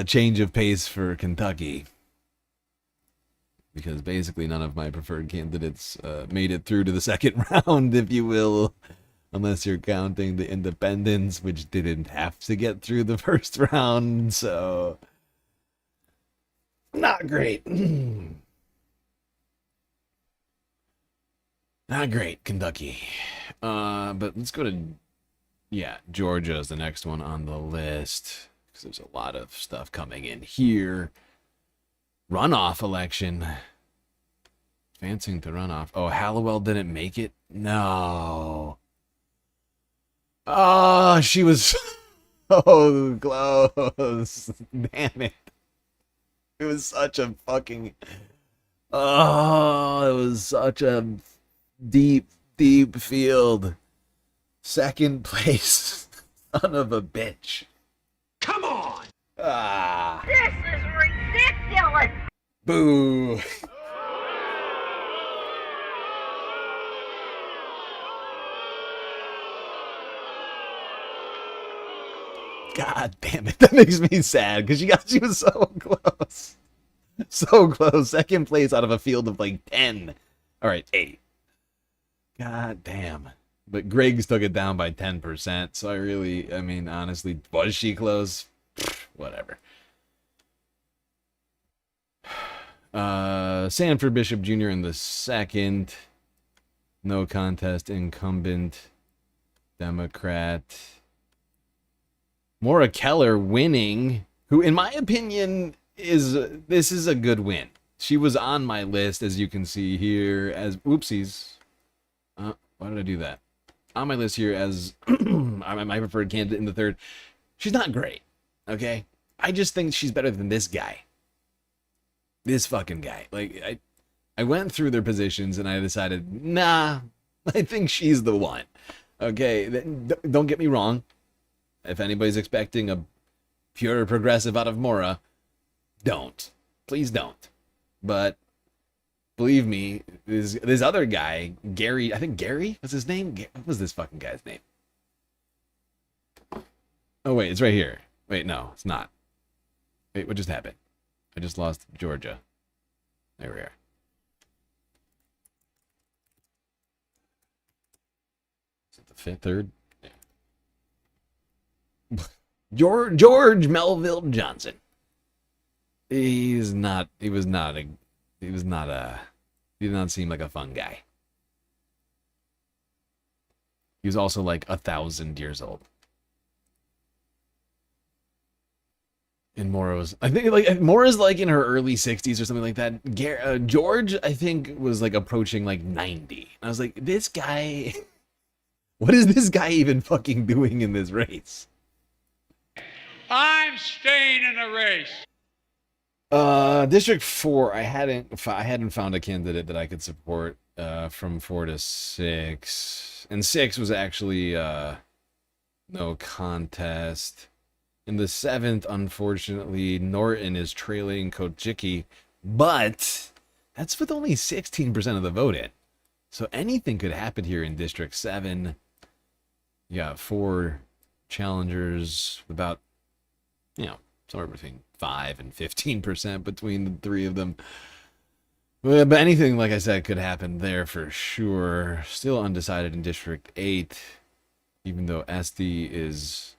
change of pace for Kentucky. Because basically none of my preferred candidates made it through to the second round, if you will, unless you're counting the independents, which didn't have to get through the first round, so not great. Not great, Kentucky. But let's go to, Georgia is the next one on the list, because there's a lot of stuff coming in here. Runoff election. Advancing to runoff. Oh, Hallowell didn't make it? No. Oh, she was so close. Damn it. It was such a fucking... Oh, it was such a deep field. Second place. Son of a bitch. Come on! Ah. This is ridiculous! Boo. God damn it. That makes me sad because she was so close. So close. Second place out of a field of like 10. All right, 8. God damn. But Griggs took it down by 10%. So I mean, honestly, was she close? Whatever. Sanford Bishop Jr. in the second. No contest. Incumbent. Democrat. Maura Keller winning, who in my opinion this is a good win. She was on my list, as you can see here, as oopsies. Why did I do that? On my list here as my preferred candidate in the third. She's not great, okay? I just think she's better than this guy. This fucking guy. Like, I went through their positions and I decided, nah, I think she's the one. Okay, don't get me wrong. If anybody's expecting a pure progressive out of Maura, don't. Please don't. But believe me, this other guy, Gary, I think Gary was his name? What was this fucking guy's name? Oh, wait, it's right here. Wait, no, it's not. Wait, what just happened? I just lost Georgia. There we are. Is it the fifth, third? George Melville Johnson. He did not seem like a fun guy. He was also like 1,000 years old. And Maura's like in her early 60s or something like that. George, I think, was like approaching like 90. I was like, this guy, what is this guy even fucking doing in this race? I'm staying in the race. District 4, I hadn't found a candidate that I could support from 4 to 6. And 6 was actually no contest. In the 7th, unfortunately, Norton is trailing Kochicki, but that's with only 16% of the vote in. So anything could happen here in District 7. You got 4 challengers, about, somewhere between 5 and 15% between the 3 of them. But anything, like I said, could happen there for sure. Still undecided in District 8, even though Esty is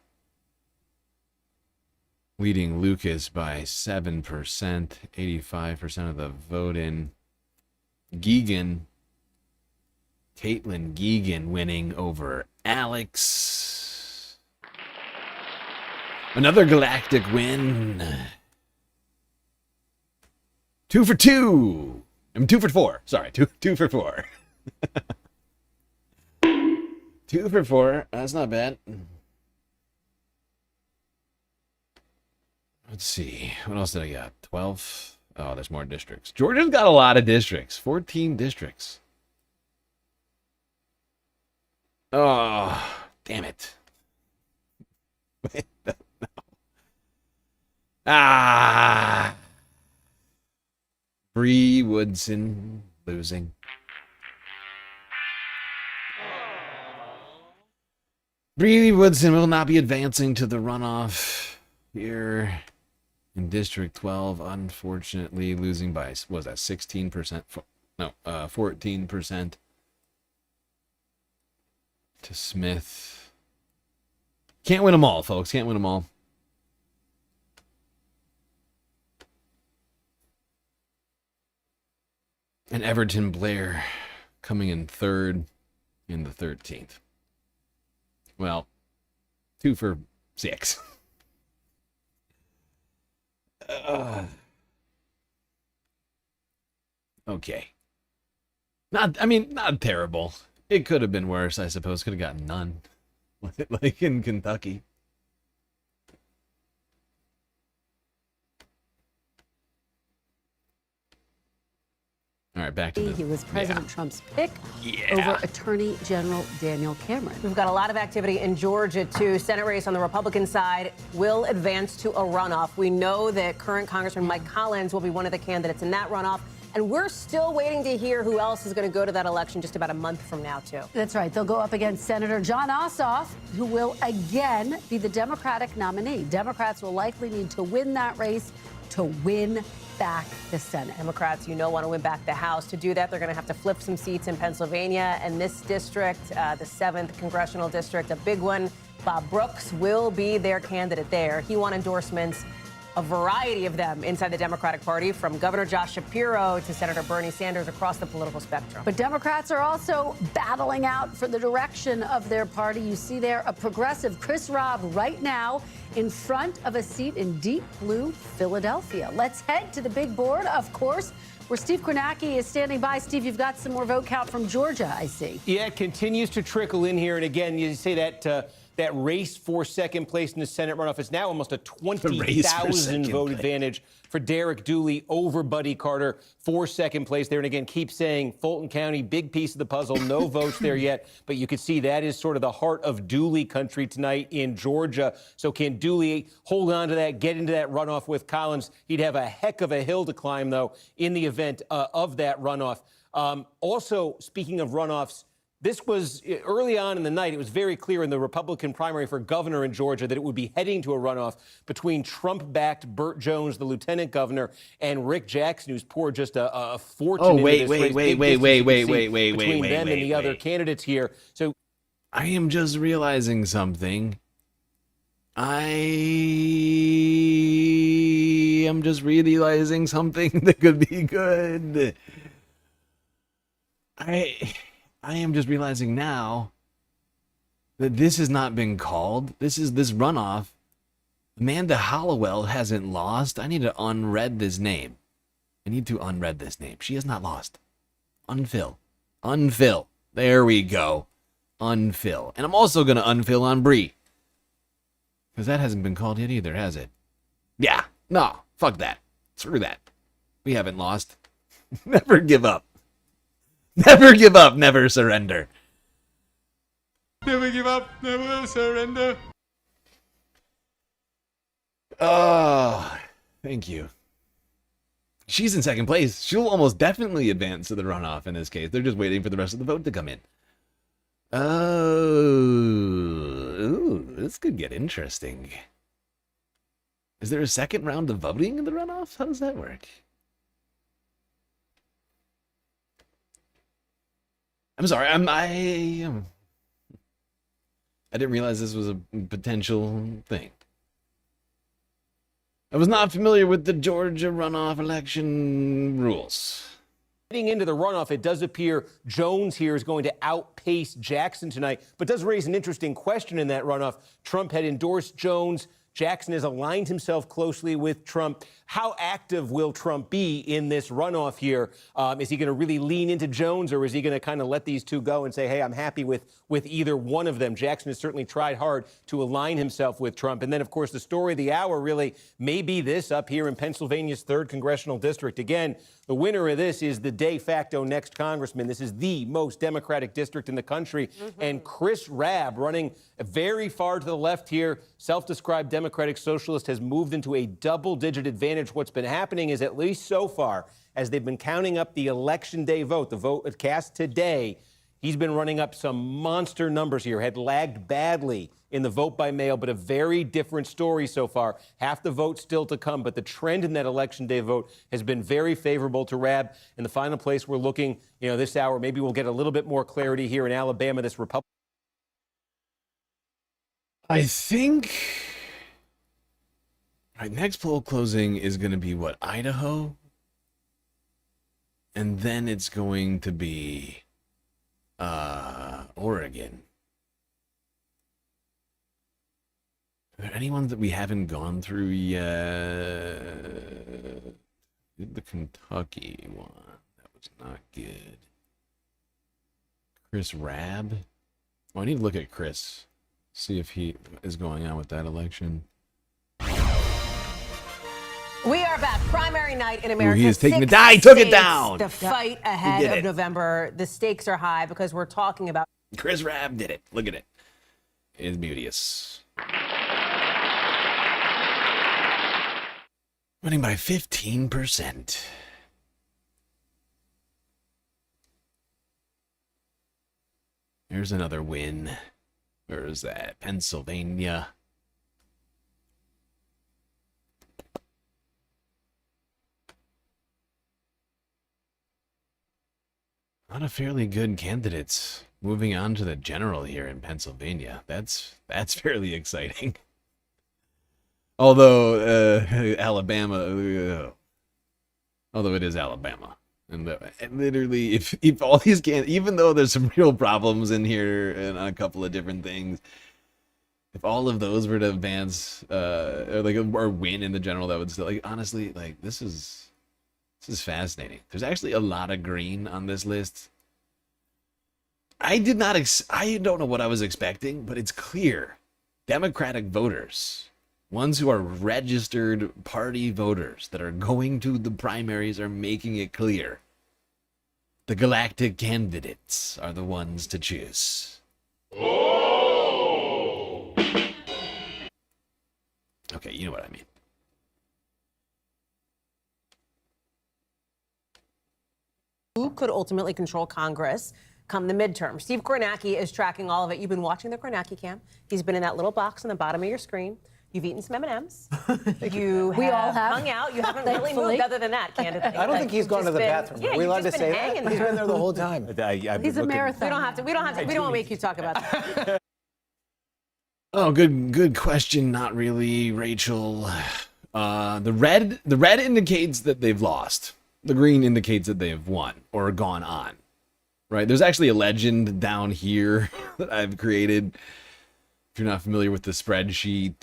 leading Lucas by 7%, 85% of the vote in. Caitlin Geegan winning over Alex. Another galactic win. 2 for 2. I'm 2 for 4. Sorry, 2 for 4. 2 for 4. That's not bad. Let's see. What else did I got? 12. Oh, there's more districts. Georgia's got a lot of districts. 14 districts. Oh, damn it. Wait, no. Ah. Bree Woodson losing. Bree Woodson will not be advancing to the runoff here in District 12, unfortunately losing by, what was that, 16%? No, 14% to Smith. Can't win them all, folks. Can't win them all. And Everton Blair coming in third in the 13th. Well, 2 for 6. Okay. Not terrible. It could have been worse, I suppose. Could have gotten none. Like in Kentucky. All right, back to the... He was President Trump's pick over Attorney General Daniel Cameron. We've got a lot of activity in Georgia, too. Senate race on the Republican side will advance to a runoff. We know that current Congressman Mike Collins will be one of the candidates in that runoff. And we're still waiting to hear who else is going to go to that election just about a month from now, too. That's right. They'll go up against Senator John Ossoff, who will again be the Democratic nominee. Democrats will likely need to win that race to win back the Senate. Democrats, want to win back the House. To do that, they're going to have to flip some seats in Pennsylvania. And this district, the 7th Congressional District, a big one, Bob Brooks will be their candidate there. He won endorsements, a variety of them inside the Democratic Party, from Governor Josh Shapiro to Senator Bernie Sanders across the political spectrum. But Democrats are also battling out for the direction of their party. You see there a progressive Chris Robb right now in front of a seat in deep blue Philadelphia. Let's head to the big board, of course, where Steve Kornacki is standing by. Steve, you've got some more vote count from Georgia, I see. Yeah, it continues to trickle in here. And again, you say that that race for second place in the Senate runoff is now almost a 20,000 vote advantage for Derek Dooley over Buddy Carter for second place there. And again, keep saying Fulton County, big piece of the puzzle, no votes there yet. But you can see that is sort of the heart of Dooley country tonight in Georgia. So can Dooley hold on to that, get into that runoff with Collins? He'd have a heck of a hill to climb, though, in the event of that runoff. Also, speaking of runoffs, this was early on in the night. It was very clear in the Republican primary for governor in Georgia that it would be heading to a runoff between Trump-backed Burt Jones, the lieutenant governor, and Rick Jackson, who's poured just a fortune into this race. Between them and the other candidates here. So I am just realizing something. I am just realizing something that could be good. I am just realizing now that this has not been called. This runoff. Amanda Hollowell hasn't lost. I need to unread this name. She has not lost. Unfill. There we go. Unfill. And I'm also going to unfill on Bree. Because that hasn't been called yet either, has it? Yeah. No. Fuck that. Screw that. We haven't lost. Never give up. Never give up, never surrender. Never give up, never surrender. Oh, thank you. She's in second place. She'll almost definitely advance to the runoff in this case. They're just waiting for the rest of the vote to come in. Oh, this could get interesting. Is there a second round of voting in the runoff? How does that work? I'm sorry, I didn't realize this was a potential thing. I was not familiar with the Georgia runoff election rules. Heading into the runoff, it does appear Jones here is going to outpace Jackson tonight, but does raise an interesting question in that runoff. Trump had endorsed Jones. Jackson has aligned himself closely with Trump. How active will Trump be in this runoff here? Is he going to really lean into Jones, or is he going to kind of let these two go and say, hey, I'm happy with either one of them? Jackson has certainly tried hard to align himself with Trump. And then, of course, the story of the hour really may be this up here in Pennsylvania's 3rd Congressional District. Again, the winner of this is the de facto next congressman. This is the most Democratic district in the country. And Chris Rabb, running very far to the left here, self-described Democratic socialist, has moved into a double-digit advantage. What's been happening is, at least so far, as they've been counting up the election day vote, the vote cast today, he's been running up some monster numbers here, had lagged badly in the vote by mail, but a very different story so far. Half the vote still to come, but the trend in that election day vote has been very favorable to Rabb. In the final place we're looking, this hour, maybe we'll get a little bit more clarity here in Alabama, this Republican. I think next poll closing is going to be what, Idaho? And then it's going to be Oregon. Are there any ones that we haven't gone through yet? The Kentucky one. That was not good. Chris Rabb. Oh, I need to look at Chris. See if he is going on with that election. We are back. Primary night in America. He is taking Six it down. He took it states down. The fight ahead of November. The stakes are high because we're talking about. Chris Rabb did it. Look at it. It's beauteous. Winning by 15%. Here's another win. Where is that? Pennsylvania. A lot of fairly good candidates moving on to the general here in Pennsylvania. That's fairly exciting. Although Alabama, although it is Alabama, and literally, if all these even though there's some real problems in here and a couple of different things, if all of those were to advance or win in the general, that would still honestly this is fascinating. There's actually a lot of green on this list. I don't know what I was expecting, but it's clear Democratic voters, ones who are registered party voters that are going to the primaries, are making it clear the galactic candidates are the ones to choose. Oh! Okay, you know what I mean. Who could ultimately control Congress come the midterm? Steve Kornacki is tracking all of it. You've been watching the Kornacki cam. He's been in that little box on the bottom of your screen. You've eaten some M&Ms. We all have hung out. You haven't really moved other than that, candidly. I don't think he's gone to the bathroom. Yeah, Are we allowed to just say been that? He's been there the whole time. He's a marathon. We don't want to make you talk about that. Oh, good question. Not really, Rachel. The red indicates that they've lost. The green indicates that they have won or gone on. Right? There's actually a legend down here that I've created. If you're not familiar with the spreadsheet,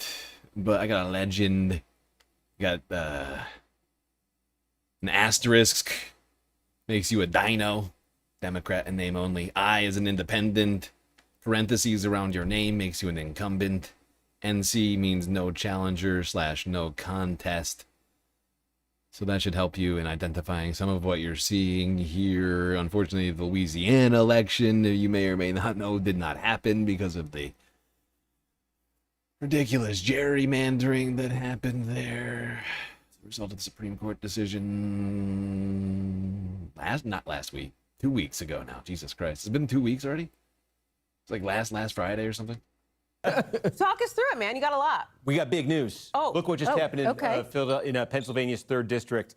but I got a legend. Got an asterisk, makes you a dino, Democrat in name only. I is an independent. Parentheses around your name makes you an incumbent. NC means no challenger / no contest. So that should help you in identifying some of what you're seeing here. Unfortunately, the Louisiana election, you may or may not know, did not happen because of the ridiculous gerrymandering that happened there. As a result of the Supreme Court decision not last week, 2 weeks ago now. Jesus Christ. It's been 2 weeks already? It's like last Friday or something. Talk us through it, man. You got a lot. We got big news. Look what just happened in Pennsylvania's 3rd District.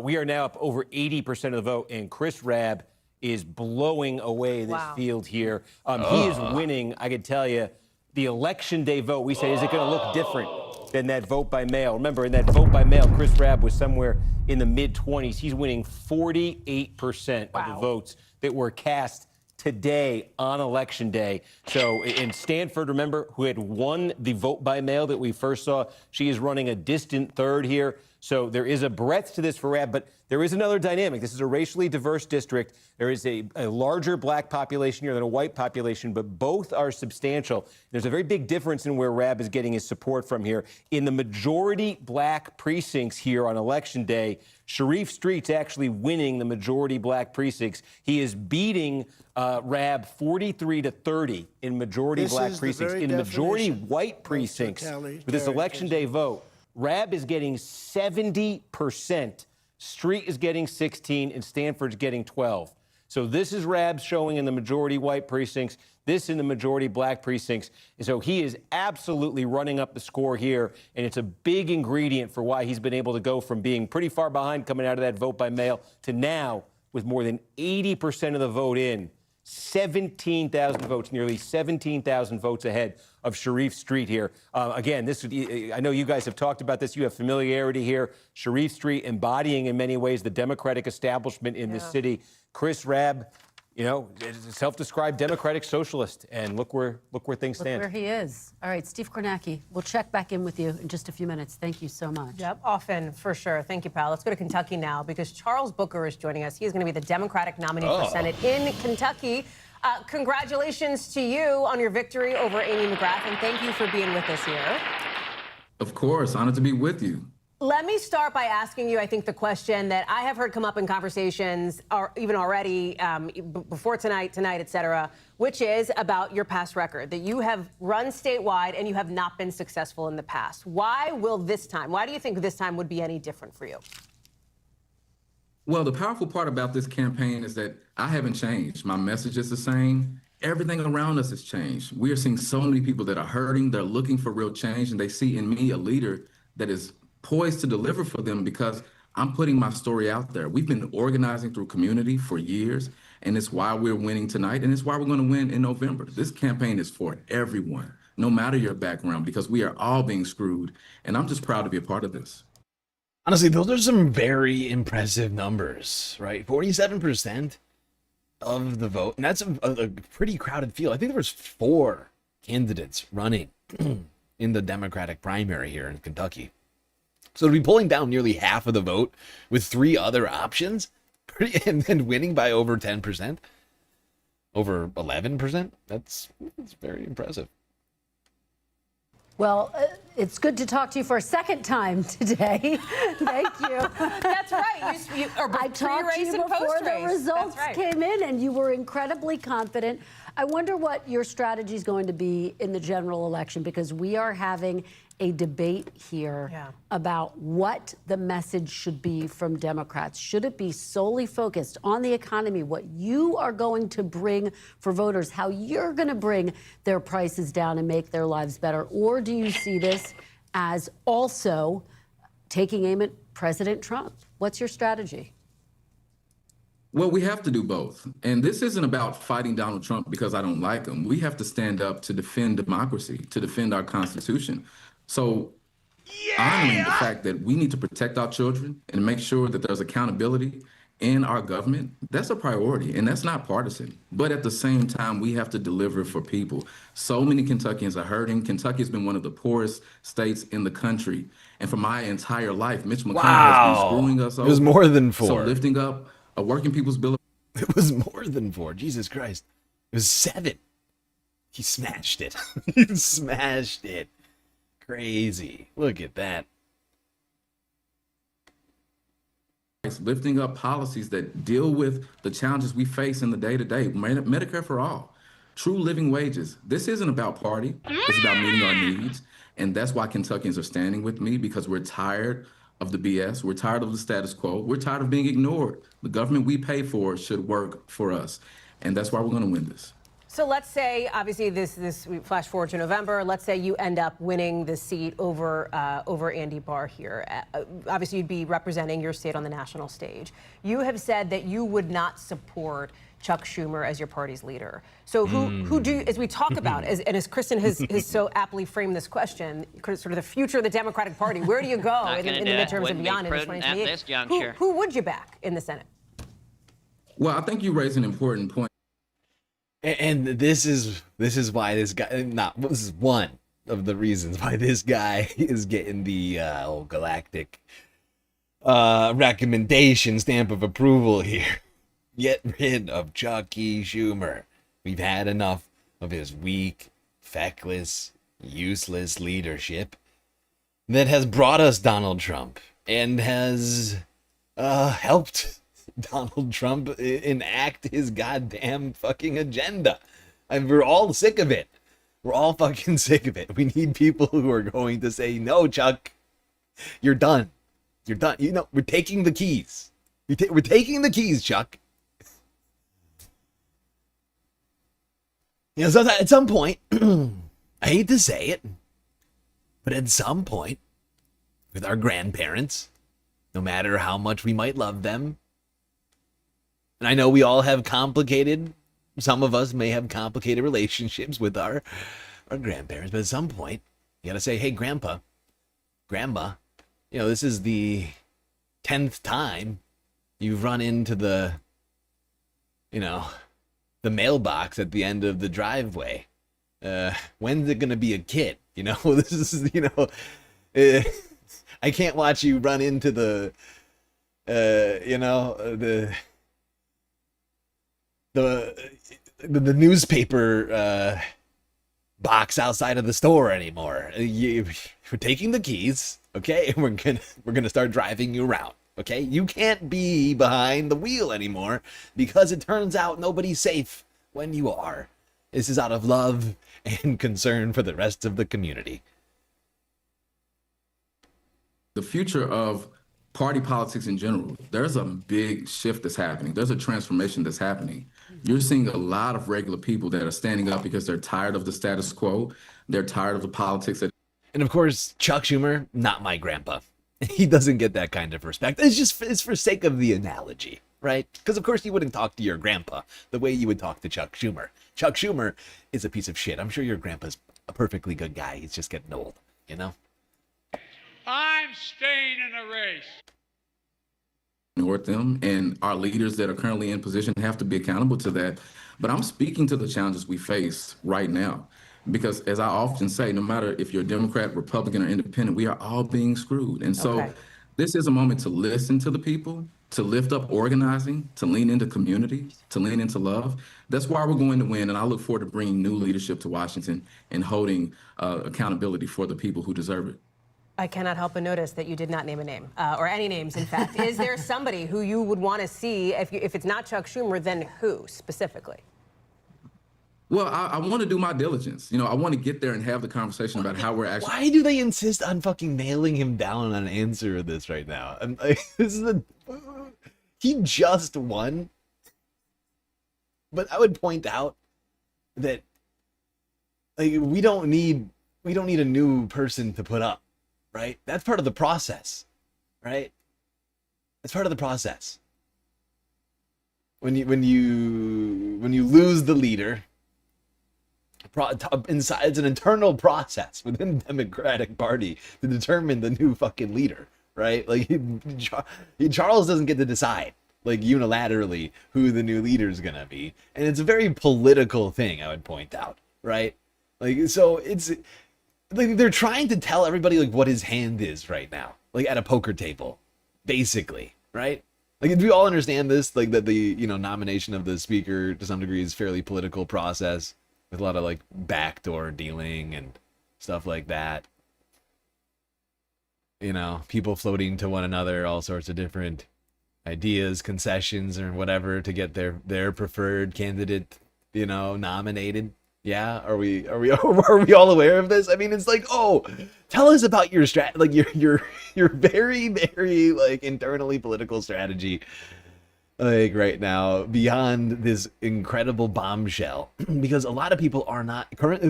We are now up over 80% of the vote, and Chris Rabb is blowing away this field here. He is winning, I can tell you, the election day vote. We say, is it going to look different than that vote by mail? Remember, in that vote by mail, Chris Rabb was somewhere in the mid-20s. He's winning 48% of the votes that were cast today on election day. So in Stanford, remember, who had won the vote by mail that we first saw, she is running a distant third here. So there is a breadth to this for Rabb, but there is another dynamic. This is a racially diverse district. There is a larger black population here than a white population, but both are substantial. There's a very big difference in where Rabb is getting his support from here. In the majority black precincts here on election day, Sharif Street's actually winning the majority black precincts. He is beating Rabb 43-30 in majority black precincts. In majority white precincts, with this election day vote, Rabb is getting 70%. Street is getting 16, and Stanford's getting 12. So this is Rabb's showing in the majority white precincts, this in the majority black precincts. And so he is absolutely running up the score here, and it's a big ingredient for why he's been able to go from being pretty far behind coming out of that vote by mail to now with more than 80% of the vote in. 17,000 votes, nearly 17,000 votes ahead of Sharif Street here. Again, I know you guys have talked about this. You have familiarity here. Sharif Street embodying in many ways the Democratic establishment in this city. Chris Rabb, you know, is a self-described Democratic socialist, and look where things stand. Look where he is. All right, Steve Kornacki, we'll check back in with you in just a few minutes. Thank you so much. Yep, often, for sure. Thank you, pal. Let's go to Kentucky now, because Charles Booker is joining us. He is going to be the Democratic nominee for Senate in Kentucky. Congratulations to you on your victory over Amy McGrath, and thank you for being with us here. Of course, honored to be with you. Let me start by asking you, I think, the question that I have heard come up in conversations, or even already before tonight, et cetera, which is about your past record, that you have run statewide and you have not been successful in the past. Why do you think this time would be any different for you? Well, the powerful part about this campaign is that I haven't changed. My message is the same. Everything around us has changed. We are seeing so many people that are hurting. They're looking for real change, and they see in me a leader that is poised to deliver for them because I'm putting my story out there. We've been organizing through community for years, and it's why we're winning tonight, and it's why we're going to win in November. This campaign is for everyone, no matter your background, because we are all being screwed, and I'm just proud to be a part of this. Honestly, those are some very impressive numbers, right? 47% of the vote, and that's a pretty crowded field. I think there was 4 candidates running in the Democratic primary here in Kentucky. So to be pulling down nearly half of the vote with 3 other options, and then winning by over 10%, over 11%, that's very impressive. Well, it's good to talk to you for a second time today. Thank you. That's right. I talked to you before the results came in, and you were incredibly confident. I wonder what your strategy is going to be in the general election, because we are having a debate here about what the message should be from Democrats. Should it be solely focused on the economy, what you are going to bring for voters, how you're going to bring their prices down and make their lives better? Or do you see this as also taking aim at President Trump? What's your strategy? Well, we have to do both. And this isn't about fighting Donald Trump because I don't like him. We have to stand up to defend democracy, to defend our Constitution. So honoring the fact that we need to protect our children and make sure that there's accountability in our government, that's a priority, and that's not partisan. But at the same time, we have to deliver for people. So many Kentuckians are hurting. Kentucky has been one of the poorest states in the country. And for my entire life, Mitch McConnell has been screwing us over. It was more than 4. So lifting up a working people's bill. It was more than 4. Jesus Christ. It was 7. He smashed it. He smashed it. Crazy. Look at that. Lifting up policies that deal with the challenges we face in the day-to-day. Medicare for all. True living wages. This isn't about party. It's about meeting our needs. And that's why Kentuckians are standing with me, because we're tired of the BS. We're tired of the status quo. We're tired of being ignored. The government we pay for should work for us. And that's why we're going to win this. So let's say, obviously, we flash forward to November. Let's say you end up winning the seat over Andy Barr here. Obviously, you'd be representing your state on the national stage. You have said that you would not support Chuck Schumer as your party's leader. So who do you, as we talk about, and as Kristen has so aptly framed this question, sort of the future of the Democratic Party, where do you go in the midterms and beyond in 2028? Who would you back in the Senate? Well, I think you raise an important point. And this is why this guy, this is one of the reasons why this guy is getting the old galactic recommendation stamp of approval here. Get rid of Chucky Schumer. We've had enough of his weak, feckless, useless leadership that has brought us Donald Trump and has helped Donald Trump enact his goddamn fucking agenda. And we're all sick of it. We're all fucking sick of it. We need people who are going to say, no, Chuck, you're done. You're done. You know, we're taking the keys. We're taking the keys, Chuck. You know, so at some point, I hate to say it, but at some point, with our grandparents, no matter how much we might love them, and I know we all have some of us may have complicated relationships with our grandparents, but at some point, you gotta say, hey, Grandpa, Grandma, you know, this is the 10th time you've run into the mailbox at the end of the driveway. When's it gonna be a kid? You know, this is, I can't watch you run into the newspaper box outside of the store anymore. We're taking the keys, okay, and we're gonna start driving you around. Okay, you can't be behind the wheel anymore because it turns out nobody's safe when you are. This is out of love and concern for the rest of the community. The future of party politics in general, there's a big shift that's happening. There's a transformation that's happening. You're seeing a lot of regular people that are standing up because they're tired of the status quo. They're tired of the politics. And of course, Chuck Schumer, not my grandpa. He doesn't get that kind of respect. It's for sake of the analogy, right? Because of course you wouldn't talk to your grandpa the way you would talk to Chuck Schumer. Chuck Schumer is a piece of shit. I'm sure your grandpa's a perfectly good guy. He's just getting old, you know? I'm staying in the race. Ignore them, and our leaders that are currently in position have to be accountable to that. But I'm speaking to the challenges we face right now. Because as I often say, no matter if you're a Democrat, Republican, or Independent, we are all being screwed. And so this is a moment to listen to the people, to lift up organizing, to lean into community, to lean into love. That's why we're going to win. And I look forward to bringing new leadership to Washington and holding accountability for the people who deserve it. I cannot help but notice that you did not name a name, or any names, in fact. Is there somebody who you would want to see, if it's not Chuck Schumer, then who specifically? Well, I want to do my diligence. You know, I want to get there and have the conversation about how we're actually. Why do they insist on fucking nailing him down on an answer of this right now? I'm like, he just won. But I would point out that we don't need a new person to put up, right? That's part of the process, right? That's part of the process. When you lose the leader. It's an internal process within the Democratic Party to determine the new fucking leader, right? Like Charles doesn't get to decide, like, unilaterally who the new leader is gonna be, and it's a very political thing, I would point out, right? Like, so it's like they're trying to tell everybody like what his hand is right now, like at a poker table, basically, right? Like, do we all understand this? Like that the nomination of the speaker to some degree is fairly political process. With a lot of like backdoor dealing and stuff like that. You know, people floating to one another all sorts of different ideas, concessions, or whatever to get their preferred candidate, nominated. Yeah, are we all aware of this? I mean, it's like, oh, tell us about your like your very, very like internally political strategy. Like right now, beyond this incredible bombshell, because a lot of people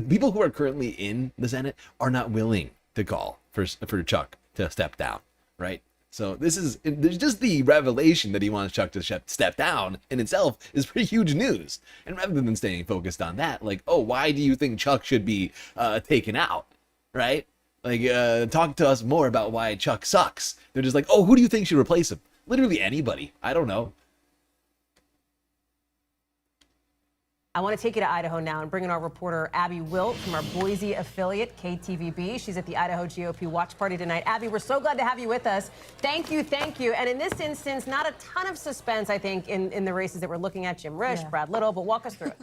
people who are currently in the Senate are not willing to call for Chuck to step down, right? So there's just the revelation that he wants Chuck to step down in itself is pretty huge news. And rather than staying focused on that, like, oh, why do you think Chuck should be taken out, right? Like, talk to us more about why Chuck sucks. They're just like, oh, who do you think should replace him? Literally anybody. I don't know. I want to take you to Idaho now and bring in our reporter, Abby Wilt, from our Boise affiliate, KTVB. She's at the Idaho GOP watch party tonight. Abby, we're so glad to have you with us. Thank you, thank you. And in this instance, not a ton of suspense, I think, in the races that we're looking at. Jim Risch, Brad Little, but walk us through it.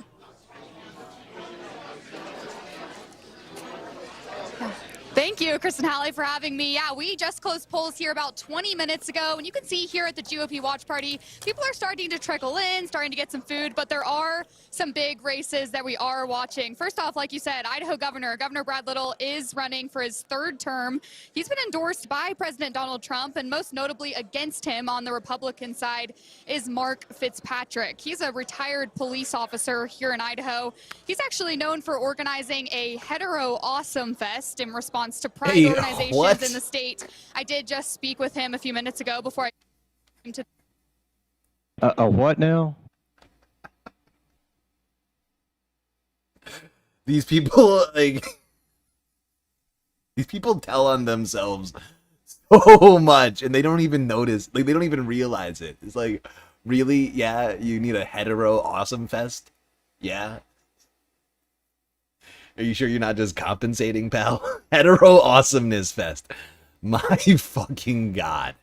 Thank you, Kristen Halley, for having me. Yeah, we just closed polls here about 20 minutes ago, and you can see here at the GOP watch party, people are starting to trickle in, starting to get some food, but there are some big races that we are watching. First off, like you said, Idaho Governor Brad Little is running for his third term. He's been endorsed by President Donald Trump, and most notably against him on the Republican side is Mark Fitzpatrick. He's a retired police officer here in Idaho. He's actually known for organizing a hetero awesome fest in response to pride organizations in the state. I did just speak with him a few minutes ago before I came to A what now? These people, like, these people tell on themselves so much, and they don't even notice. Like, they don't even realize it. It's like, really? Yeah, you need a hetero awesome fest? Yeah. Are you sure you're not just compensating, pal? Hetero awesomeness fest. My fucking God.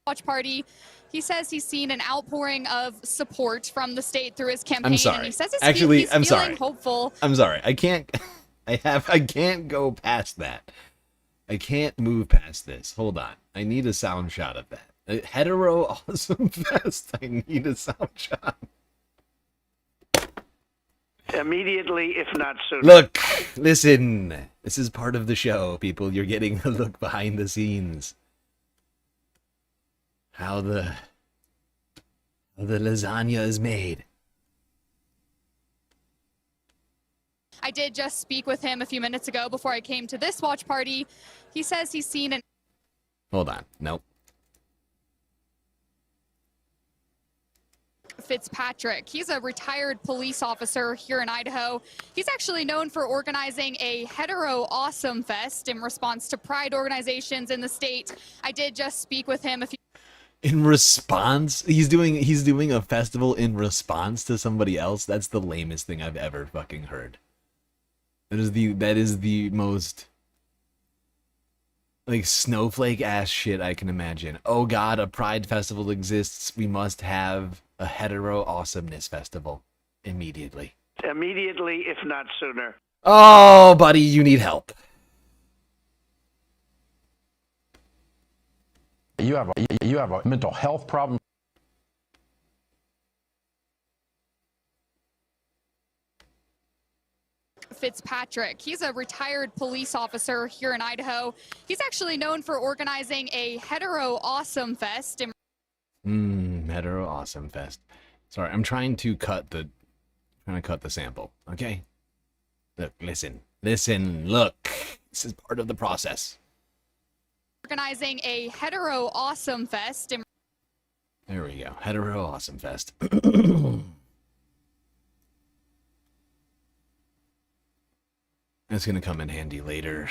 watch party. He says he's seen an outpouring of support from the state through his campaign. I'm sorry. And he says Actually, I'm feeling sorry. hopeful. I'm sorry. I can't go past that. I can't move past this. Hold on. I need a sound shot of that. A hetero awesome fest. I need a sound shot. Immediately, if not sooner. Look, listen. This is part of the show, people. You're getting a look behind the scenes. How the lasagna is made. I did just speak with him a few minutes ago before I came to this watch party. He says he's seen an... Hold on. Nope. Fitzpatrick. He's a retired police officer here in Idaho. He's actually known for organizing a hetero awesome fest in response to pride organizations in the state. I did just speak with him a few... In response, he's doing a festival in response to somebody else. That's the lamest thing I've ever fucking heard. That is the most like snowflake ass shit I can imagine. Oh God, a pride festival exists. We must have a hetero awesomeness festival immediately. Immediately, if not sooner. Oh, buddy, you need help. You have a mental health problem. Fitzpatrick. He's a retired police officer here in Idaho. He's actually known for organizing a hetero awesome fest in... Hetero awesome fest. Sorry, I'm trying to cut the sample. Okay. Look, listen, look. This is part of the process. Organizing a hetero awesome fest in... There we go. Hetero awesome fest. That's gonna come in handy later.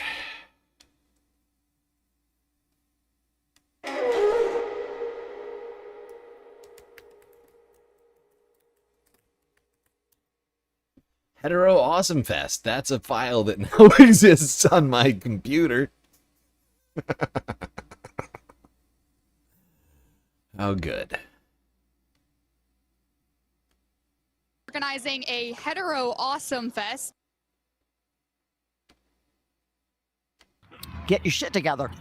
Hetero Awesome Fest. That's a file that now exists on my computer. How good. Organizing a hetero awesome fest. Get your shit together.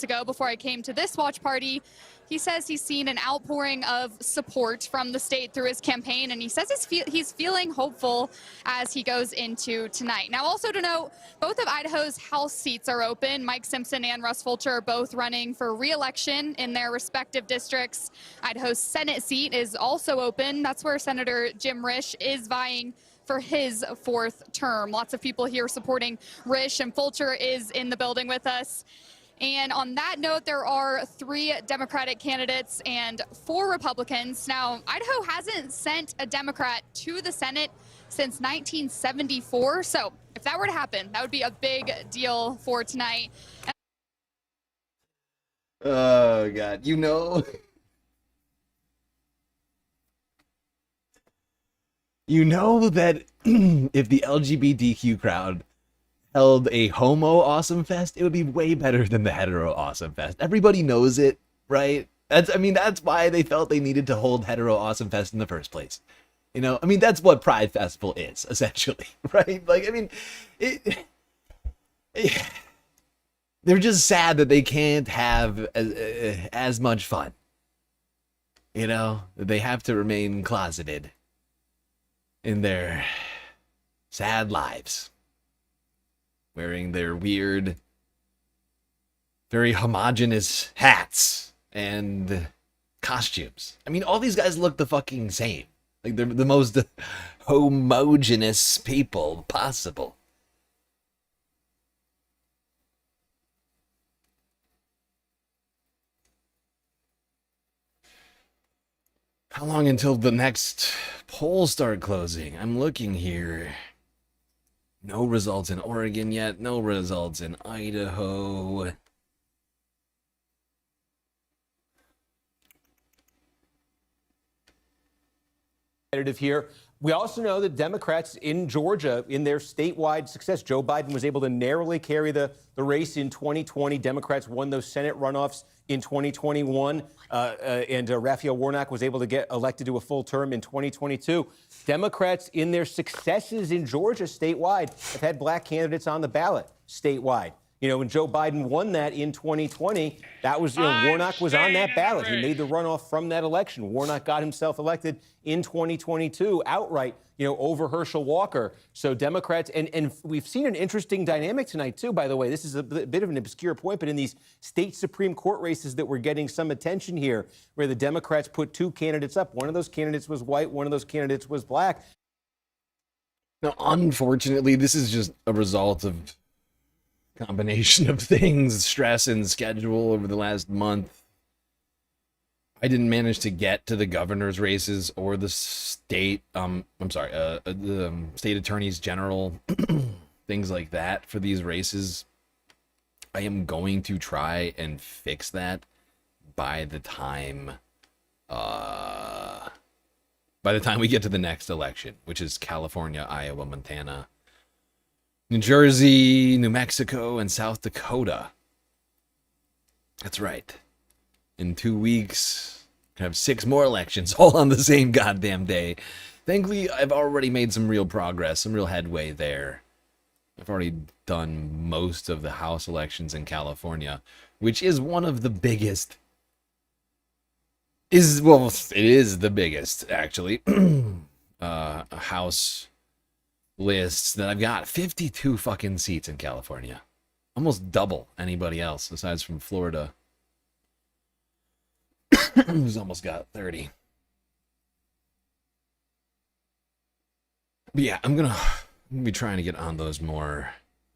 ago before I came to this watch party. He says he's seen an outpouring of support from the state through his campaign, and he says he's feeling hopeful as he goes into tonight. Now, also to note, both of Idaho's House seats are open. Mike Simpson and Russ Fulcher are both running for re-election in their respective districts. Idaho's Senate seat is also open. That's where Senator Jim Risch is vying for his 4th term. Lots of people here supporting Risch, and Fulcher is in the building with us. And on that note, there are 3 Democratic candidates and 4 Republicans. Now, Idaho hasn't sent a Democrat to the Senate since 1974. So if that were to happen, that would be a big deal for tonight. Oh, God. You know that if the LGBTQ crowd held a homo awesome fest, it would be way better than the hetero awesome fest. Everybody knows it, right? That's why they felt they needed to hold hetero awesome fest in the first place. That's what Pride Festival is, essentially, right? They're just sad that they can't have as much fun. They have to remain closeted in their sad lives, wearing their weird, very homogenous hats and costumes. All these guys look the fucking same. They're the most homogenous people possible. How long until the next polls start closing? I'm looking here. No results in Oregon yet. No results in Idaho. Here. We also know that Democrats in Georgia, in their statewide success, Joe Biden was able to narrowly carry the race in 2020. Democrats won those Senate runoffs in 2021, and Raphael Warnock was able to get elected to a full term in 2022. Democrats in their successes in Georgia statewide have had black candidates on the ballot statewide. When Joe Biden won that in 2020, that was, Warnock was on that ballot. He made the runoff from that election. Warnock got himself elected in 2022 outright, over Herschel Walker. So Democrats, and we've seen an interesting dynamic tonight, too, by the way. This is a bit of an obscure point, but in these state Supreme Court races that we're getting some attention here, where the Democrats put 2 candidates up. One of those candidates was white, one of those candidates was black. Now, unfortunately, this is just a result of combination of things, stress and schedule over the last month. I didn't manage to get to the governor's races or the state, the state attorneys general, things like that for these races. I am going to try and fix that by the time we get to the next election, which is California, Iowa, Montana, New Jersey, New Mexico, and South Dakota. That's right. In 2 weeks, I have 6 more elections all on the same goddamn day. Thankfully, I've already made some real progress, some real headway there. I've already done most of the House elections in California, which is one of the biggest. It is the biggest, actually. House lists that I've got. 52 fucking seats in California. Almost double anybody else, aside from Florida, who's almost got 30. But yeah, I'm gonna be trying to get on those more,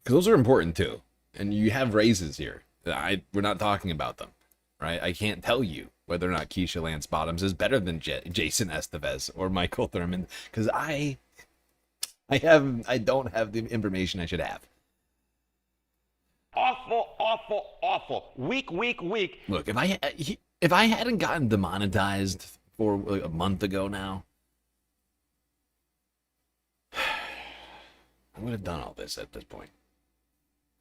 because those are important too. And you have races here. We're not talking about them, right? I can't tell you whether or not Keisha Lance Bottoms is better than Jason Estevez or Michael Thurman, because I don't have the information I should have. Awful, awful, awful. Weak. Look, if I hadn't gotten demonetized for like a month ago now, I would have done all this at this point.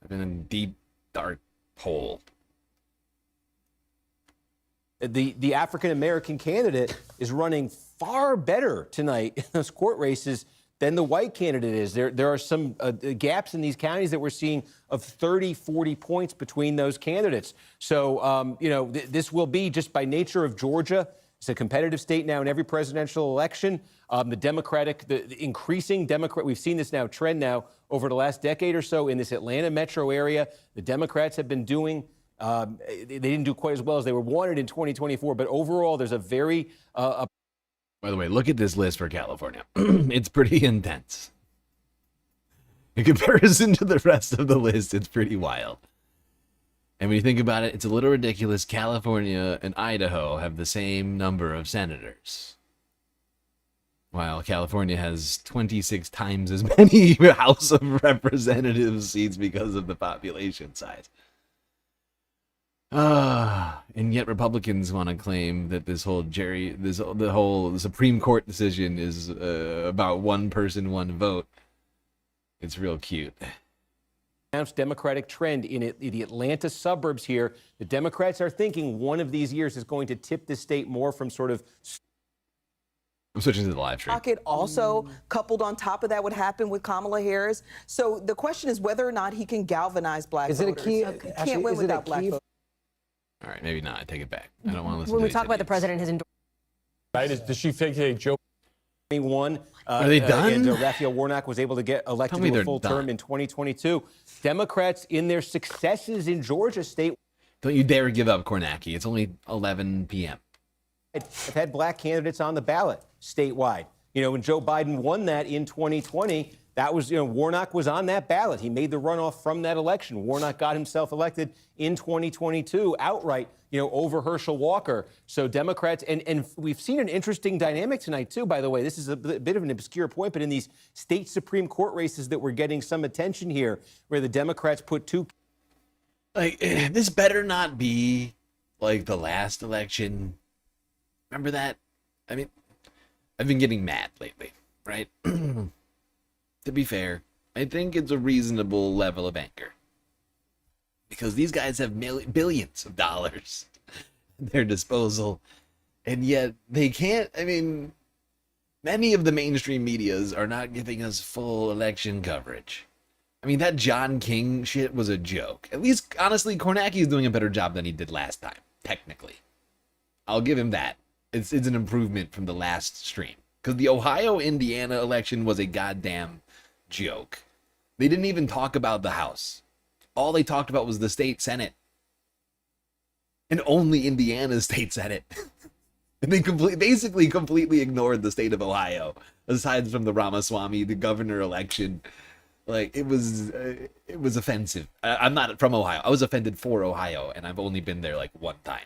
I've been in a deep, dark hole. The African-American candidate is running far better tonight in those court races than the white candidate is. There are some gaps in these counties that we're seeing of 30, 40 points between those candidates. So, this will be, just by nature of Georgia, it's a competitive state now in every presidential election. The increasing Democrat, we've seen this now trend now over the last decade or so in this Atlanta metro area. The Democrats have been doing, they didn't do quite as well as they were wanted in 2024, but overall there's a very... By the way, look at this list for California. It's pretty intense. In comparison to the rest of the list, it's pretty wild. And when you think about it, it's a little ridiculous. California and Idaho have the same number of senators, while California has 26 times as many House of Representatives seats because of the population size. And yet Republicans want to claim that the whole Supreme Court decision is about one person, one vote. It's real cute. Announced Democratic trend in the Atlanta suburbs here. The Democrats are thinking one of these years is going to tip the state more from sort of... I'm switching to the live stream. Pocket also coupled on top of that would happen with Kamala Harris. So the question is whether or not he can galvanize black voters. Is it a key? He can't win without black voters. All right, maybe not. I take it back. I don't want to listen When to we talk about the president, his endorsement. Right? Does she think Joe 21? Are they done? And Raphael Warnock was able to get elected to a full term in 2022. Democrats in their successes in Georgia state. Don't you dare give up, Kornacki. It's only 11 p.m. Have had black candidates on the ballot statewide. When Joe Biden won that in 2020, that was, Warnock was on that ballot. He made the runoff from that election. Warnock got himself elected in 2022 outright, over Herschel Walker. So Democrats, and we've seen an interesting dynamic tonight, too, by the way. This is a bit of an obscure point, but in these state Supreme Court races that we're getting some attention here, where the Democrats put two... This better not be like the last election. Remember that? I mean, I've been getting mad lately, right? To be fair, I think it's a reasonable level of anger. Because these guys have billions of dollars at their disposal, and yet they can't, many of the mainstream medias are not giving us full election coverage. That John King shit was a joke. At least, honestly, Kornacki is doing a better job than he did last time, technically. I'll give him that. It's an improvement from the last stream. Because the Ohio-Indiana election was a goddamn joke. They didn't even talk about the House. All they talked about was the state Senate. And only Indiana's state Senate. And they basically completely ignored the state of Ohio. Aside from the Ramaswamy, the governor election. It was offensive. I'm not from Ohio. I was offended for Ohio, and I've only been there one time.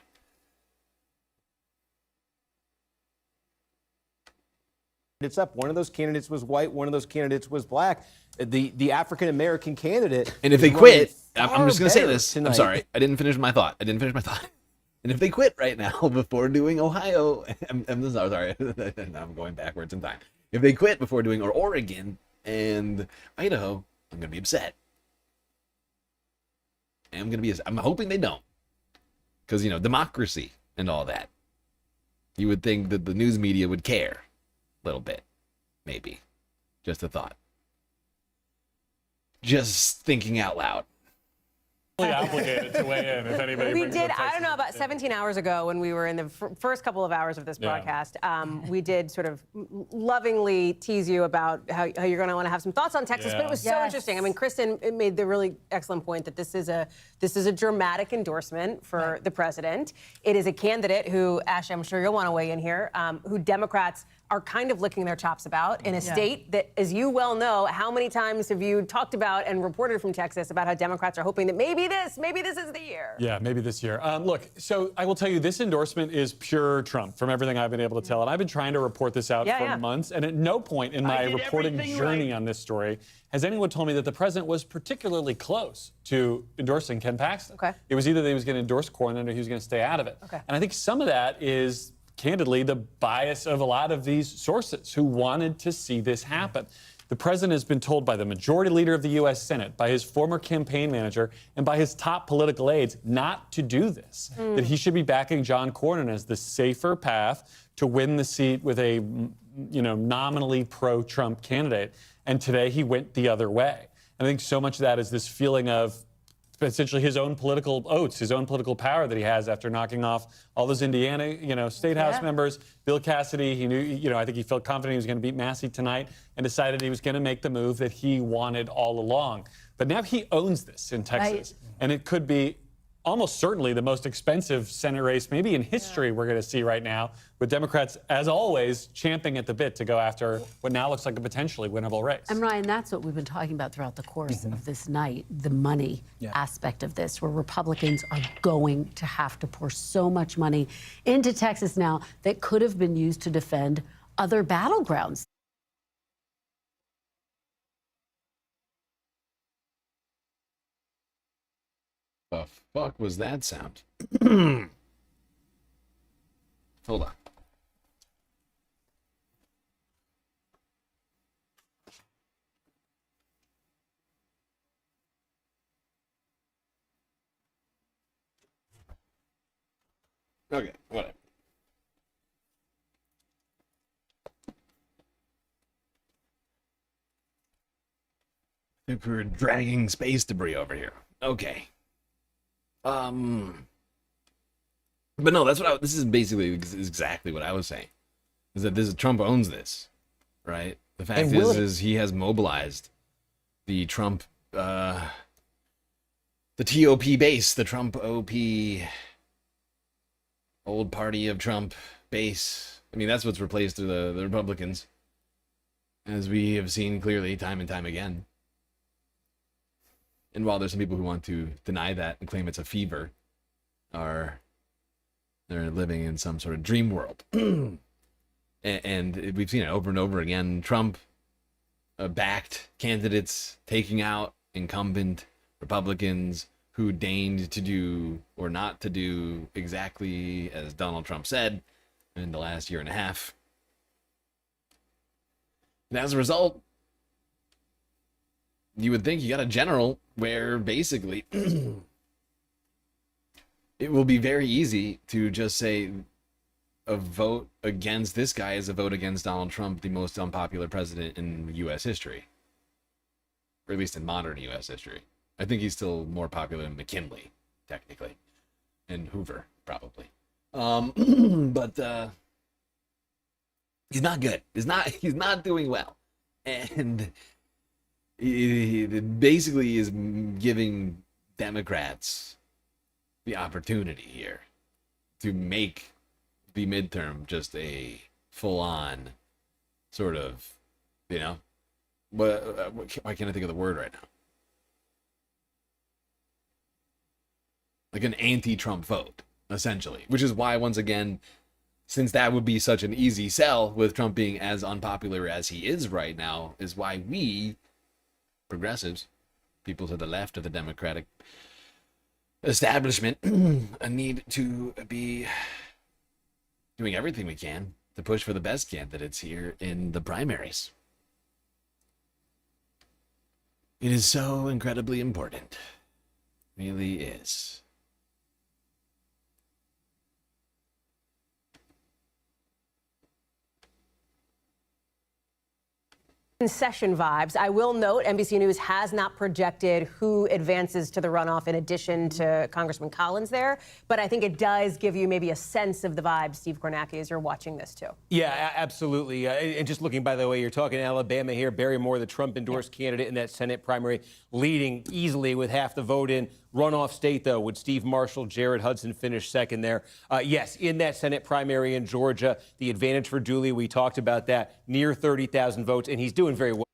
It's up. One of those candidates was white. One of those candidates was black. The African American candidate. And if they quit, I'm just going to say this. Tonight. I'm sorry. I didn't finish my thought. And if they quit right now before doing Ohio, I'm sorry. I'm going backwards in time. If they quit before doing Oregon and Idaho, I'm going to be upset. I'm hoping they don't. Because, democracy and all that. You would think that the news media would care. Little bit, maybe. Just a thought. Just thinking out loud. Obligated to weigh in if anybody We brings did, up I don't know, about 17 hours ago when we were in the first couple of hours of this broadcast, we did sort of lovingly tease you about how you're going to want to have some thoughts on Texas, but it was so interesting. Kristen made the really excellent point that this is a dramatic endorsement for the president. It is a candidate who, Ash, I'm sure you'll want to weigh in here, who Democrats are kind of licking their chops about in a state that, as you well know, how many times have you talked about and reported from Texas about how Democrats are hoping that maybe this is the year. Yeah, maybe this year. Look, so I will tell you, this endorsement is pure Trump from everything I've been able to tell. And I've been trying to report this out for months. And at no point in my reporting journey on this story has anyone told me that the president was particularly close to endorsing Ken Paxton. Okay. It was either that he was going to endorse Cornyn or he was going to stay out of it. Okay. And I think some of that is, candidly, the bias of a lot of these sources who wanted to see this happen. The president has been told by the majority leader of the U.S. Senate, by his former campaign manager, and by his top political aides not to do this, that he should be backing John Cornyn as the safer path to win the seat with a nominally pro-Trump candidate. And today he went the other way. And I think so much of that is this feeling of essentially his own political oats, his own political power that he has after knocking off all those Indiana, state house members. Bill Cassidy, he knew, I think he felt confident he was going to beat Massey tonight and decided he was going to make the move that he wanted all along. But now he owns this in Texas, and it could be almost certainly the most expensive Senate race maybe in history we're going to see right now, with Democrats, as always, champing at the bit to go after what now looks like a potentially winnable race. And Ryan, that's what we've been talking about throughout the course of this night, the money aspect of this, where Republicans are going to have to pour so much money into Texas now that could have been used to defend other battlegrounds. The fuck was that sound? Hold on. Okay, whatever. I think we're dragging space debris over here. Okay. But no, that's what this is basically exactly what I was saying. Is that Trump owns this, right? The fact is he has mobilized the Trump, the TOP base, the Trump OP, old party of Trump base. I mean, that's what's replaced the Republicans, as we have seen clearly time and time again. And while there's some people who want to deny that and claim it's a fever, they're living in some sort of dream world. and we've seen it over and over again. Trump backed candidates taking out incumbent Republicans who deigned to do or not to do exactly as Donald Trump said in the last year and a half. And as a result, you would think you got a general where basically it will be very easy to just say a vote against this guy is a vote against Donald Trump, the most unpopular president in U.S. history, or at least in modern U.S. history. I think he's still more popular than McKinley, technically, and Hoover, probably. But he's not good. He's not doing well, and it basically is giving Democrats the opportunity here to make the midterm just a full-on sort of, why can't I think of the word right now? Like an anti-Trump vote, essentially, which is why, once again, since that would be such an easy sell with Trump being as unpopular as he is right now, is why we progressives, people to the left of the Democratic establishment, need to be doing everything we can to push for the best candidates here in the primaries. It is so incredibly important. It really is. Concession vibes. I will note NBC News has not projected who advances to the runoff in addition to Congressman Collins there, but I think it does give you maybe a sense of the vibe, Steve Kornacki, as you're watching this too. Yeah, absolutely. And just looking, by the way, you're talking Alabama here. Barry Moore, the Trump-endorsed candidate in that Senate primary, leading easily with half the vote in. Runoff state, though, would Steve Marshall, Jared Hudson finish second there? Yes, in that Senate primary in Georgia, the advantage for Dooley, we talked about that, near 30,000 votes, and he's doing very well.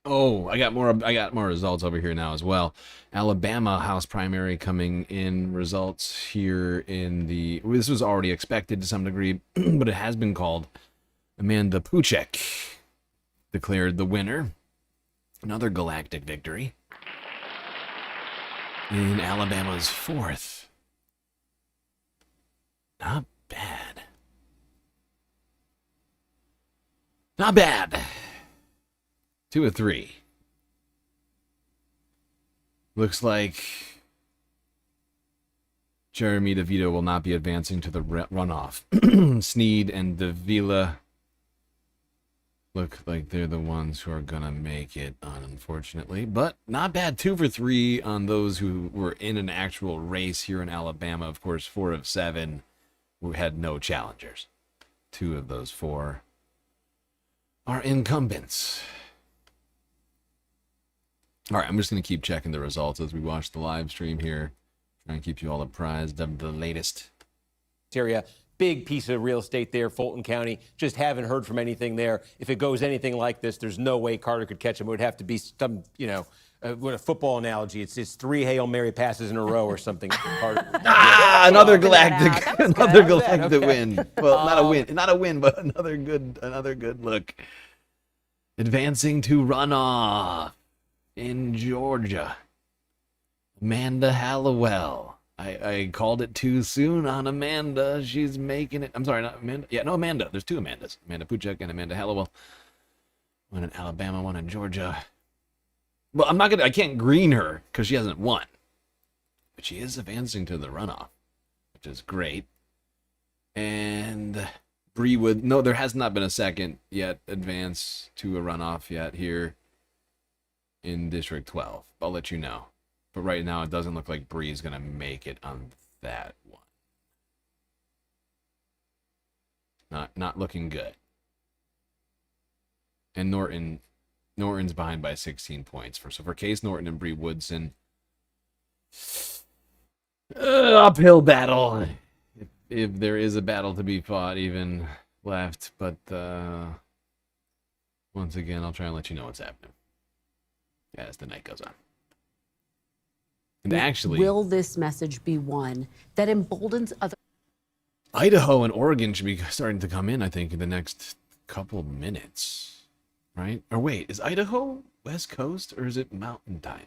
Oh, I got more results over here now as well. Alabama House primary coming in, results here in this was already expected to some degree, but it has been called. Amanda Puchek declared the winner. Another galactic victory in Alabama's 4th. Not bad. Not bad. 2 of 3. Looks like Jeremy DeVito will not be advancing to the runoff. Snead and Davila look like they're the ones who are gonna make it, unfortunately. But not bad. 2 for 3 on those who were in an actual race here in Alabama. Of course, 4 of 7 who had no challengers. 2 of those 4 are incumbents. All right, I'm just gonna keep checking the results as we watch the live stream here. Try and keep you all apprised of the latest. Area. Big piece of real estate there, Fulton County. Just haven't heard from anything there. If it goes anything like this, there's no way Carter could catch him. It would have to be some, what a football analogy. It's 3 Hail Mary passes in a row or something. Another galactic win. Well, not a win, but another good look. Advancing to runoff in Georgia. Amanda Hallowell. I called it too soon on Amanda. She's making it. I'm sorry, not Amanda. Yeah, no, Amanda. There's 2 Amandas. Amanda Puchek and Amanda Hallowell. One in Alabama, one in Georgia. Well, I can't green her because she hasn't won. But she is advancing to the runoff, which is great. And Bree would, no, there has not been a second yet advance to a runoff yet here in District 12. I'll let you know. But right now, it doesn't look like Bree's going to make it on that one. Not looking good. And Norton's behind by 16 points. So for Case Norton and Bree Woodson, uphill battle. If there is a battle to be fought even left. But once again, I'll try and let you know what's happening as the night goes on. And actually, will this message be one that emboldens other? Idaho and Oregon should be starting to come in, I think, in the next couple minutes, right? Or wait, is Idaho West Coast or is it Mountain Time?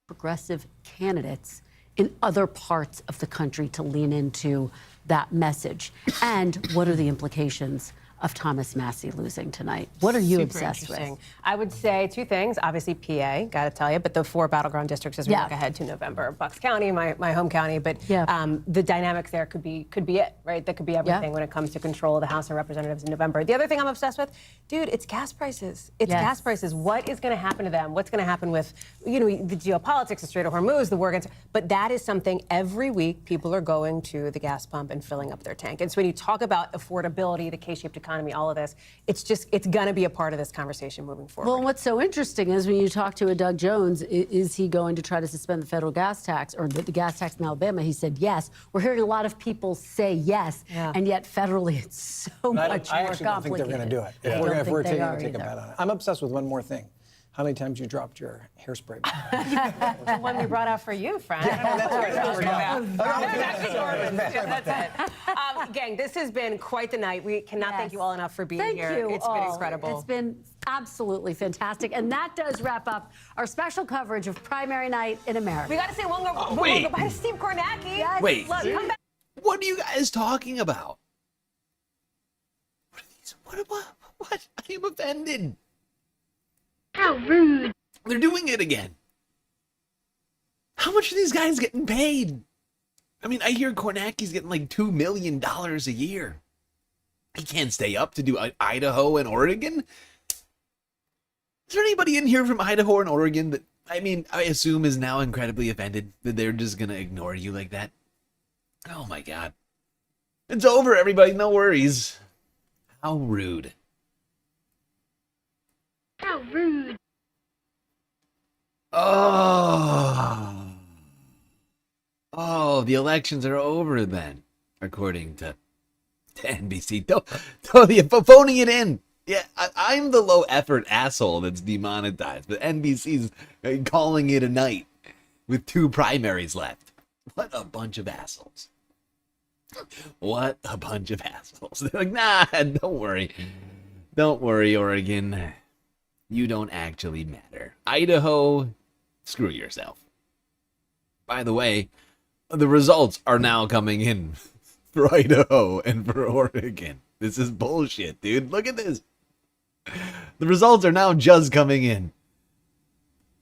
Progressive candidates in other parts of the country to lean into that message? And what are the implications of Thomas Massey losing tonight? What are you obsessed with? I would say 2 things. Obviously, PA, got to tell you, but the 4 battleground districts as we look ahead to November. Bucks County, my home county, but the dynamics there could be it, right? That could be everything when it comes to control of the House of Representatives in November. The other thing I'm obsessed with, dude, it's gas prices. It's gas prices. What is going to happen to them? What's going to happen with, the geopolitics, the Strait of Hormuz, the war against, but that is something every week people are going to the gas pump and filling up their tank. And so when you talk about affordability, the K-shaped economy, all of this, it's going to be a part of this conversation moving forward. Well, what's so interesting is when you talk to a Doug Jones, is he going to try to suspend the federal gas tax or the gas tax in Alabama? He said yes. We're hearing a lot of people say yes, and yet federally it's so much more complicated. I actually don't think they're going to do it. If we're taking a bet on it. I'm obsessed with one more thing. How many times you dropped your hairspray? The one we brought out for you, friend. That's it. Gang, this has been quite the night. We cannot thank you all enough for being here. Thank you It's been incredible. It's been absolutely fantastic. And that does wrap up our special coverage of primary night in America. We got to say one more goodbye to Steve Kornacki. Yes. Wait. Look, come back. What are you guys talking about? What are these? What? I am offended. How rude. They're doing it again. How much are these guys getting paid? I mean, I hear Kornacki's getting like $2 million a year. He can't stay up to do Idaho and Oregon. Is there anybody in here from Idaho and Oregon that, I assume is now incredibly offended that they're just going to ignore you like that? Oh my God. It's over, everybody. No worries. How rude. How rude. Oh, the elections are over then, according to NBC. Don't phoning it in. Yeah, I'm the low effort asshole that's demonetized, but NBC's calling it a night with 2 primaries left. What a bunch of assholes. What a bunch of assholes. They're like, nah, don't worry. Don't worry, Oregon. You don't actually matter. Idaho, screw yourself. By the way, the results are now coming in for Idaho and for Oregon. This is bullshit, dude. Look at this. The results are now just coming in.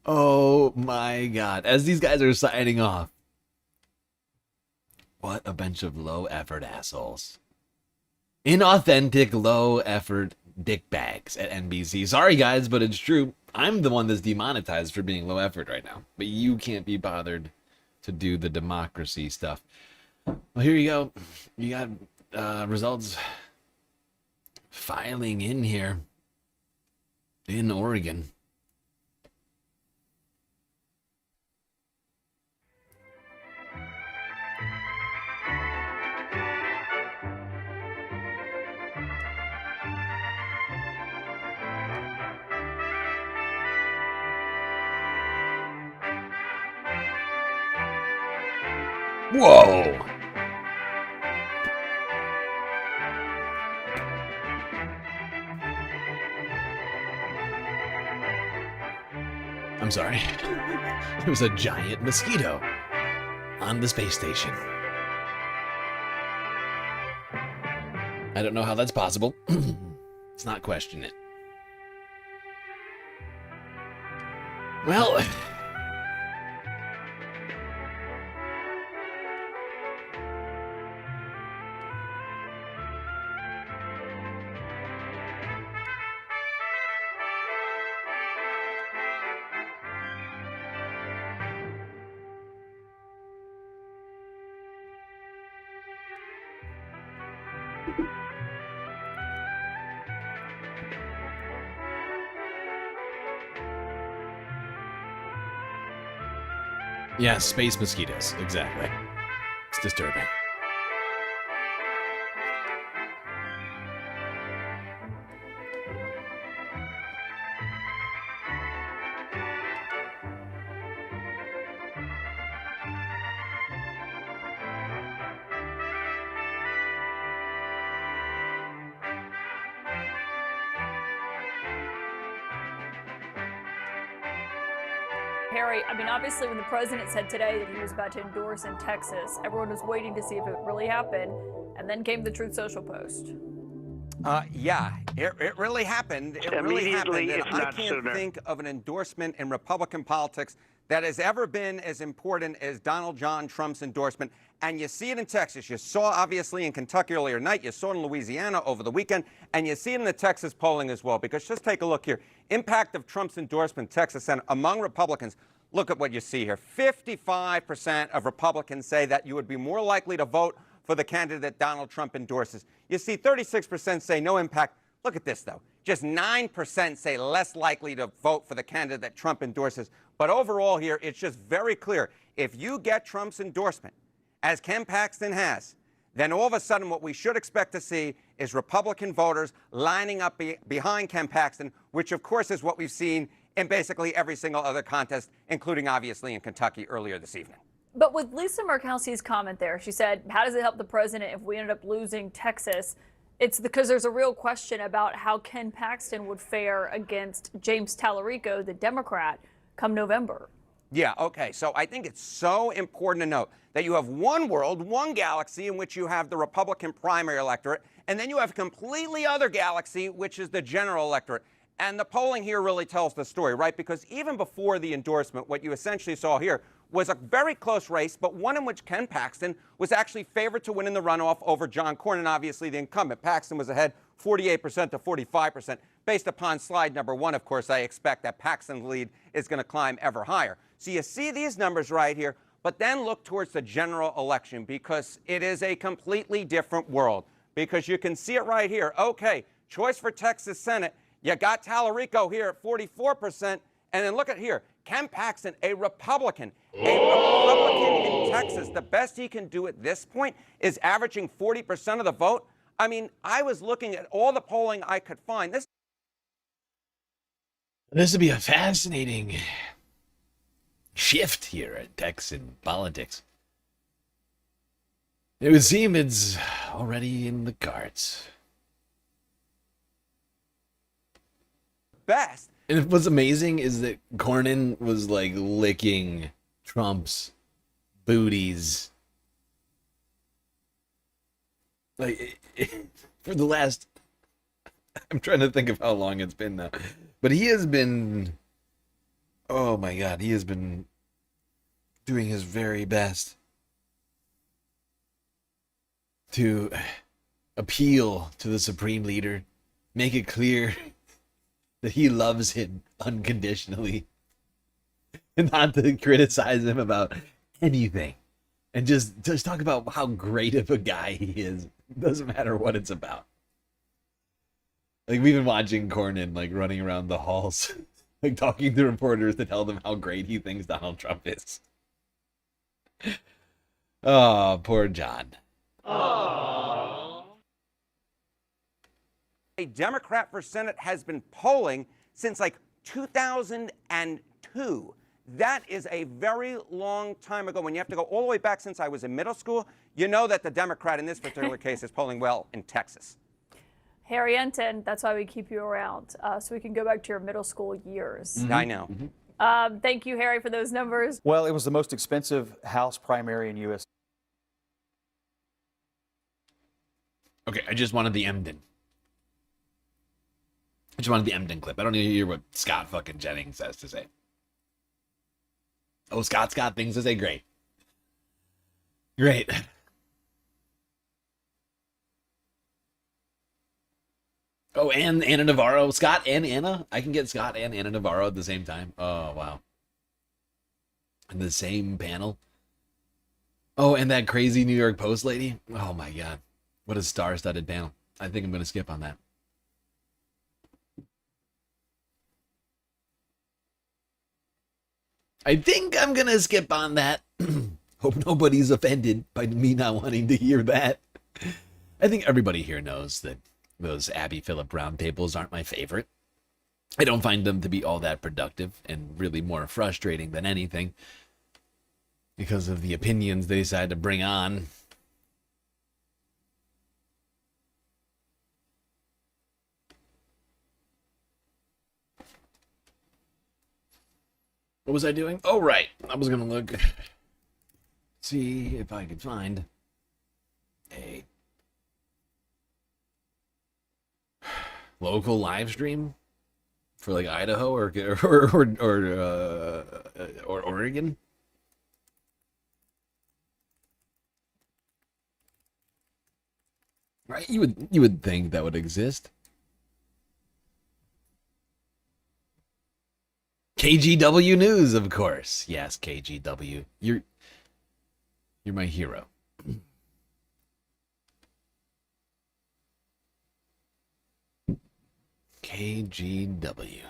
Oh my God. As these guys are signing off. What a bunch of low-effort assholes. Inauthentic, low-effort dickbags at NBC. Sorry, guys, but it's true. I'm the one that's demonetized for being low-effort right now. But you can't be bothered to do the democracy stuff. Well, here you go. You got results filing in here in Oregon. Whoa! I'm sorry. There was a giant mosquito on the space station. I don't know how that's possible. Let's not question it. Well... yeah, space mosquitoes, exactly. It's disturbing. Harry, I mean, obviously when the president said today that he was about to endorse in Texas, everyone was waiting to see if it really happened, and then came the Truth Social post. Yeah, it really happened. It really happened. And I can't think of an endorsement in Republican politics that has ever been as important as Donald John Trump's endorsement. And you see it in Texas. You saw, obviously, in Kentucky earlier tonight. You saw it in Louisiana over the weekend. And you see it in the Texas polling as well. Because just take a look here. Impact of Trump's endorsement, Texas Senate, among Republicans. Look at what you see here. 55% of Republicans say that you would be more likely to vote for the candidate Donald Trump endorses. You see 36% say no impact. Look at this, though. Just 9% say less likely to vote for the candidate that Trump endorses. But overall here, it's just very clear. If you get Trump's endorsement, as Ken Paxton has, then all of a sudden what we should expect to see is Republican voters lining up behind Ken Paxton, which, of course, is what we've seen in basically every single other contest, including, obviously, in Kentucky earlier this evening. But with Lisa Murkowski's comment there, she said, how does it help the president if we ended up losing Texas? It's because there's a real question about how Ken Paxton would fare against James Tallarico, the Democrat, come November. Yeah, okay. So I think it's so important to note that you have one world, one galaxy in which you have the Republican primary electorate, and then you have a completely other galaxy, which is the general electorate. And the polling here really tells the story, right? Because even before the endorsement, what you essentially saw here was a very close race, but one in which Ken Paxton was actually favored to win in the runoff over John Cornyn, obviously the incumbent. Paxton was ahead 48% to 45%. Based upon slide number 1, of course, I expect that Paxton's lead is going to climb ever higher. So you see these numbers right here, but then look towards the general election because it is a completely different world. Because you can see it right here. Okay, choice for Texas Senate. You got Tallarico here at 44%. And then look at here, Ken Paxton, a Republican in Texas. The best he can do at this point is averaging 40% of the vote. I mean, I was looking at all the polling I could find. This would be a fascinating shift here at Texan politics. It would seem it's already in the cards. Best. And what's amazing is that Cornyn was like licking Trump's booties. Like for the last, I'm trying to think of how long it's been now, but he has been, oh my God, he has been doing his very best to appeal to the supreme leader, make it clear that he loves him unconditionally, and not to criticize him about anything, and just talk about how great of a guy he is. Doesn't matter what it's about. Like, we've been watching Cornyn, like, running around the halls, like, talking to reporters to tell them how great he thinks Donald Trump is. Oh, poor John. A Democrat for Senate has been polling since like 2002. That is a very long time ago. When you have to go all the way back since I was in middle school, you know that the Democrat in this particular case is polling well in Texas. Harry Enton, that's why we keep you around, so we can go back to your middle school years. I know. Thank you, Harry, for those numbers. Well, it was the most expensive House primary in U.S. Okay, I just wanted the Emden. I just wanted the Emden clip. I don't need to hear what Scott fucking Jennings has to say. Oh, Scott's got things to say. Great. Great. Oh, and Anna Navarro. Scott and Anna? I can get Scott and Anna Navarro at the same time. Oh, wow. In the same panel. Oh, and that crazy New York Post lady. Oh, my God. What a star-studded panel. I think I'm going to skip on that. I think I'm going to skip on that. Hope nobody's offended by me not wanting to hear that. I think everybody here knows that those Abby Phillip roundtables aren't my favorite. I don't find them to be all that productive and really more frustrating than anything because of the opinions they decide to bring on. What was I doing? Oh, right. I was going to look, see if I could find a local live stream for like Idaho or Oregon. Right? You would think that would exist. KGW News, of course. Yes, KGW. You're my hero. KGW.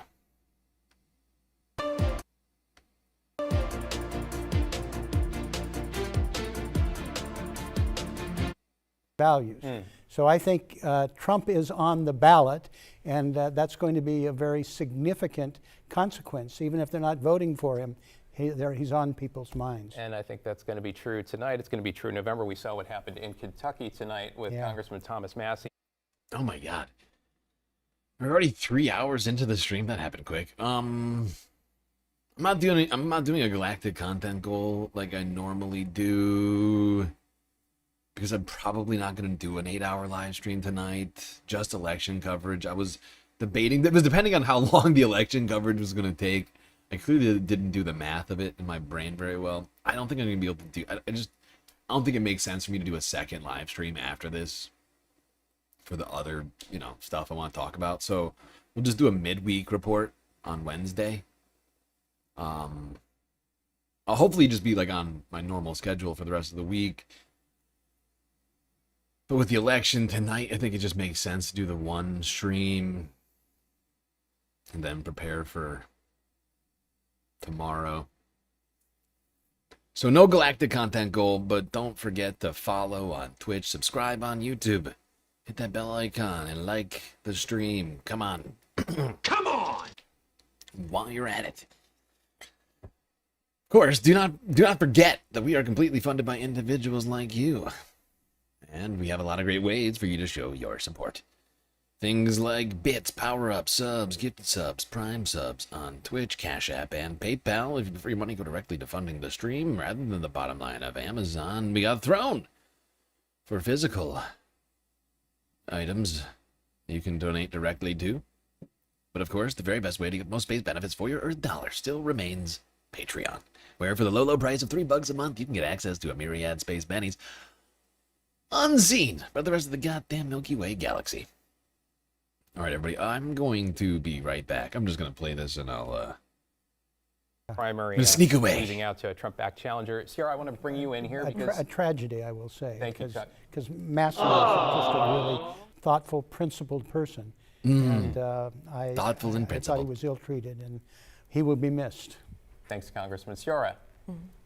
Values. So I think Trump is on the ballot, and that's going to be a very significant consequence. Even if they're not voting for him, he's on people's minds. And I think that's going to be true tonight. It's going to be true in November. We saw what happened in Kentucky tonight with Congressman Thomas Massie. Oh my God. We're already 3 hours into the stream. That happened quick. I'm not doing a galactic content goal like I normally do, because I'm probably not going to do an 8-hour live stream tonight. Just election coverage. I was debating. It was depending on how long the election coverage was going to take. I clearly didn't do the math of it in my brain very well. I don't think I'm going to be able to do. I don't think it makes sense for me to do a second live stream after this for the other, stuff I want to talk about. So we'll just do a midweek report on Wednesday. I'll hopefully just be like on my normal schedule for the rest of the week. But with the election tonight, I think it just makes sense to do the one stream and then prepare for tomorrow. So no galactic content goal, but don't forget to follow on Twitch, subscribe on YouTube, hit that bell icon, and like the stream. Come on. Come on! While you're at it. Of course, do not forget that we are completely funded by individuals like you. And we have a lot of great ways for you to show your support. Things like bits, power-ups, subs, gifted subs, prime subs on Twitch, Cash App, and PayPal. If you prefer your money, go directly to funding the stream rather than the bottom line of Amazon. We got Throne for physical items you can donate directly to. But of course, the very best way to get most space benefits for your Earth dollar still remains Patreon, where for the low price of $3 a month, you can get access to a myriad space bennies, unseen by the rest of the goddamn Milky Way galaxy. All right, everybody, I'm going to be right back. I'm just going to play this and I'll primary sneak away. Losing out to a Trump-backed challenger. Sierra, I want to bring you in here A tragedy, I will say. Thank you, Chuck. Because Massey is just a really thoughtful, principled person. And Thoughtful and I thought principled. he was ill-treated, and he will be missed. Thanks, Congressman. Sierra,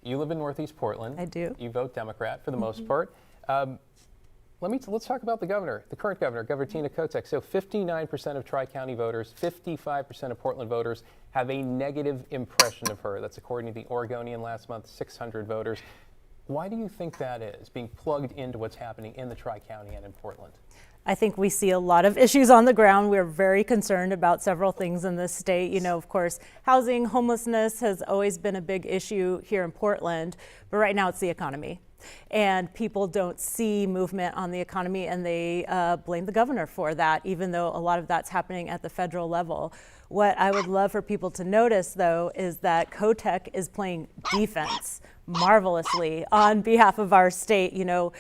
you live in Northeast Portland. I do. You vote Democrat for the most part. Let's talk about the governor, the current governor, Governor Tina Kotek. So 59% of Tri-County voters, 55% of Portland voters have a negative impression of her. That's according to the Oregonian last month, 600 voters. Why do you think that is, being plugged into what's happening in the Tri-County and in Portland? I think we see a lot of issues on the ground. We're very concerned about several things in this state. You know, of course, housing, homelessness has always been a big issue here in Portland, but right now it's the economy. And people don't see movement on the economy, and they blame the governor for that, even though a lot of that's happening at the federal level. What I would love for people to notice, though, is that Kotek is playing defense marvelously on behalf of our state, you know,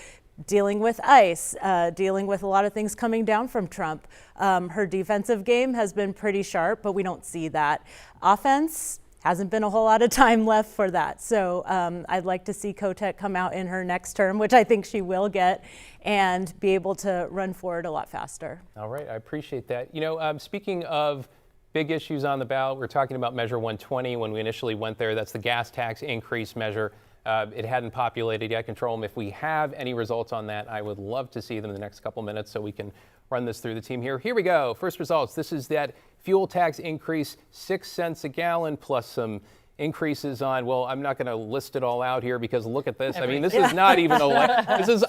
dealing with ICE, dealing with a lot of things coming down from Trump. Her defensive game has been pretty sharp, but we don't see that. Offense, hasn't been a whole lot of time left for that. So I'd like to see Kotek come out in her next term, which I think she will get, and be able to run forward a lot faster. All right, I appreciate that. You know, speaking of big issues on the ballot, we're talking about Measure 120 when we initially went there. That's the gas tax increase measure. It hadn't populated yet. Control them. If we have any results on that, I would love to see them in the next couple minutes so we can run this through the team here. Here we go. First results. This is that fuel tax increase, 6 cents a gallon, plus some increases on, well, I'm not going to list it all out here because look at this. I mean, this is not even this is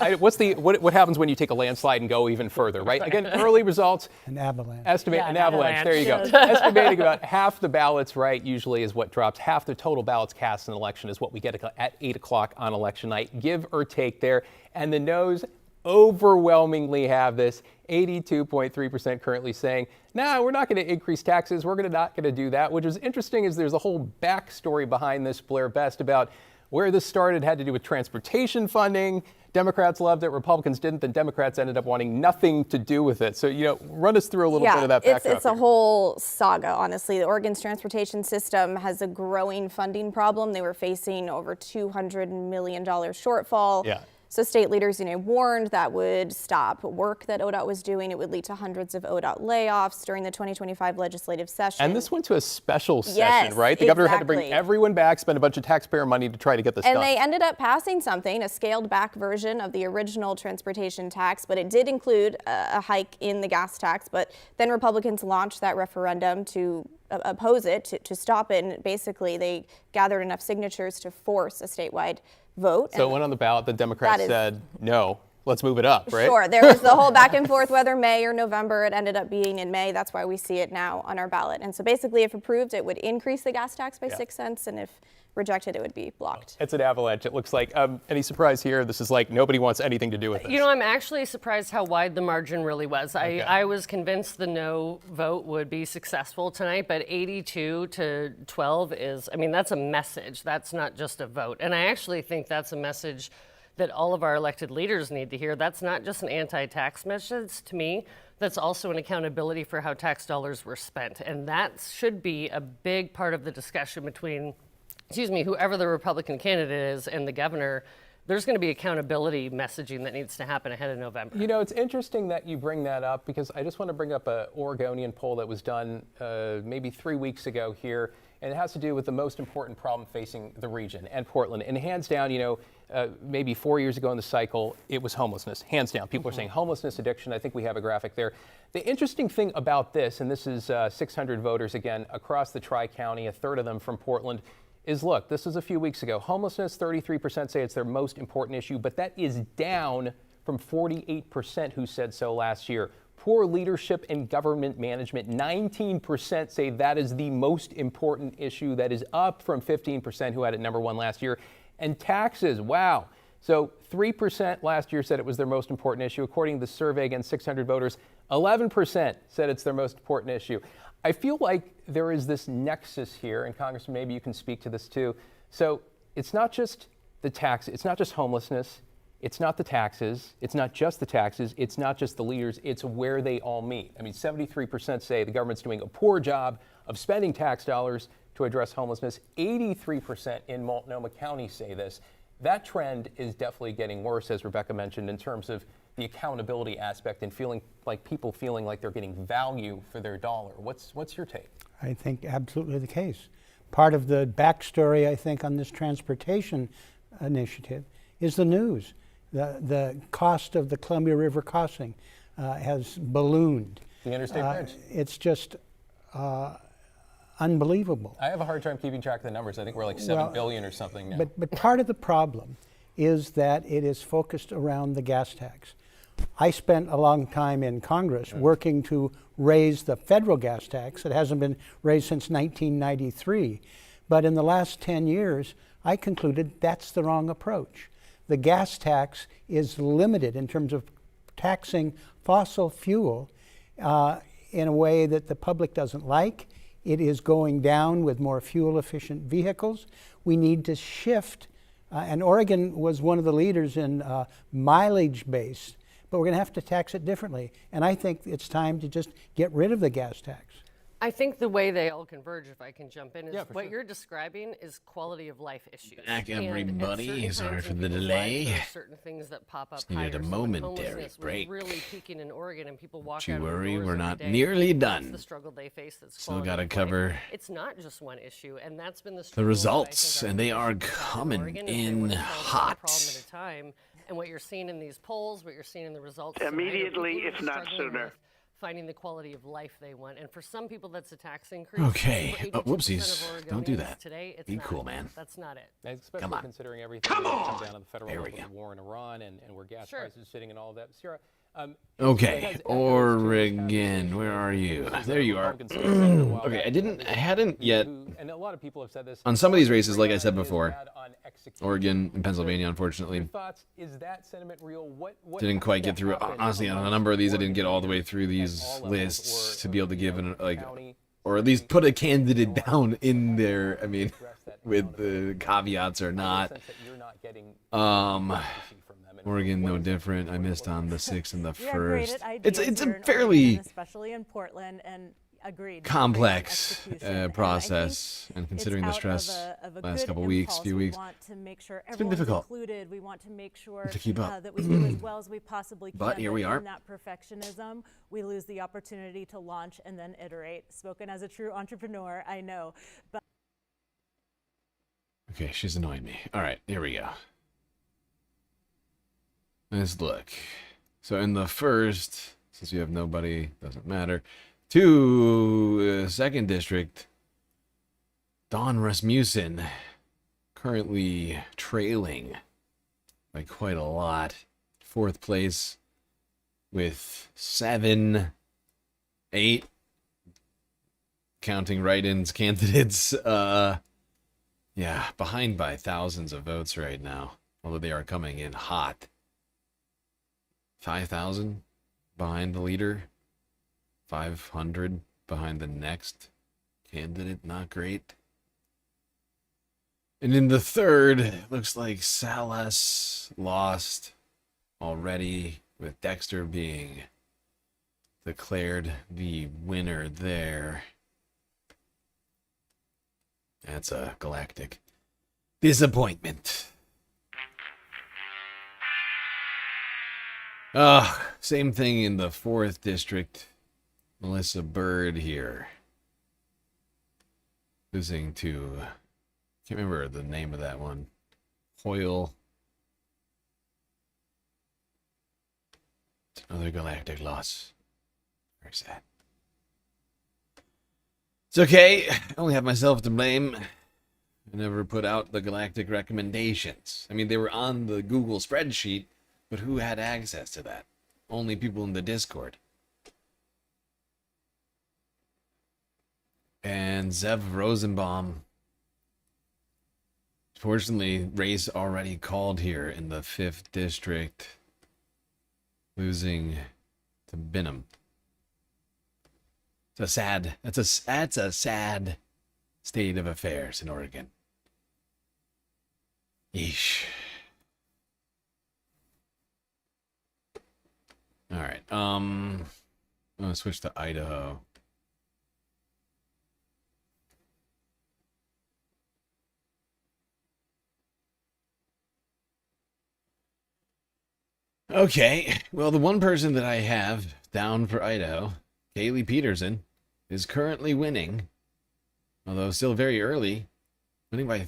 what happens when you take a landslide and go even further, right? Again, early results. An avalanche. An avalanche. There you go. Estimating about half the ballots right usually is what drops. Half the total ballots cast in an election is what we get at 8 o'clock on election night, give or take there. And the no's overwhelmingly have this. 82.3% currently saying, nah, we're not going to increase taxes. We're not going to do that. Which is interesting is there's a whole backstory behind this, Blair Best, about where this started had to do with transportation funding. Democrats loved it, Republicans didn't, then Democrats ended up wanting nothing to do with it. So, you know, run us through a little bit of that background. It's a whole saga, honestly. The Oregon's transportation system has a growing funding problem. They were facing over $200 million shortfall. Yeah. So state leaders, warned that would stop work that ODOT was doing. It would lead to hundreds of ODOT layoffs during the 2025 legislative session. And this went to a special session, right? The governor had to bring everyone back, spend a bunch of taxpayer money to try to get this done. And they ended up passing something, a scaled back version of the original transportation tax, but it did include a hike in the gas tax. But then Republicans launched that referendum to oppose it, to stop it. And basically they gathered enough signatures to force a statewide vote. So it went on the ballot. The Democrats said, no, let's move it up, right? Sure. There was the whole back and forth, whether May or November. It ended up being in May. That's why we see it now on our ballot. And so basically, if approved, it would increase the gas tax by 6 cents. And if rejected, it would be blocked. It's an avalanche, it looks like. Any surprise here? This is like nobody wants anything to do with this. I'm actually surprised how wide the margin really was. Okay. I was convinced the no vote would be successful tonight, but 82 to 12 is, that's a message. That's not just a vote. And I actually think that's a message that all of our elected leaders need to hear. That's not just an anti-tax message to me. That's also an accountability for how tax dollars were spent. And that should be a big part of the discussion between whoever the Republican candidate is and the governor. There's going to be accountability messaging that needs to happen ahead of November. It's interesting that you bring that up because I just want to bring up an Oregonian poll that was done maybe 3 weeks ago here, and it has to do with the most important problem facing the region and Portland. And hands down, maybe 4 years ago in the cycle, it was homelessness. Hands down. People are saying homelessness, addiction. I think we have a graphic there. The interesting thing about this, and this is 600 voters again across the Tri-County, a third of them from Portland, is look, this is a few weeks ago. Homelessness, 33% say it's their most important issue, but that is down from 48% who said so last year. Poor leadership and government management, 19% say that is the most important issue. That is up from 15% who had it number one last year. And taxes, wow. So 3% last year said it was their most important issue. According to the survey against 600 voters, 11% said it's their most important issue. I feel like there is this nexus here, and Congressman, maybe you can speak to this too. So it's not just the tax, it's not just homelessness, It's not the taxes. It's not just the taxes. It's not just the leaders. It's where they all meet. I mean, 73% say the government's doing a poor job of spending tax dollars to address homelessness. 83% in Multnomah County say this. That trend is definitely getting worse, as Rebecca mentioned, in terms of the accountability aspect and feeling like people feeling like they're getting value for their dollar. What's your take? I think absolutely the case. Part of the backstory, I think, on this transportation initiative is the news. The cost of the Columbia River crossing has ballooned. The interstate bridge. It's just unbelievable. I have a hard time keeping track of the numbers. I think we're like $7 billion or something now. But part of the problem is that it is focused around the gas tax. I spent a long time in Congress working to raise the federal gas tax. It hasn't been raised since 1993. But in the last 10 years, I concluded that's the wrong approach. The gas tax is limited in terms of taxing fossil fuel in a way that the public doesn't like. It is going down with more fuel-efficient vehicles. We need to shift, and Oregon was one of the leaders in mileage-based, but we're going to have to tax it differently. And I think it's time to just get rid of the gas tax. I think the way they all converge, if I can jump in, is what you're describing is quality of life issues. Back, everybody. Sorry for the delay. There are certain things that pop up Just needed a momentary break. Really peaking in Oregon, and people walk Don't out you of worry, doors we're every not day. nearly That's done. the struggle they face. That's Still quality got to of life. cover It's not just one issue, and that's been the the struggle results, I think and they are in coming Oregon, is they in want to solve one hot. problem at a time. And what you're seeing in these polls, what you're seeing in the results Immediately, tonight, are if people not struggling sooner. with finding the quality of life they want. And for some people, that's a tax increase. Okay. For Oh, 82% whoopsies. of Don't do Oregonians that. Today, it's Be not. cool, man. That's not it. Especially Come on. considering everything Come that's on. come down to the federal There level we with the war in Iran and where gas prices are sitting and all of that. Sierra, Okay, Oregon, where are you? There you are. Okay, I hadn't yet, and a lot of people have said this, on some of these races, like I said before, Oregon and Pennsylvania, unfortunately, thoughts, is that sentiment real? What didn't quite get through. happened Honestly, on a number of these, I didn't get all the way through these lists to be able to give an, like, or at least put a candidate down in there. I mean, with the caveats or not. Oregon, no different. I missed on the 6th and the 1st. It's a fairly especially in Portland, and agreed complex process, and considering the stress last couple weeks, few weeks, we want to make sure it's been difficult. Included. We want to make sure to keep up. that we do as well as we possibly can. But here we are. In that perfectionism, we lose the opportunity to launch and then iterate. Spoken as a true entrepreneur, I know. But okay, she's annoying me. All right, here we go. Let's look. So in the first, since we have nobody, doesn't matter. 2, 2nd district, Dawn Rasmussen currently trailing by quite a lot. 4th place with 7, 8, counting write-ins candidates. Yeah, behind by thousands of votes right now, although they are coming in hot. 5,000 behind the leader, 500 behind the next candidate. Not great. And in the 3rd, looks like Salas lost already, with Dexter being declared the winner there. That's a galactic disappointment. Same thing in the 4th district. Melissa Bird here, losing to, can't remember the name of that one. Hoyle. It's another galactic loss. Very sad. It's okay. I only have myself to blame. I never put out the galactic recommendations. I mean, they were on the Google spreadsheet, but who had access to that? Only people in the Discord. And Zev Rosenbaum. Fortunately, race already called here in the 5th district, losing to Binham. It's a sad. That's a sad state of affairs in Oregon. Yeesh. I'm gonna switch to Idaho. Okay, well, the one person that I have down for Idaho, Kaylee Peterson, is currently winning, although still very early, winning by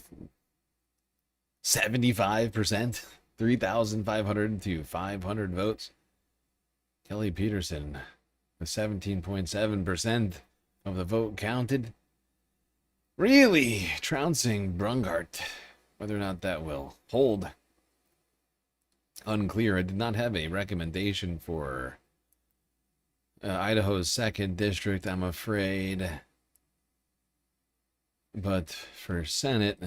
75%, 3,500 to 500 votes. Kelly Peterson with 17.7% of the vote counted, really trouncing Brungart. Whether or not that will hold, unclear. I did not have a recommendation for Idaho's 2nd district, I'm afraid. But for Senate,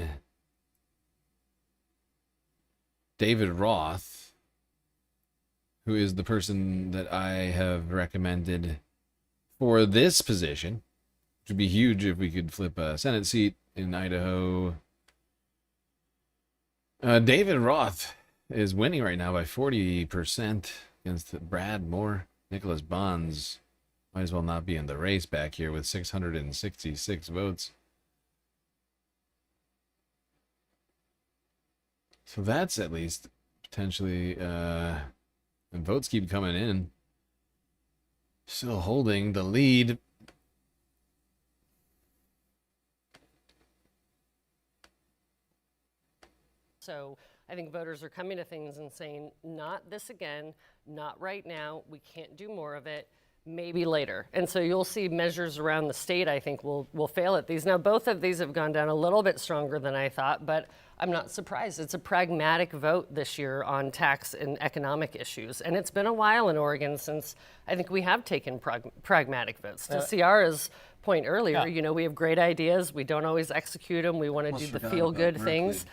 David Roth, who is the person that I have recommended for this position, which would be huge if we could flip a Senate seat in Idaho. David Roth is winning right now by 40% against Brad Moore. Nicholas Bonds might as well not be in the race back here with 666 votes. So that's at least potentially, and votes keep coming in. Still holding the lead. So I think voters are coming to things and saying, not this again, not right now, we can't do more of it, maybe later. And so you'll see measures around the state, I think, will fail at these. Now, both of these have gone down a little bit stronger than I thought, but I'm not surprised. It's a pragmatic vote this year on tax and economic issues. And it's been a while in Oregon since I think we have taken pragmatic votes. To Ciara's point earlier, you know, we have great ideas. We don't always execute them. We want to do the feel-good things.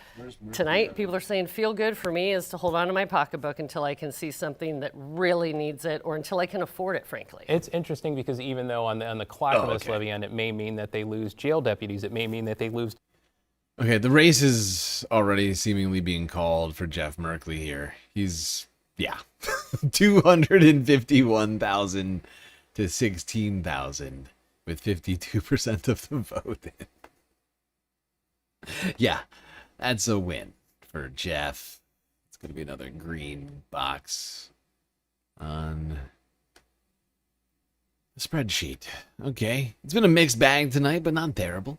Tonight, people are saying feel-good for me is to hold on to my pocketbook until I can see something that really needs it or until I can afford it, frankly. It's interesting because even though on the Clackamas levy end, it may mean that they lose jail deputies. It may mean that they lose... Okay, the race is already seemingly being called for Jeff Merkley here. He's, 251,000 to 16,000 with 52% of the vote. Yeah, that's a win for Jeff. It's going to be another green box on the spreadsheet. Okay, it's been a mixed bag tonight, but not terrible.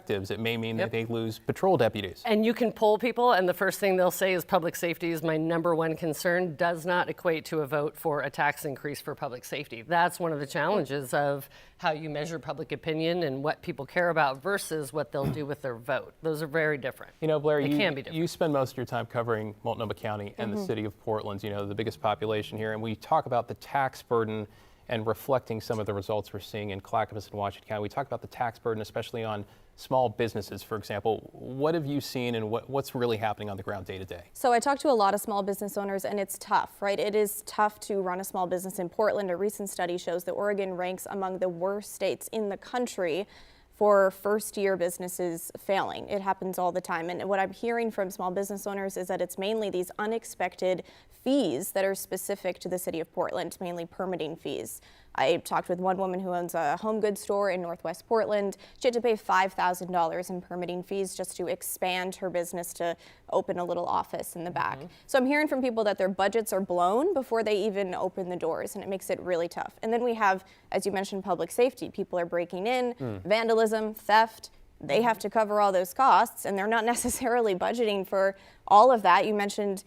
It may mean that they lose patrol deputies. And you can poll people, and the first thing they'll say is public safety is my #1 concern, does not equate to a vote for a tax increase for public safety. That's one of the challenges of how you measure public opinion and what people care about versus what they'll do with their vote. Those are very different. You know, Blair, they can be different. You spend most of your time covering Multnomah County and the city of Portland, you know, the biggest population here, and we talk about the tax burden and reflecting some of the results we're seeing in Clackamas and Washington County. We talk about the tax burden, especially on small businesses, for example. What have you seen and what's really happening on the ground day to day? So I talked to a lot of small business owners, and it's tough, right? It is tough to run a small business in Portland. A recent study shows that Oregon ranks among the worst states in the country for first-year businesses failing. It happens all the time. And what I'm hearing from small business owners is that it's mainly these unexpected fees that are specific to the city of Portland, mainly permitting fees. I talked with one woman who owns a home goods store in Northwest Portland. She had to pay $5,000 in permitting fees just to expand her business to open a little office in the back. So I'm hearing from people that their budgets are blown before they even open the doors, and it makes it really tough. And then we have, as you mentioned, public safety. People are breaking in, vandalism, theft. They have to cover all those costs, and they're not necessarily budgeting for all of that. You mentioned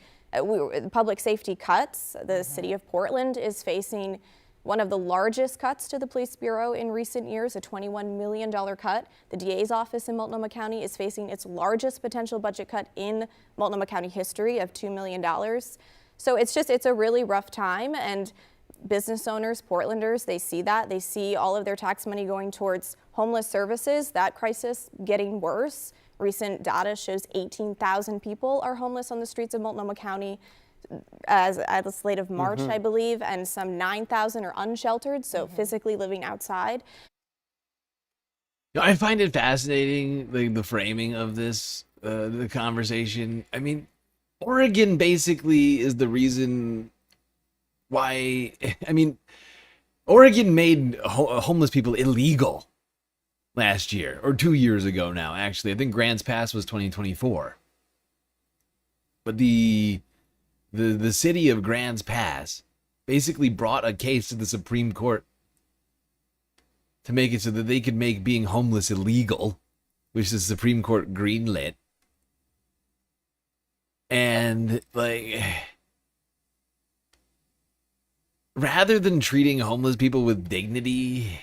public safety cuts. The city of Portland is facing one of the largest cuts to the police bureau in recent years, a $21 million cut. The DA's office in Multnomah County is facing its largest potential budget cut in Multnomah County history of $2 million. So it's a really rough time, and business owners, Portlanders, they see that. They see all of their tax money going towards homeless services, that crisis getting worse. Recent data shows 18,000 people are homeless on the streets of Multnomah County as at the slate of March, I believe, and some 9,000 are unsheltered, so physically living outside. I find it fascinating, the framing of this, the conversation. I mean, Oregon basically is the reason why, I mean, Oregon made homeless people illegal last year, or 2 years ago now, actually. I think Grants Pass was 2024. But the city of Grants Pass basically brought a case to the Supreme Court to make it so that they could make being homeless illegal, which the Supreme Court greenlit. And, like, rather than treating homeless people with dignity,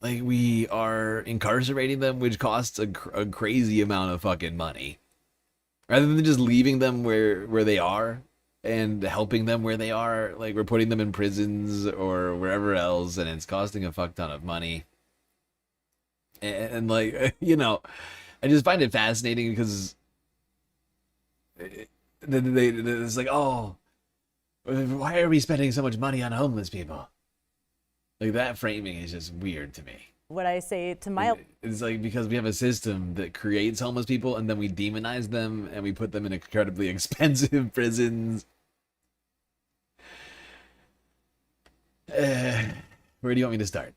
like, we are incarcerating them, which costs a crazy amount of fucking money. Rather than just leaving them where they are and helping them where they are, like, we're putting them in prisons or wherever else, and it's costing a fuck ton of money. And like, you know, I just find it fascinating because it's like, oh, why are we spending so much money on homeless people? Like, that framing is just weird to me. What I say to my... It's like, because we have a system that creates homeless people and then we demonize them and we put them in incredibly expensive prisons. Where do you want me to start?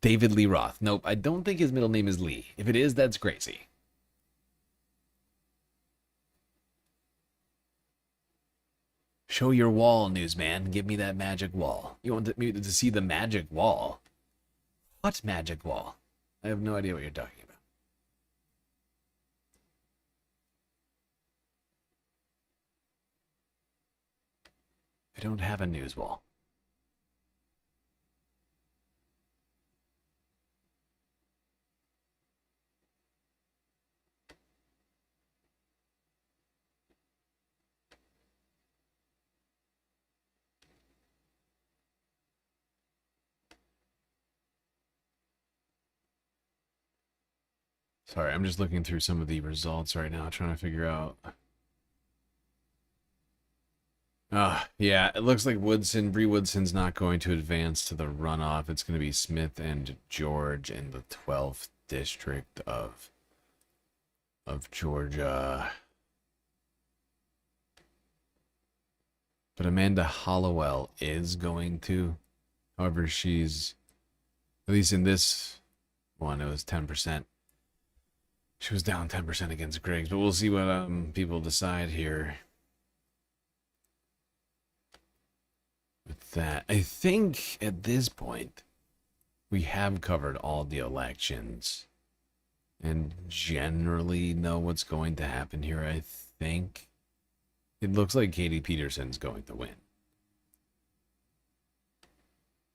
David Lee Roth. Nope, I don't think his middle name is Lee. If it is, that's crazy. Show your wall, newsman. Give me that magic wall. You want me to see the magic wall? What magic wall? I have no idea what you're talking about. I don't have a news wall. Sorry, I'm just looking through some of the results right now, trying to figure out. Yeah, it looks like Bree Woodson's not going to advance to the runoff. It's going to be Smith and George in the 12th district of Georgia. But Amanda Hollowell is going to. However, she's, at least in this one, it was 10%. She was down 10% against Griggs, but we'll see what people decide here. With that, I think at this point we have covered all the elections and generally know what's going to happen here. I think it looks like Katie Peterson's going to win.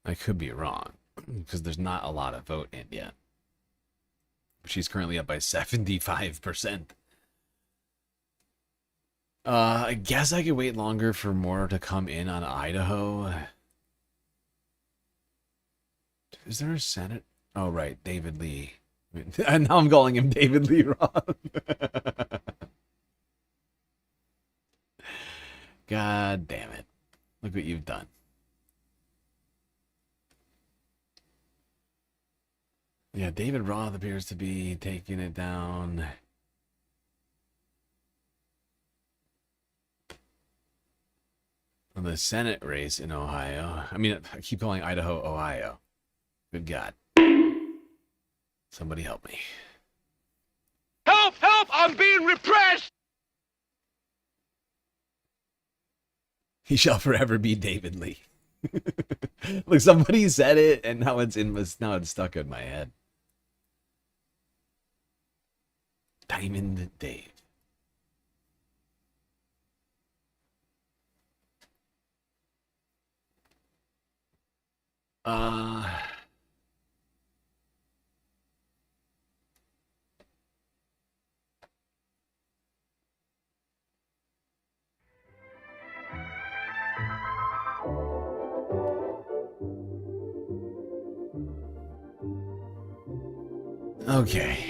I could be wrong because there's not a lot of vote in yet. She's currently up by 75%. I guess I could wait longer for more to come in on Idaho. Is there a Senate? Oh, right. David Lee. And now I'm calling him David Lee Roth. God damn it. Look what you've done. Yeah, David Roth appears to be taking it down. On the Senate race in Ohio. I mean, I keep calling Idaho, Ohio. Good God. Somebody help me. Help! Help! I'm being repressed! He shall forever be David Lee. Look, somebody said it, and now it's stuck in my head. Diamond Dave. Okay.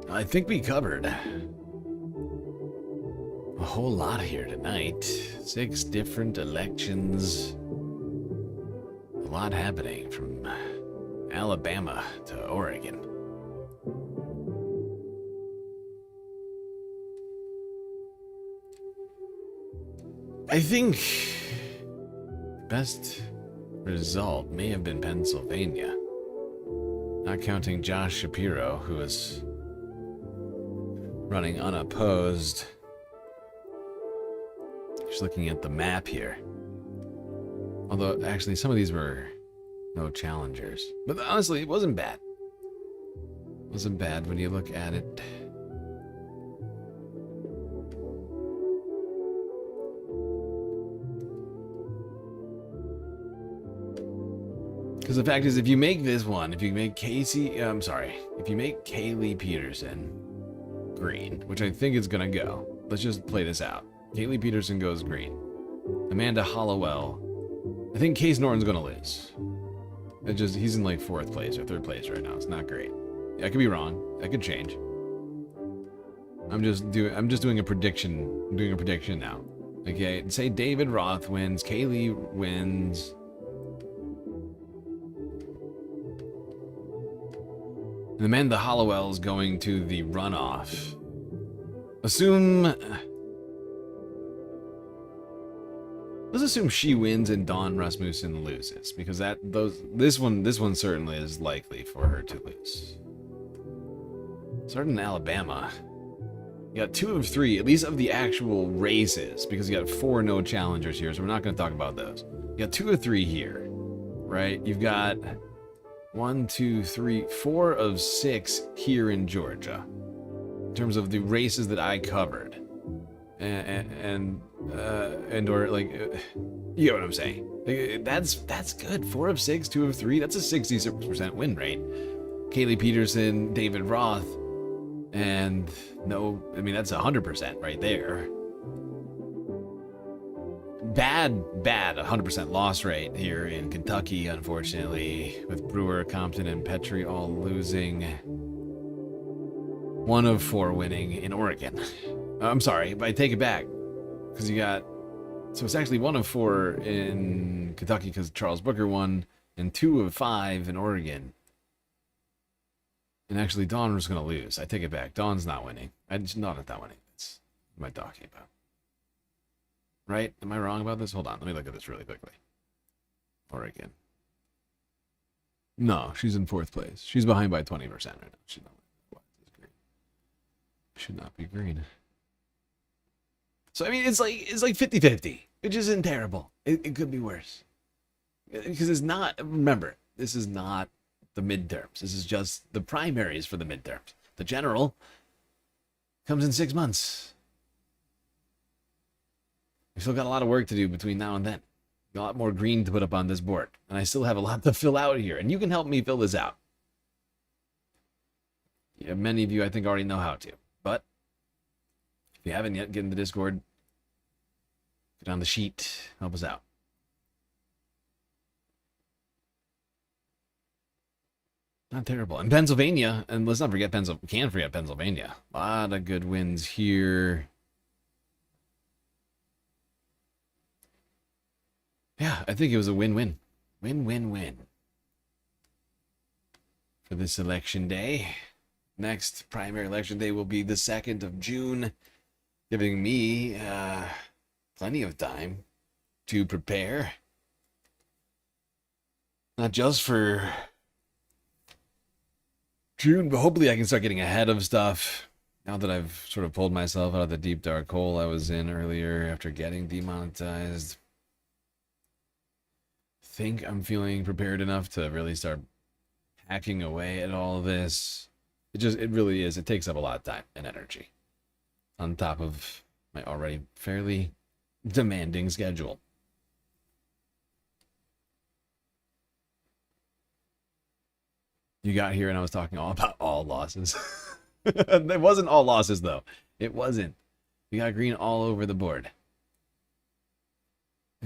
I think we covered A whole lot here tonight. 6 different elections. A lot happening from Alabama to Oregon. I think best result may have been Pennsylvania. Not counting Josh Shapiro, who was running unopposed. Just looking at the map here. Although, actually, some of these were no challengers. But honestly, it wasn't bad. It wasn't bad when you look at it. Because the fact is, if you make this one, if you make if you make Kaylee Peterson green, which I think is going to go. Let's just play this out. Kaylee Peterson goes green. Amanda Hollowell. I think Case Norton's going to lose. He's in like 4th place or 3rd place right now. It's not great. I could be wrong. That could change. I'm just doing a prediction. I'm doing a prediction now. Okay, say David Roth wins, Kaylee wins. And Amanda Hollowell is going to the runoff. Let's assume she wins and Dawn Rasmussen loses, because this one certainly is likely for her to lose. Starting in Alabama, you got 2 of 3, at least of the actual races, because you got 4 no challengers here, so we're not going to talk about those. You got 2 of 3 here, right? You've got 1, 2, 3, 4 of 6 here in Georgia, in terms of the races that I covered. Or like, you know what I'm saying? Like, that's good. 4 of 6, 2 of 3. That's a 66% win rate. Kaylee Peterson, David Roth, and that's 100% right there. Bad 100% loss rate here in Kentucky, unfortunately, with Brewer, Compton, and Petrie all losing. 1 of 4 winning in Oregon. I'm sorry, but I take it back, because so it's actually 1 of 4 in Kentucky because Charles Booker won, and 2 of 5 in Oregon. And actually, Dawn was going to lose. I take it back. Dawn's not winning. Dawn's not winning. That's what am I talking about? Right? Am I wrong about this? Hold on. Let me look at this really quickly. Oregon. No, she's in 4th place. She's behind by 20% right now. Should not be green. So, I mean, it's like 50-50, which isn't terrible. It could be worse. Because it's not, remember, this is not the midterms. This is just the primaries for the midterms. The general comes in 6 months. We still got a lot of work to do between now and then. A lot more green to put up on this board. And I still have a lot to fill out here. And you can help me fill this out. Yeah, many of you, I think, already know how to. But if you haven't yet, get in the Discord. Get on the sheet. Help us out. Not terrible. And Pennsylvania, and let's not forget Pennsylvania. A lot of good wins here. Yeah, I think it was a win-win. Win-win-win. For this election day. Next primary election day will be the 2nd of June, giving me plenty of time to prepare. Not just for June, but hopefully I can start getting ahead of stuff. Now that I've sort of pulled myself out of the deep dark hole I was in earlier after getting demonetized. Think I'm feeling prepared enough to really start hacking away at all of this. It really is. It takes up a lot of time and energy on top of my already fairly demanding schedule. You got here and I was talking all about all losses. It wasn't all losses, though. It wasn't. You got green all over the board.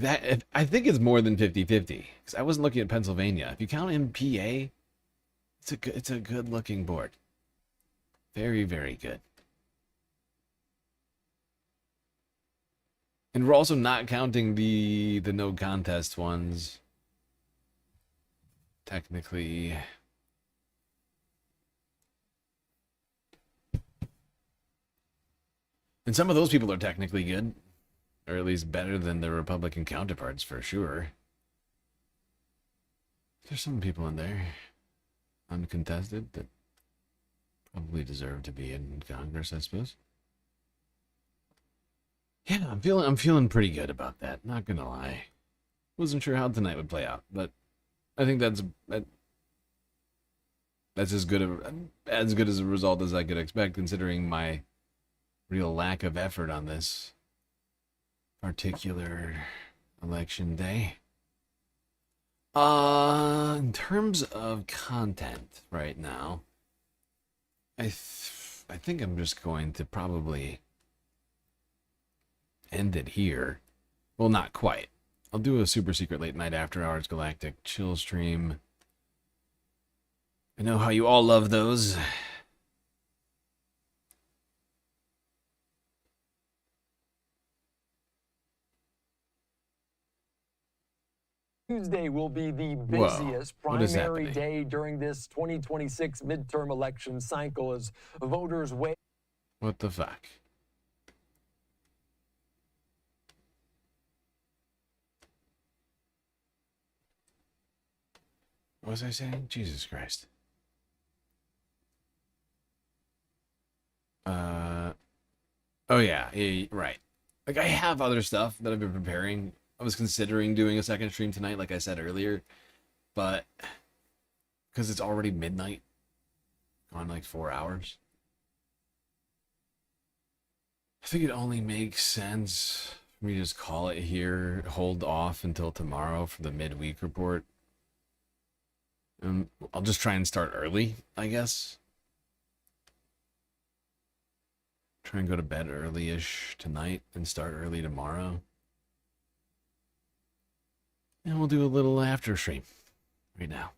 I think it's more than 50-50, because I wasn't looking at Pennsylvania. If you count in PA, it's a good-looking board. Very, very good. And we're also not counting the no contest ones. Technically. And some of those people are technically good. Or at least better than their Republican counterparts, for sure. There's some people in there, uncontested, that probably deserve to be in Congress, I suppose. Yeah, I'm feeling pretty good about that, not gonna lie. Wasn't sure how tonight would play out, but I think that's as good as a result as I could expect, considering my real lack of effort on this particular election day. In terms of content right now, I think I'm just going to probably end it here. Well, not quite. I'll do a super secret late night after hours galactic chill stream. I know how you all love those. Tuesday will be the busiest primary day during this 2026 midterm election cycle as voters weigh. What the fuck? What was I saying? Jesus Christ. Oh yeah, right. Like, I have other stuff that I've been preparing. I was considering doing a second stream tonight, like I said earlier, but because it's already midnight, gone like 4 hours, I think it only makes sense for me to just call it here, hold off until tomorrow for the midweek report. I'll just try and start early, I guess. Try and go to bed early-ish tonight and start early tomorrow. And we'll do a little after stream right now.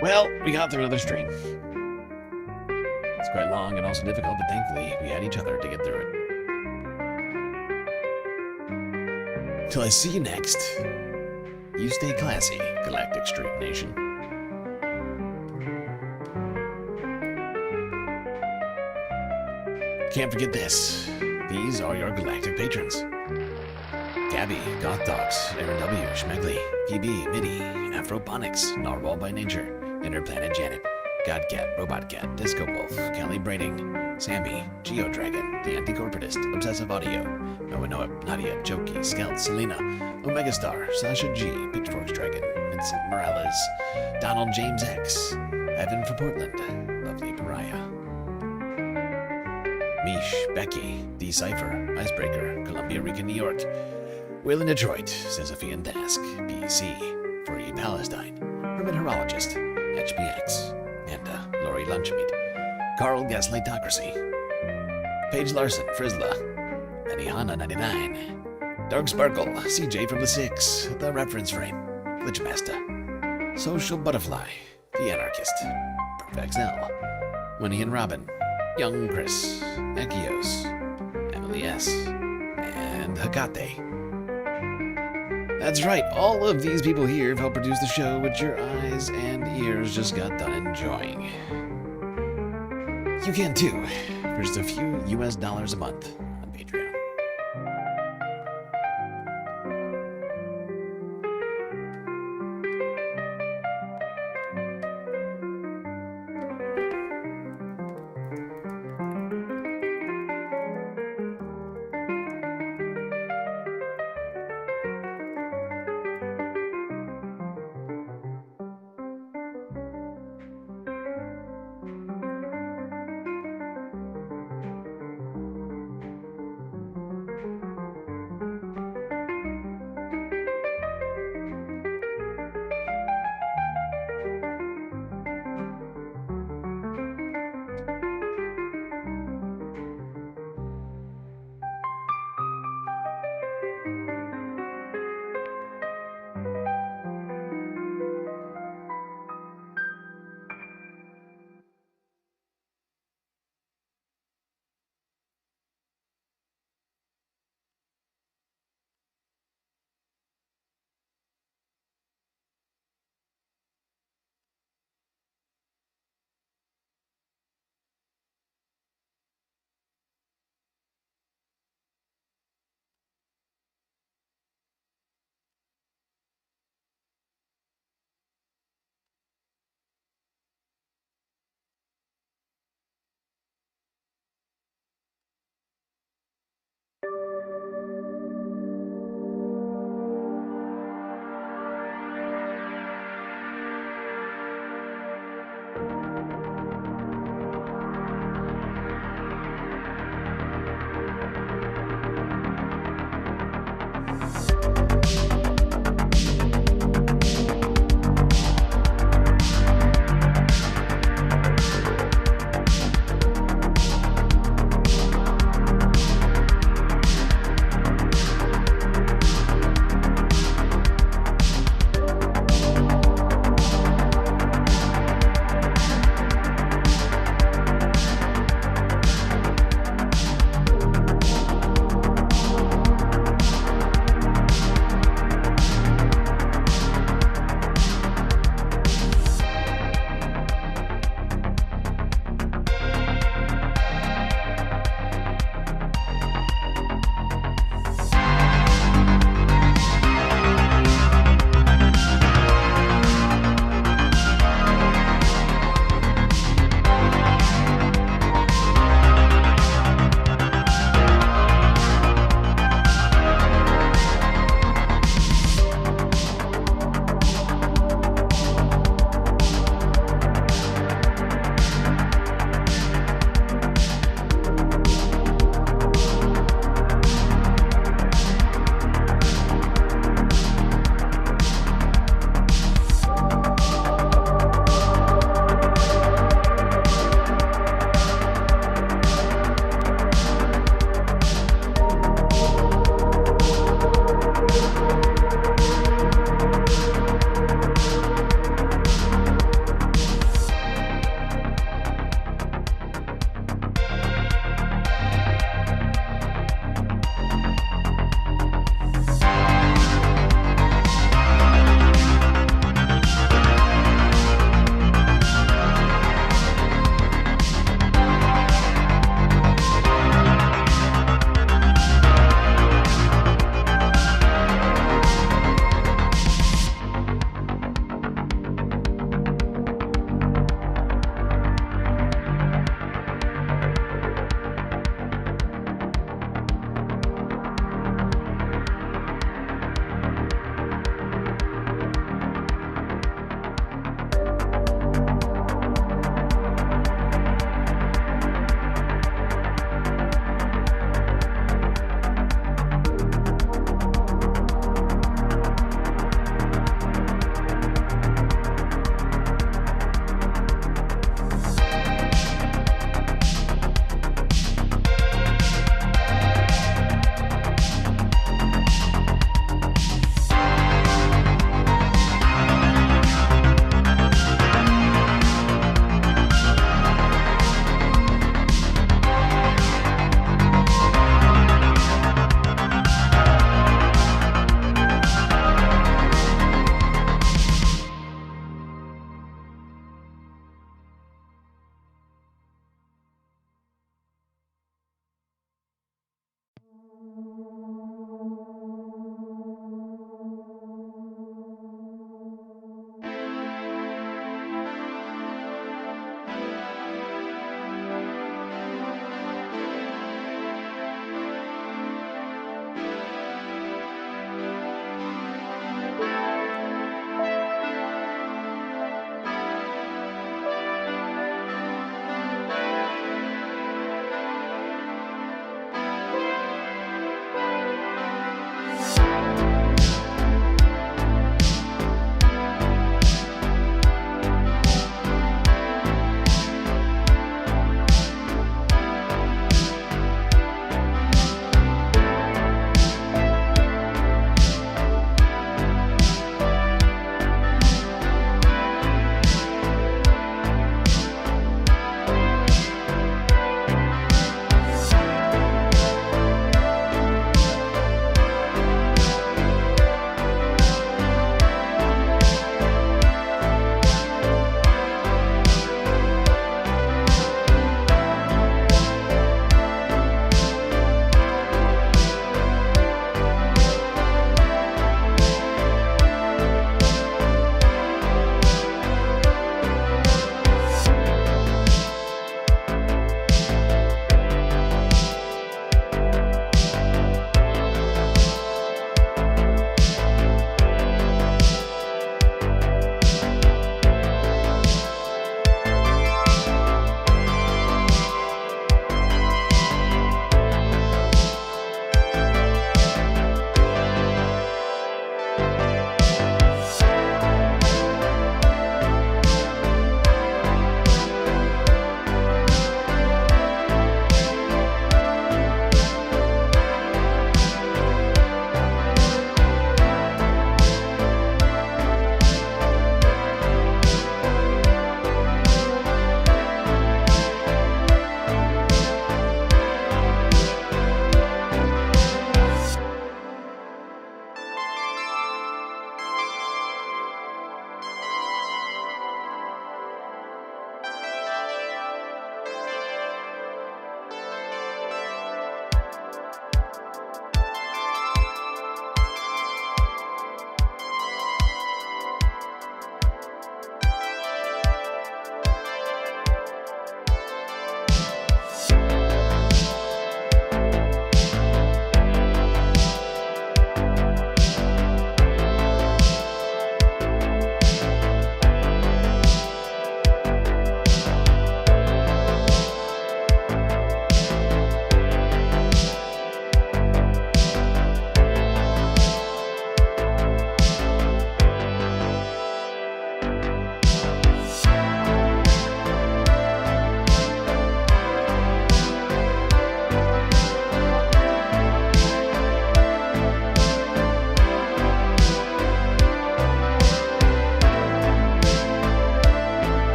Well, we got through another stream. It's quite long and also difficult, but thankfully we had each other to get through it. Till I see you next, you stay classy, Galactic Stream Nation. Can't forget this. These are your galactic patrons. Gabby, Goth Dogs, Aaron W, Schmegley, PB, Midi, Afroponics, Narwhal by Nature, Interplanet Janet, Godcat, Robot Cat, Disco Wolf, Callie Braiding, Sammy, Geodragon, The Anticorporatist, Obsessive Audio, Noah, Nadia, Jokey, Scout, Selena, Omega Star, Sasha G, Pitchforks Dragon, Vincent Morales, Donald James X, Evan from Portland, Lovely Pariah, Mish, Becky, D-Cypher, Icebreaker, Columbia, Rica, New York, Will in Detroit, Sisyphean Task, PC, Free Palestine, Hermit Horologist, HPX, Amanda, Lori Lunchmeat, Carl Gaslightocracy, Paige Larson, Frizzla, Benihana 99, Dark Sparkle, CJ from the 6, The Reference Frame, Glitchmaster, Social Butterfly, The Anarchist, PerfXL, Winnie and Robin, Young Chris, Ekios, Emily S, and Hakate. That's right, all of these people here have helped produce the show, which your eyes and ears just got done enjoying. You can too, for just a few US dollars a month.